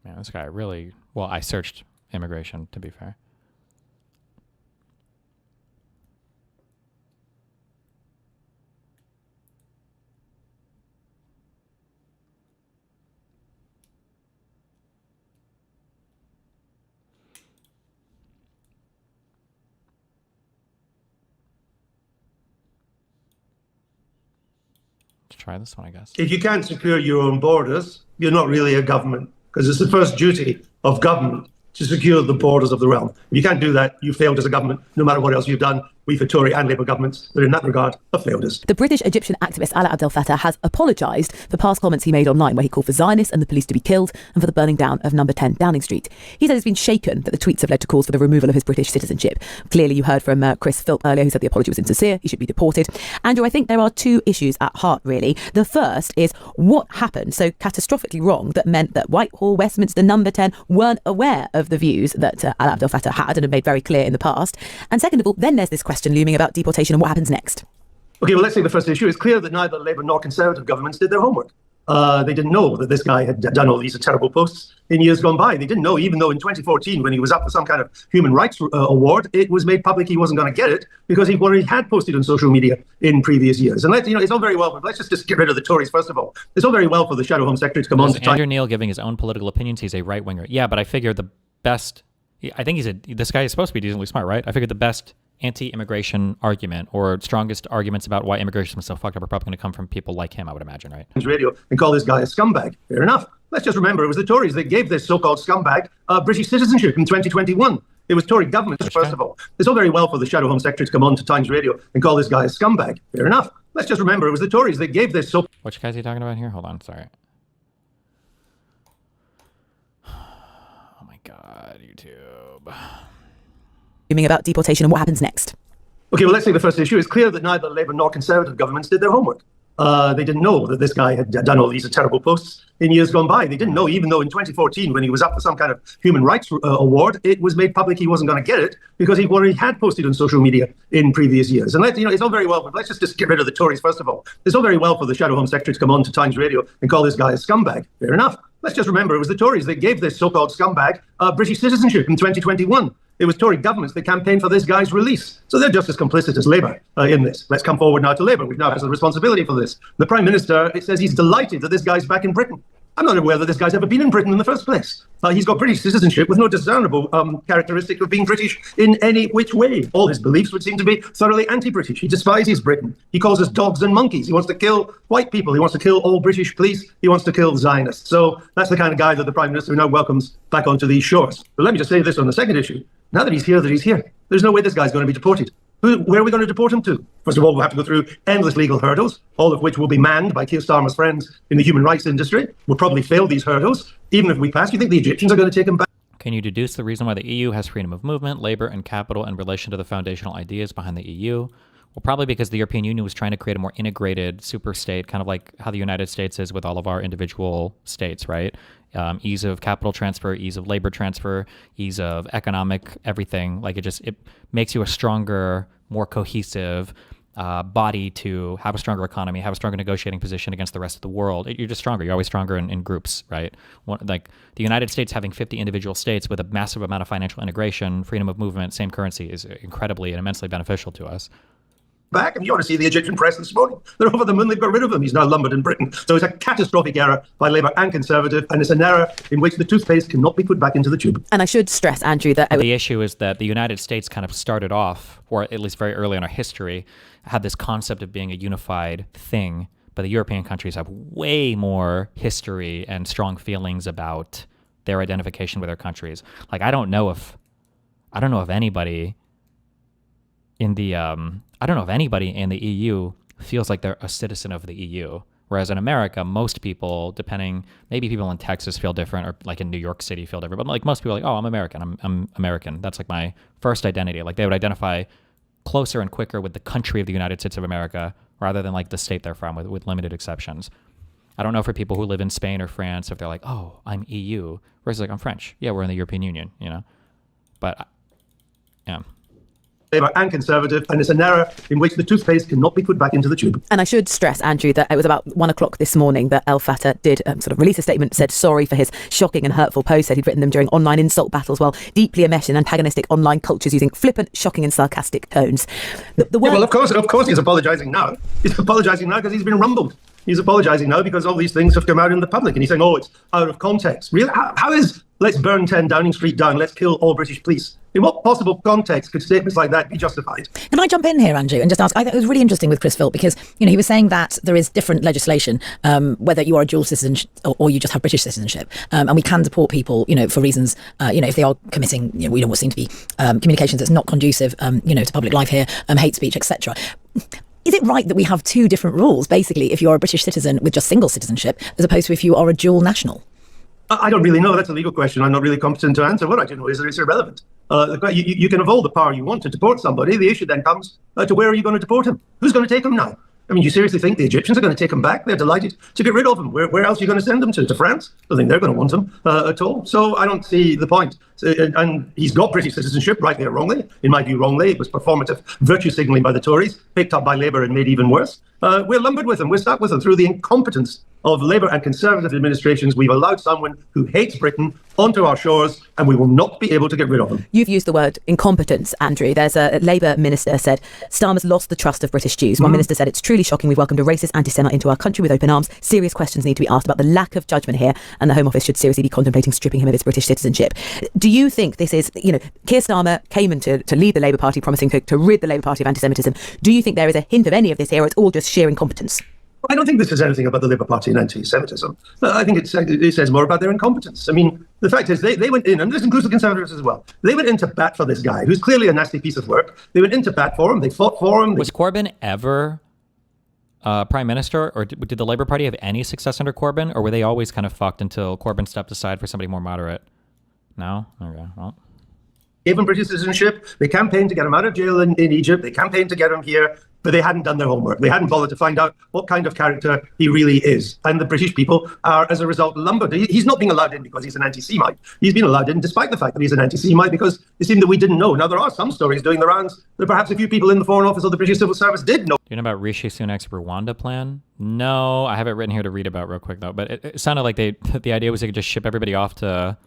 Man, this guy really... Well, I searched immigration, to be fair. Try this one, I guess. If you can't secure your own borders, you're not really a government, because it's the first duty of government to secure the borders of the realm. If you can't do that, you failed as a government, no matter what else you've done. We for Tory and Labour governments that in that regard have failed us. The British Egyptian activist Alaa Abdel Fattah has apologised for past comments he made online where he called for Zionists and the police to be killed and for the burning down of number 10 Downing Street. He said he's been shaken that the tweets have led to calls for the removal of his British citizenship. Clearly you heard from Chris Philp earlier who said the apology was insincere, he should be deported. Andrew, I think there are two issues at heart really. The first is what happened so catastrophically wrong that meant that Whitehall, Westminster, number 10 weren't aware of the views that Alaa Abdel Fattah had and had made very clear in the past. And second of all, then there's this question looming about deportation and what happens next. Okay, well, let's take the first issue. It's clear that neither Labour nor Conservative governments did their homework. They didn't know that this guy had done all these terrible posts in years gone by. They didn't know, even though in 2014, when he was up for some kind of human rights award, it was made public he wasn't going to get it because he already had posted on social media in previous years. And it's all very well, but let's just get rid of the Tories first of all. It's all very well for the Shadow Home Secretary to come on to Andrew Neil giving his own political opinions. He's a right-winger. Yeah, but I figure the best... I think this guy is supposed to be decently smart, right? I figured the best anti-immigration argument or strongest arguments about why immigration is so fucked up are probably going to come from people like him, I would imagine, right? Radio and call this guy a scumbag. Fair enough. Let's just remember it was the Tories that gave this so-called scumbag British citizenship in 2021. It was Tory governments, first of all. It's all very well for the Shadow Home Secretary to come on to Times Radio and call this guy a scumbag. Fair enough. Let's just remember it was the Tories that gave this so... Which guy is he talking about here? Hold on, sorry. Oh my God, YouTube. Looming about deportation and what happens next. Okay, well, let's take the first issue. It's clear that neither Labour nor Conservative governments did their homework. They didn't know that this guy had done all these terrible posts in years gone by. They didn't know, even though in 2014, when he was up for some kind of human rights award, it was made public he wasn't going to get it because he already had posted on social media in previous years. And it's all very well, but let's just get rid of the Tories first of all. It's all very well for the Shadow Home Secretary to come on to Times Radio and call this guy a scumbag. Fair enough. Let's just remember it was the Tories that gave this so-called scumbag British citizenship in 2021. It was Tory governments that campaigned for this guy's release. So they're just as complicit as Labour in this. Let's come forward now to Labour, which now has the responsibility for this. The Prime Minister says he's delighted that this guy's back in Britain. I'm not aware that this guy's ever been in Britain in the first place. He's got British citizenship with no discernible characteristic of being British in any which way. All his beliefs would seem to be thoroughly anti-British. He despises Britain. He calls us dogs and monkeys. He wants to kill white people. He wants to kill all British police. He wants to kill Zionists. So that's the kind of guy that the Prime Minister now welcomes back onto these shores. But let me just say this on the second issue. Now that he's here, there's no way this guy's going to be deported. Where are we going to deport him to? First of all, we'll have to go through endless legal hurdles, all of which will be manned by Keir Starmer's friends in the human rights industry. We'll probably fail these hurdles. Even if we pass, you think the Egyptians are going to take him back? Can you deduce the reason why the EU has freedom of movement, labor, and capital in relation to the foundational ideas behind the EU? Well, probably because the European Union was trying to create a more integrated super state, kind of like how the United States is with all of our individual states, right? Ease of capital transfer, ease of labor transfer, ease of economic everything. Like it makes you a stronger, more cohesive body to have a stronger economy, have a stronger negotiating position against the rest of the world. You're just stronger. You're always stronger in groups, right? Like the United States having 50 individual states with a massive amount of financial integration, freedom of movement, same currency is incredibly and immensely beneficial to us. Back, and you ought to see the Egyptian press this morning. They're over the moon, they've got rid of him. He's now lumbered in Britain. So it's a catastrophic error by Labour and Conservative, and it's an error in which the toothpaste cannot be put back into the tube. And I should stress, Andrew, that the issue is that the United States kind of started off, or at least very early in our history, had this concept of being a unified thing, but the European countries have way more history and strong feelings about their identification with their countries. Like I don't know if anybody in the EU feels like they're a citizen of the EU. Whereas in America, most people, maybe people in Texas feel different, or like in New York City feel different, but like most people are like, oh, I'm American. I'm American. That's like my first identity. Like they would identify closer and quicker with the country of the United States of America rather than like the state they're from, with limited exceptions. I don't know for people who live in Spain or France if they're like, oh, I'm EU, versus like I'm French. Yeah, we're in the European Union, you know. But yeah. Labour and Conservative, and it's an error in which the toothpaste cannot be put back into the tube. And I should stress, Andrew, that it was about 1 o'clock this morning that El Fattah did sort of release a statement, said sorry for his shocking and hurtful posts, said he'd written them during online insult battles while deeply enmeshed in antagonistic online cultures using flippant, shocking and sarcastic tones. Well, of course he's apologising now. He's apologising now because he's been rumbled. He's apologising now because all these things have come out in the public, and he's saying, oh, it's out of context. Really? How is let's burn 10 Downing Street down, let's kill all British police? In what possible context could statements like that be justified? Can I jump in here, Andrew, and just ask? I think it was really interesting with Chris Philp because, you know, he was saying that there is different legislation, whether you are a dual citizen or you just have British citizenship, and we can deport people, you know, for reasons, you know, if they are committing, you know, we know what seem to be communications that's not conducive, you know, to public life here, hate speech, etc. Is it right that we have two different rules, basically, if you're a British citizen with just single citizenship, as opposed to if you are a dual national? I don't really know. That's a legal question. I'm not really competent to answer. What I do know is that it's irrelevant. You can have all the power you want to deport somebody. The issue then comes to where are you going to deport him? Who's going to take him now? I mean, you seriously think the Egyptians are going to take him back? They're delighted to get rid of him. Where else are you going to send him to? To France? I don't think they're going to want him at all. So I don't see the point. And he's got British citizenship, rightly or wrongly. In my view, wrongly. It was performative virtue signalling by the Tories, picked up by Labour and made even worse. We're lumbered with him. We're stuck with him through the incompetence of Labour and Conservative administrations. We've allowed someone who hates Britain onto our shores, and we will not be able to get rid of him. You've used the word incompetence, Andrew. There's a Labour minister said, Starmer's lost the trust of British Jews. One minister said, it's truly shocking. We've welcomed a racist anti-Semite into our country with open arms. Serious questions need to be asked about the lack of judgment here, and the Home Office should seriously be contemplating stripping him of his British citizenship. Do you think this is, you know, Keir Starmer came in to lead the Labour Party, promising to rid the Labour Party of anti-Semitism. Do you think there is a hint of any of this here, or it's all just sheer incompetence? I don't think this is anything about the Labour Party and anti-Semitism. I think it says more about their incompetence. I mean, the fact is they went in, and this includes the Conservatives as well, they went in to bat for this guy, who's clearly a nasty piece of work. They went in to bat for him, they fought for him. Was Corbyn ever Prime Minister, or did the Labour Party have any success under Corbyn, or were they always kind of fucked until Corbyn stepped aside for somebody more moderate? No? Okay, well. Gave him British citizenship. They campaigned to get him out of jail in Egypt. They campaigned to get him here, but they hadn't done their homework. They hadn't bothered to find out what kind of character he really is. And the British people are, as a result, lumbered. He's not being allowed in because he's an anti-Semite. He's been allowed in despite the fact that he's an anti-Semite because it seemed that we didn't know. Now, there are some stories doing the rounds that perhaps a few people in the Foreign Office or the British Civil Service did know. Do you know about Rishi Sunak's Rwanda plan? No, I have it written here to read about real quick, though. But it sounded like the idea was they could just ship everybody off to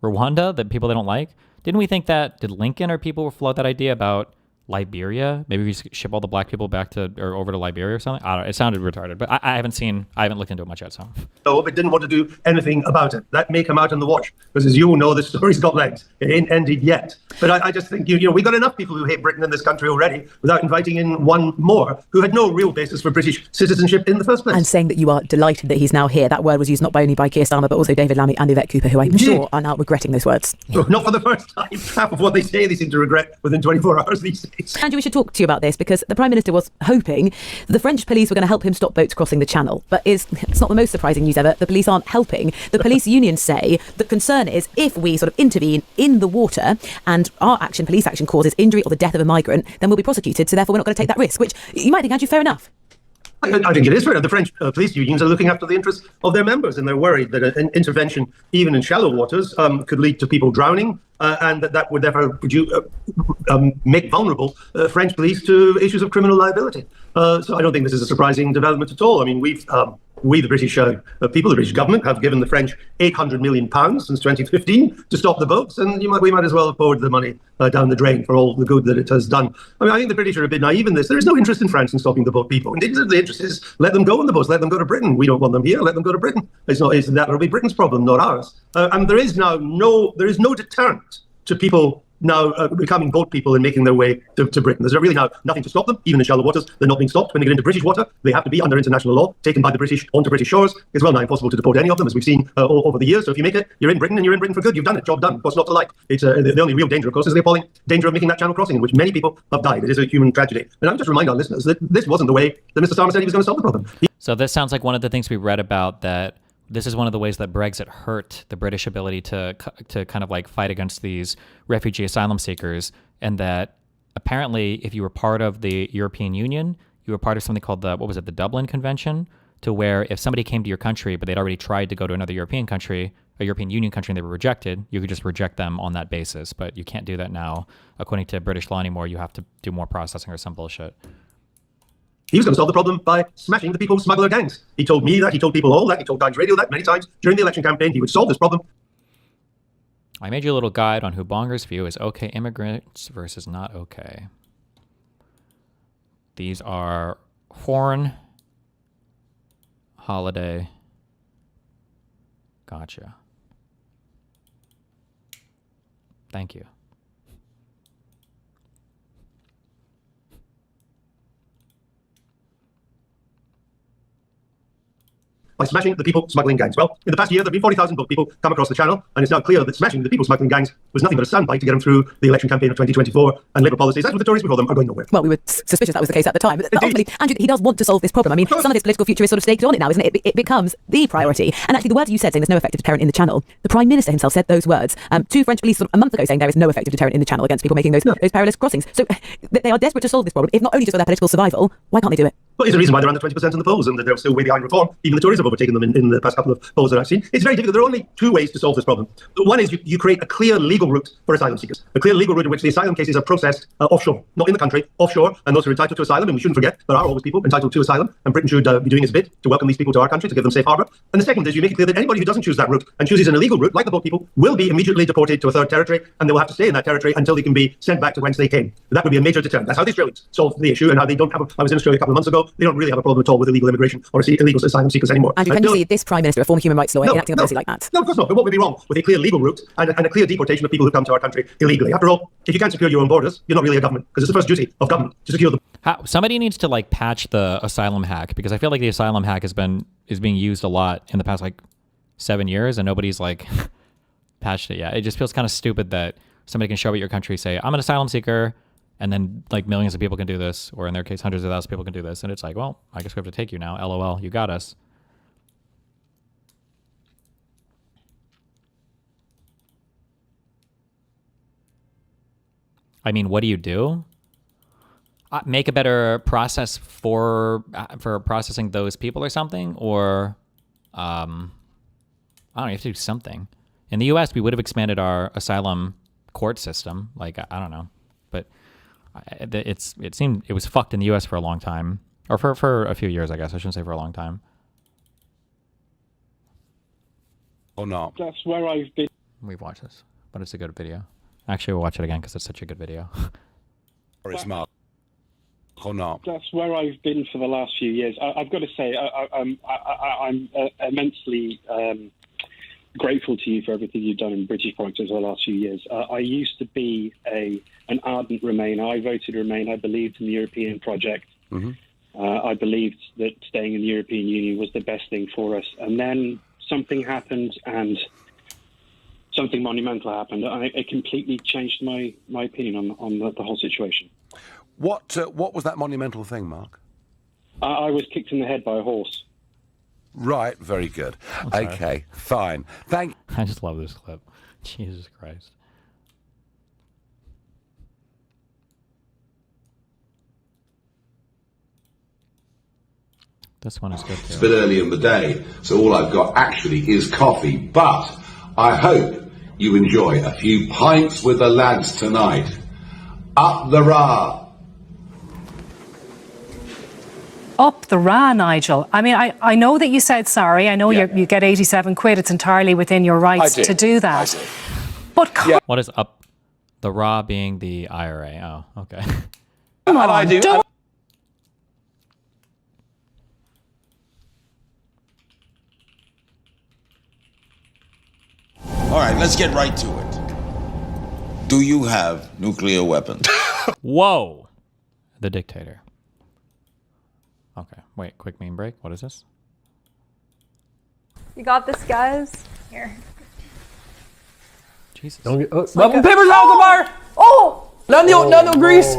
Rwanda, that people they don't like. Didn't we think that, did Lincoln or people float that idea about Liberia? Maybe we ship all the black people back to, or over to Liberia or something? I don't know. It sounded retarded, but I haven't looked into it much yet, so. No, but didn't want to do anything about it. That may come out in the watch, because as you know, the story's got legs. It ain't ended yet. But I just think, we got enough people who hate Britain in this country already without inviting in one more who had no real basis for British citizenship in the first place. And saying that you are delighted that he's now here. That word was used not only by Keir Starmer, but also David Lammy and Yvette Cooper, who I'm sure are now regretting those words. No, not for the first time. Half of what they say, they seem to regret within 24 hours these days. Andrew, we should talk to you about this because the Prime Minister was hoping that the French police were going to help him stop boats crossing the Channel. But it's not the most surprising news ever. The police aren't helping. The police unions say the concern is if we sort of intervene in the water and our police action causes injury or the death of a migrant, then we'll be prosecuted. So therefore, we're not going to take that risk, which you might think, Andrew, fair enough. I think it is fair. The French police unions are looking after the interests of their members, and they're worried that an intervention, even in shallow waters, could lead to people drowning, and that would therefore make vulnerable French police to issues of criminal liability. So I don't think this is a surprising development at all. I mean, we, the British people, the British government, have given the French £800 million since 2015 to stop the boats, and we might as well have poured the money down the drain for all the good that it has done. I mean, I think the British are a bit naive in this. There is no interest in France in stopping the boat people. And the interest is let them go on the boats, let them go to Britain. We don't want them here, let them go to Britain. That will be Britain's problem, not ours. And there is no deterrent to people now becoming boat people and making their way to Britain. There's really now nothing to stop them, even in shallow waters. They're not being stopped. When they get into British water, they have to be under international law, taken by the British onto British shores. It's well nigh impossible to deport any of them, as we've seen over the years. So if you make it, you're in Britain, and you're in Britain for good. You've done it. Job done. What's not to like? It's the only real danger, of course, is the appalling danger of making that channel crossing, in which many people have died. It is a human tragedy. And I would just remind our listeners that this wasn't the way that Mr. Starmer said he was going to solve the problem. So this sounds like one of the things we read about, that this is one of the ways that Brexit hurt the British ability to kind of like fight against these refugee asylum seekers, and that apparently if you were part of the European Union, you were part of something called the Dublin Convention, to where if somebody came to your country but they'd already tried to go to another European country, a European Union country, and they were rejected, you could just reject them on that basis. But you can't do that now, according to British law anymore. You have to do more processing or some bullshit. He was going to solve the problem by smashing the people smuggler gangs. He told me that, he told people all that, he told Times Radio that many times during the election campaign. He would solve this problem. I made you a little guide on who Bonger's view is okay immigrants versus not okay. These are Horn, Holiday. Gotcha. Thank you. By smashing the people smuggling gangs. Well, in the past year, there have been 40,000 boat people come across the channel, and it's now clear that smashing the people smuggling gangs was nothing but a soundbite to get them through the election campaign of 2024, and Labour policies, as with the Tories before them, are going nowhere. Well, we were suspicious that was the case at the time, but ultimately, Andrew, he does want to solve this problem. I mean, some of his political future is sort of staked on it now, isn't it? It becomes the priority. And actually, the words you said, saying there's no effective deterrent in the channel, the Prime Minister himself said those words to French police sort of a month ago, saying there is no effective deterrent in the channel against people making those perilous crossings. So they are desperate to solve this problem, if not only just for their political survival. Why can't they do it? Well, it's the reason why they're under 20% in the polls, and that they're still way behind reform. Even the Tories have overtaken them in the past couple of polls that I've seen. It's very difficult. There are only two ways to solve this problem. One is you create a clear legal route for asylum seekers, a clear legal route in which the asylum cases are processed offshore, not in the country, offshore, and those who are entitled to asylum, and we shouldn't forget there are always people entitled to asylum, and Britain should be doing its bit to welcome these people to our country, to give them safe harbour. And the second is you make it clear that anybody who doesn't choose that route and chooses an illegal route, like the boat people, will be immediately deported to a third territory, and they will have to stay in that territory until they can be sent back to whence they came. That would be a major deterrent. That's how the Australians solve the issue, and how they don't have I was in Australia a couple of months ago. They don't really have a problem at all with illegal immigration or illegal asylum seekers anymore. Andrew, can you see this Prime Minister, a former human rights lawyer, enacting a policy like that? No, of course not. But what would be wrong with a clear legal route and a clear deportation of people who come to our country illegally? After all, if you can't secure your own borders, you're not really a government, because it's the first duty of government to secure them. Somebody needs to like patch the asylum hack, because I feel like the asylum hack is being used a lot in the past like 7 years, and nobody's like patched it yet. It just feels kind of stupid that somebody can show up at your country, say, I'm an asylum seeker, and then like millions of people can do this, or in their case, hundreds of thousands of people can do this. And it's like, well, I guess we have to take you now. LOL, you got us. I mean, what do you do? Make a better process for processing those people or something? Or, I don't know, you have to do something. In the U.S., we would have expanded our asylum court system. Like, I don't know. But it seemed it was fucked in the U.S. for a long time. Or for a few years, I guess. I shouldn't say for a long time. Oh, no. That's where I've been. We've watched this, but it's a good video. Actually, we'll watch it again because it's such a good video. Or it's Mark. Or not. That's where I've been for the last few years. I've got to say, I'm immensely grateful to you for everything you've done in British politics over the last few years. I used to be an ardent Remainer. I voted Remain. I believed in the European project. I believed that staying in the European Union was the best thing for us. And then something happened, and something monumental happened. It completely changed my opinion on the whole situation. What was that monumental thing, Mark? I was kicked in the head by a horse. Right, very good. Okay, fine. I just love this clip. Jesus Christ. This one is good too. It's a bit early in the day, so all I've got actually is coffee, but I hope you enjoy a few pints with the lads tonight. Up the Ra! Up the Ra, Nigel. I mean, I know that you said sorry. I know you get 87 quid. It's entirely within your rights to do that. But what is up the Ra being the IRA? Oh, okay. Come on, don't. All right, let's get right to it. Do you have nuclear weapons? Whoa. The dictator. Okay, wait, quick meme break. What is this? You got this, guys. Here. Jesus. Don't get, like papers out the bar! Oh! None the grease!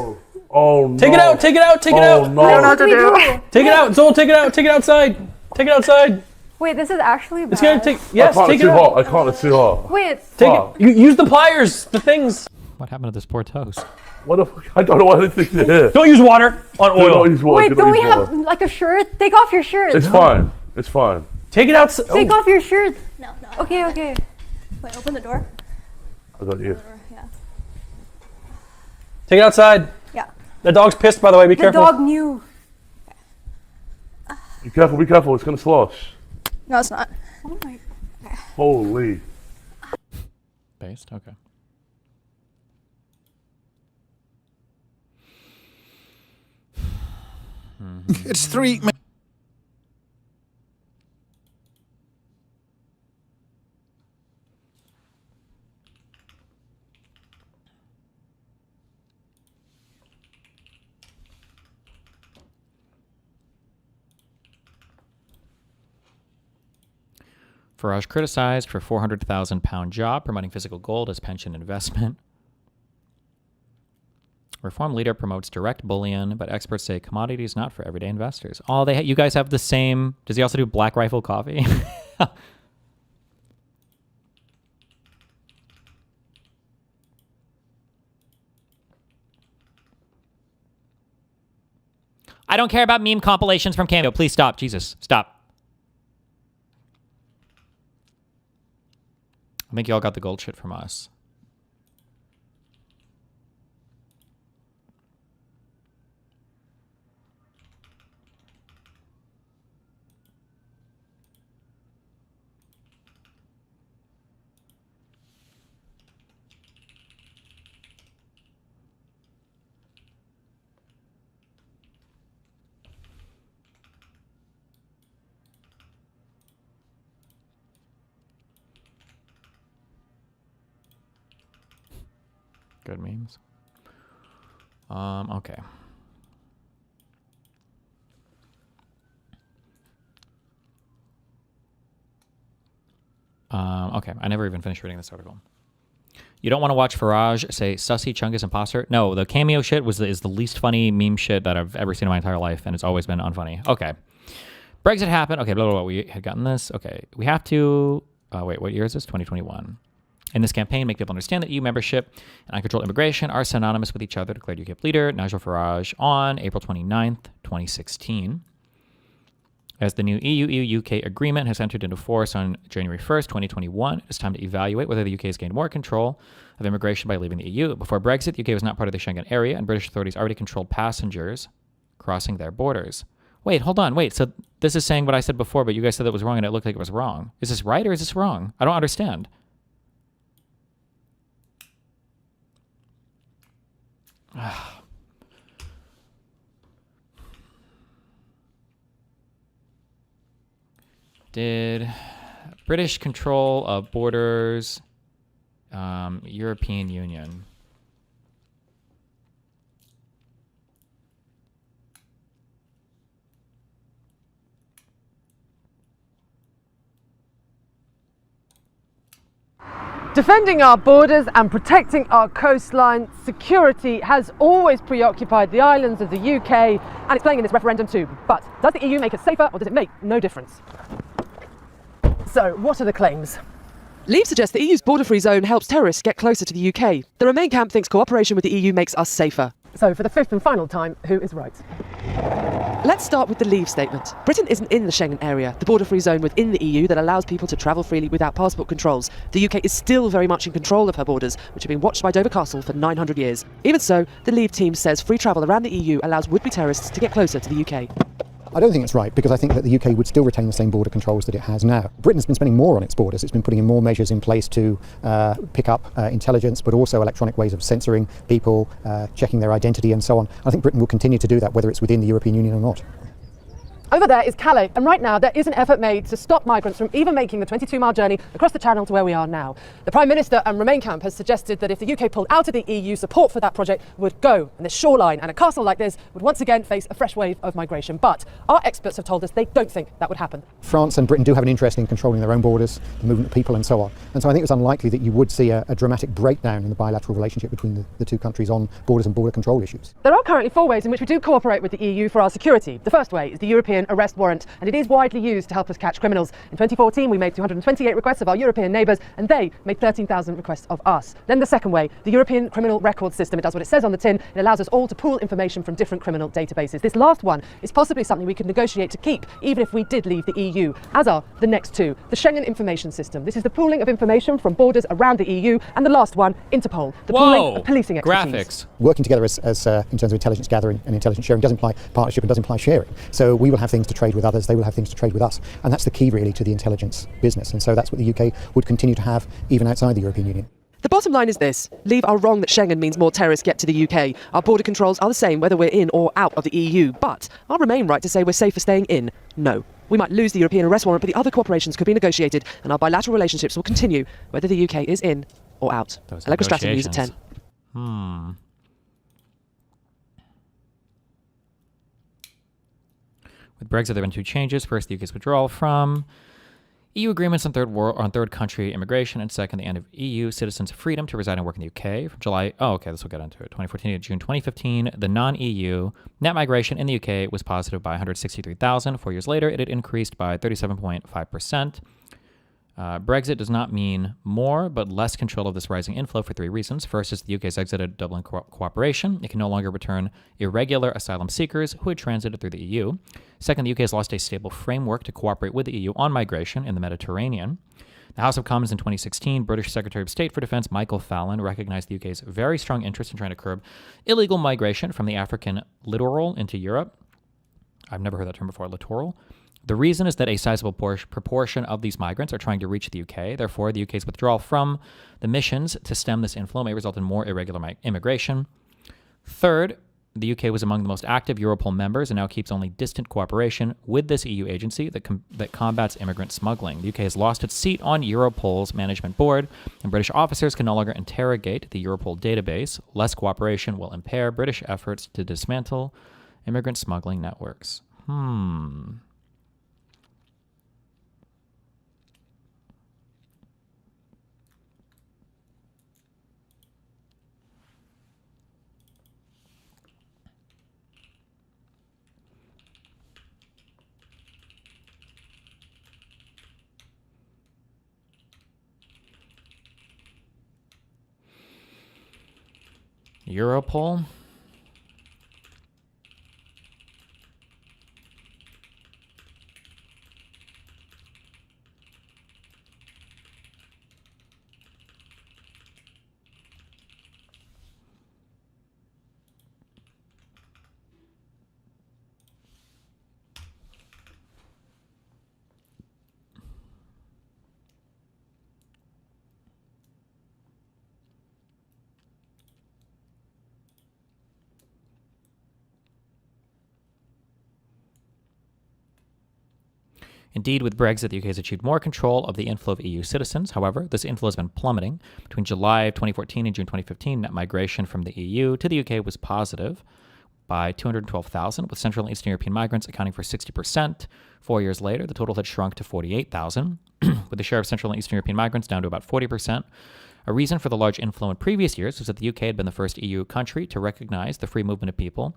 Oh no. Take it out, take it out, take it out! No. I don't know what to do. Take it out, Zol, take it out, take it outside! Take it outside! Wait, this is actually bad. It's gonna take, yes, take it out! I can't, it's too hot. Wait. Take it, you use the pliers, the things! What happened to this poor toast? What the fuck? I don't know what this thing is. Don't use water on oil. Don't use water. Wait, don't we have like a shirt? Take off your shirt. It's fine. It's fine. Take it out. Take off your shirt. No. Okay, okay. Wait, open the door. I got you. Yeah. Take it outside. Yeah. The dog's pissed, by the way. Be The careful. dog knew. Be careful, be careful. It's going to slosh. No, it's not. Oh my. Holy. Based? Okay. It's 3 minutes. Farage criticized for £400,000 job promoting physical gold as pension investment. Reform leader promotes direct bullion, but experts say commodities not for everyday investors. Oh, you guys have the same. Does he also do Black Rifle coffee? I don't care about meme compilations from Cameo. Please stop. Jesus, stop. I think y'all got the gold shit from us. Good memes. Okay. Okay, I never even finished reading this article. You don't want to watch Farage say sussy Chungus imposter? No, the Cameo shit is the least funny meme shit that I've ever seen in my entire life, and it's always been unfunny. Okay. Brexit happened. Okay, blah, blah, blah. We had gotten this. Okay, we have to... wait, what year is this? 2021. In this campaign, make people understand that EU membership and uncontrolled immigration are synonymous with each other, declared UKIP leader Nigel Farage on April 29th, 2016. As the new EU-UK agreement has entered into force on January 1st, 2021, it's time to evaluate whether the UK has gained more control of immigration by leaving the EU. Before Brexit, the UK was not part of the Schengen area, and British authorities already controlled passengers crossing their borders. Wait, hold on, wait. So this is saying what I said before, but you guys said that was wrong, and it looked like it was wrong. Is this right, or is this wrong? I don't understand. Did British control of borders, European Union? Defending our borders and protecting our coastline, security has always preoccupied the islands of the UK, and it's playing in this referendum too. But does the EU make us safer, or does it make no difference? So, what are the claims? Leave suggests the EU's border-free zone helps terrorists get closer to the UK. The Remain camp thinks cooperation with the EU makes us safer. So, for the fifth and final time, who is right? Let's start with the Leave statement. Britain isn't in the Schengen area, the border-free zone within the EU that allows people to travel freely without passport controls. The UK is still very much in control of her borders, which have been watched by Dover Castle for 900 years. Even so, the Leave team says free travel around the EU allows would-be terrorists to get closer to the UK. I don't think it's right, because I think that the UK would still retain the same border controls that it has now. Britain's been spending more on its borders. It's been putting in more measures in place to pick up intelligence, but also electronic ways of censoring people, checking their identity and so on. I think Britain will continue to do that, whether it's within the European Union or not. Over there is Calais, and right now there is an effort made to stop migrants from even making the 22-mile journey across the Channel to where we are now. The Prime Minister and Remain camp has suggested that if the UK pulled out of the EU, support for that project would go, and this shoreline and a castle like this would once again face a fresh wave of migration. But our experts have told us they don't think that would happen. France and Britain do have an interest in controlling their own borders, the movement of people and so on. And so I think it's unlikely that you would see a dramatic breakdown in the bilateral relationship between the two countries on borders and border control issues. There are currently 4 ways in which we do cooperate with the EU for our security. The first way is the European arrest warrant, and it is widely used to help us catch criminals. In 2014, we made 228 requests of our European neighbours, and they made 13,000 requests of us. Then the second way, the European criminal record system. It does what it says on the tin. It allows us all to pool information from different criminal databases. This last one is possibly something we could negotiate to keep, even if we did leave the EU, as are the next 2. The Schengen information system. This is the pooling of information from borders around the EU, and the last one, Interpol, the pooling of policing expertise. Graphics. Working together as in terms of intelligence gathering and intelligence sharing does imply partnership and does imply sharing. So we will have things to trade with others, they will have things to trade with us. And that's the key really to the intelligence business. And so that's what the UK would continue to have even outside the European Union. The bottom line is this. Leave are wrong that Schengen means more terrorists get to the UK. Our border controls are the same whether we're in or out of the EU. But are Remain right to say we're safe for staying in? No. We might lose the European arrest warrant, but the other cooperations could be negotiated, and our bilateral relationships will continue whether the UK is in or out. Allegra Stratton, News at 10. With Brexit, there have been 2 changes. First, the UK's withdrawal from EU agreements on third country immigration, and second, the end of EU citizens' freedom to reside and work in the UK from July. Oh, okay, this will get into it. 2014 to June 2015, the non-EU net migration in the UK was positive by 163,000. 4 years later, it had increased by 37.5%. Brexit does not mean more, but less control of this rising inflow for 3 reasons. First is the UK's exited Dublin cooperation. It can no longer return irregular asylum seekers who had transited through the EU. Second, the UK has lost a stable framework to cooperate with the EU on migration in the Mediterranean. The House of Commons in 2016, British Secretary of State for Defence Michael Fallon recognized the UK's very strong interest in trying to curb illegal migration from the African littoral into Europe. I've never heard that term before, littoral. The reason is that a sizable proportion of these migrants are trying to reach the UK. Therefore, the UK's withdrawal from the missions to stem this inflow may result in more irregular immigration. Third, the UK was among the most active Europol members and now keeps only distant cooperation with this EU agency that combats immigrant smuggling. The UK has lost its seat on Europol's management board, and British officers can no longer interrogate the Europol database. Less cooperation will impair British efforts to dismantle immigrant smuggling networks. Europol. Indeed, with Brexit, the UK has achieved more control of the inflow of EU citizens. However, this inflow has been plummeting. Between July of 2014 and June 2015, net migration from the EU to the UK was positive by 212,000, with Central and Eastern European migrants accounting for 60%. 4 years later, the total had shrunk to 48,000, with the share of Central and Eastern European migrants down to about 40%. A reason for the large inflow in previous years was that the UK had been the first EU country to recognize the free movement of people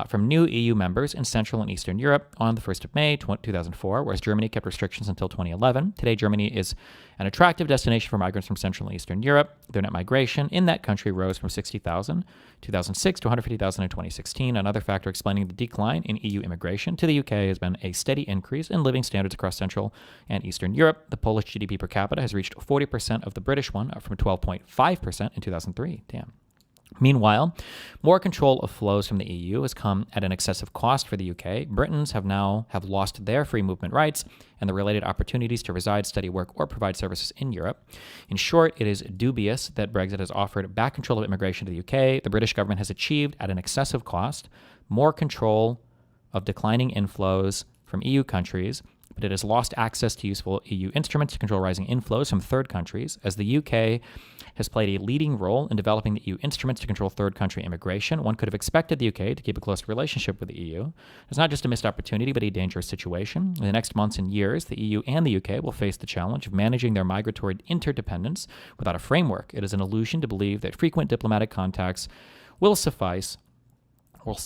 from new EU members in Central and Eastern Europe on the 1st of May 2004, whereas Germany kept restrictions until 2011. Today, Germany is an attractive destination for migrants from Central and Eastern Europe. Their net migration in that country rose from 60,000 in 2006 to 150,000 in 2016. Another factor explaining the decline in EU immigration to the UK has been a steady increase in living standards across Central and Eastern Europe. The Polish GDP per capita has reached 40% of the British one, up from 12.5% in 2003. Damn. Meanwhile, more control of flows from the EU has come at an excessive cost for the UK. Britons have lost their free movement rights and the related opportunities to reside, study, work, or provide services in Europe. In short, it is dubious that Brexit has offered back control of immigration to the UK. The British government has achieved, at an excessive cost, more control of declining inflows from EU countries, but it has lost access to useful EU instruments to control rising inflows from third countries. As the UK has played a leading role in developing the EU instruments to control third country immigration, one could have expected the UK to keep a close relationship with the EU. It's not just a missed opportunity, but a dangerous situation. In the next months and years, the EU and the UK will face the challenge of managing their migratory interdependence without a framework. It is an illusion to believe that frequent diplomatic contacts will suffice, or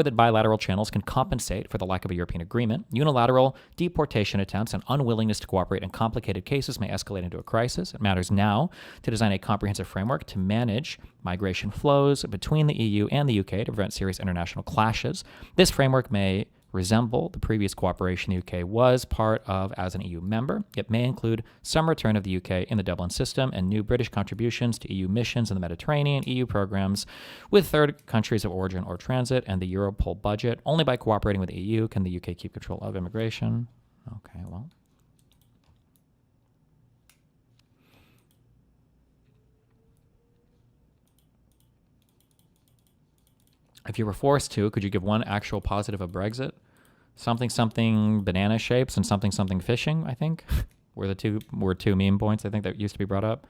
that bilateral channels can compensate for the lack of a European agreement. Unilateral deportation attempts and unwillingness to cooperate in complicated cases may escalate into a crisis. It matters now to design a comprehensive framework to manage migration flows between the EU and the UK to prevent serious international clashes. This framework may resemble the previous cooperation the UK was part of as an EU member. It may include some return of the UK in the Dublin system and new British contributions to EU missions in the Mediterranean, EU programs with third countries of origin or transit, and the Europol budget. Only by cooperating with the EU can the UK keep control of immigration. Okay, well. If you were forced to, could you give one actual positive of Brexit? Something banana shapes and something fishing, I think, were two meme points I think that used to be brought up.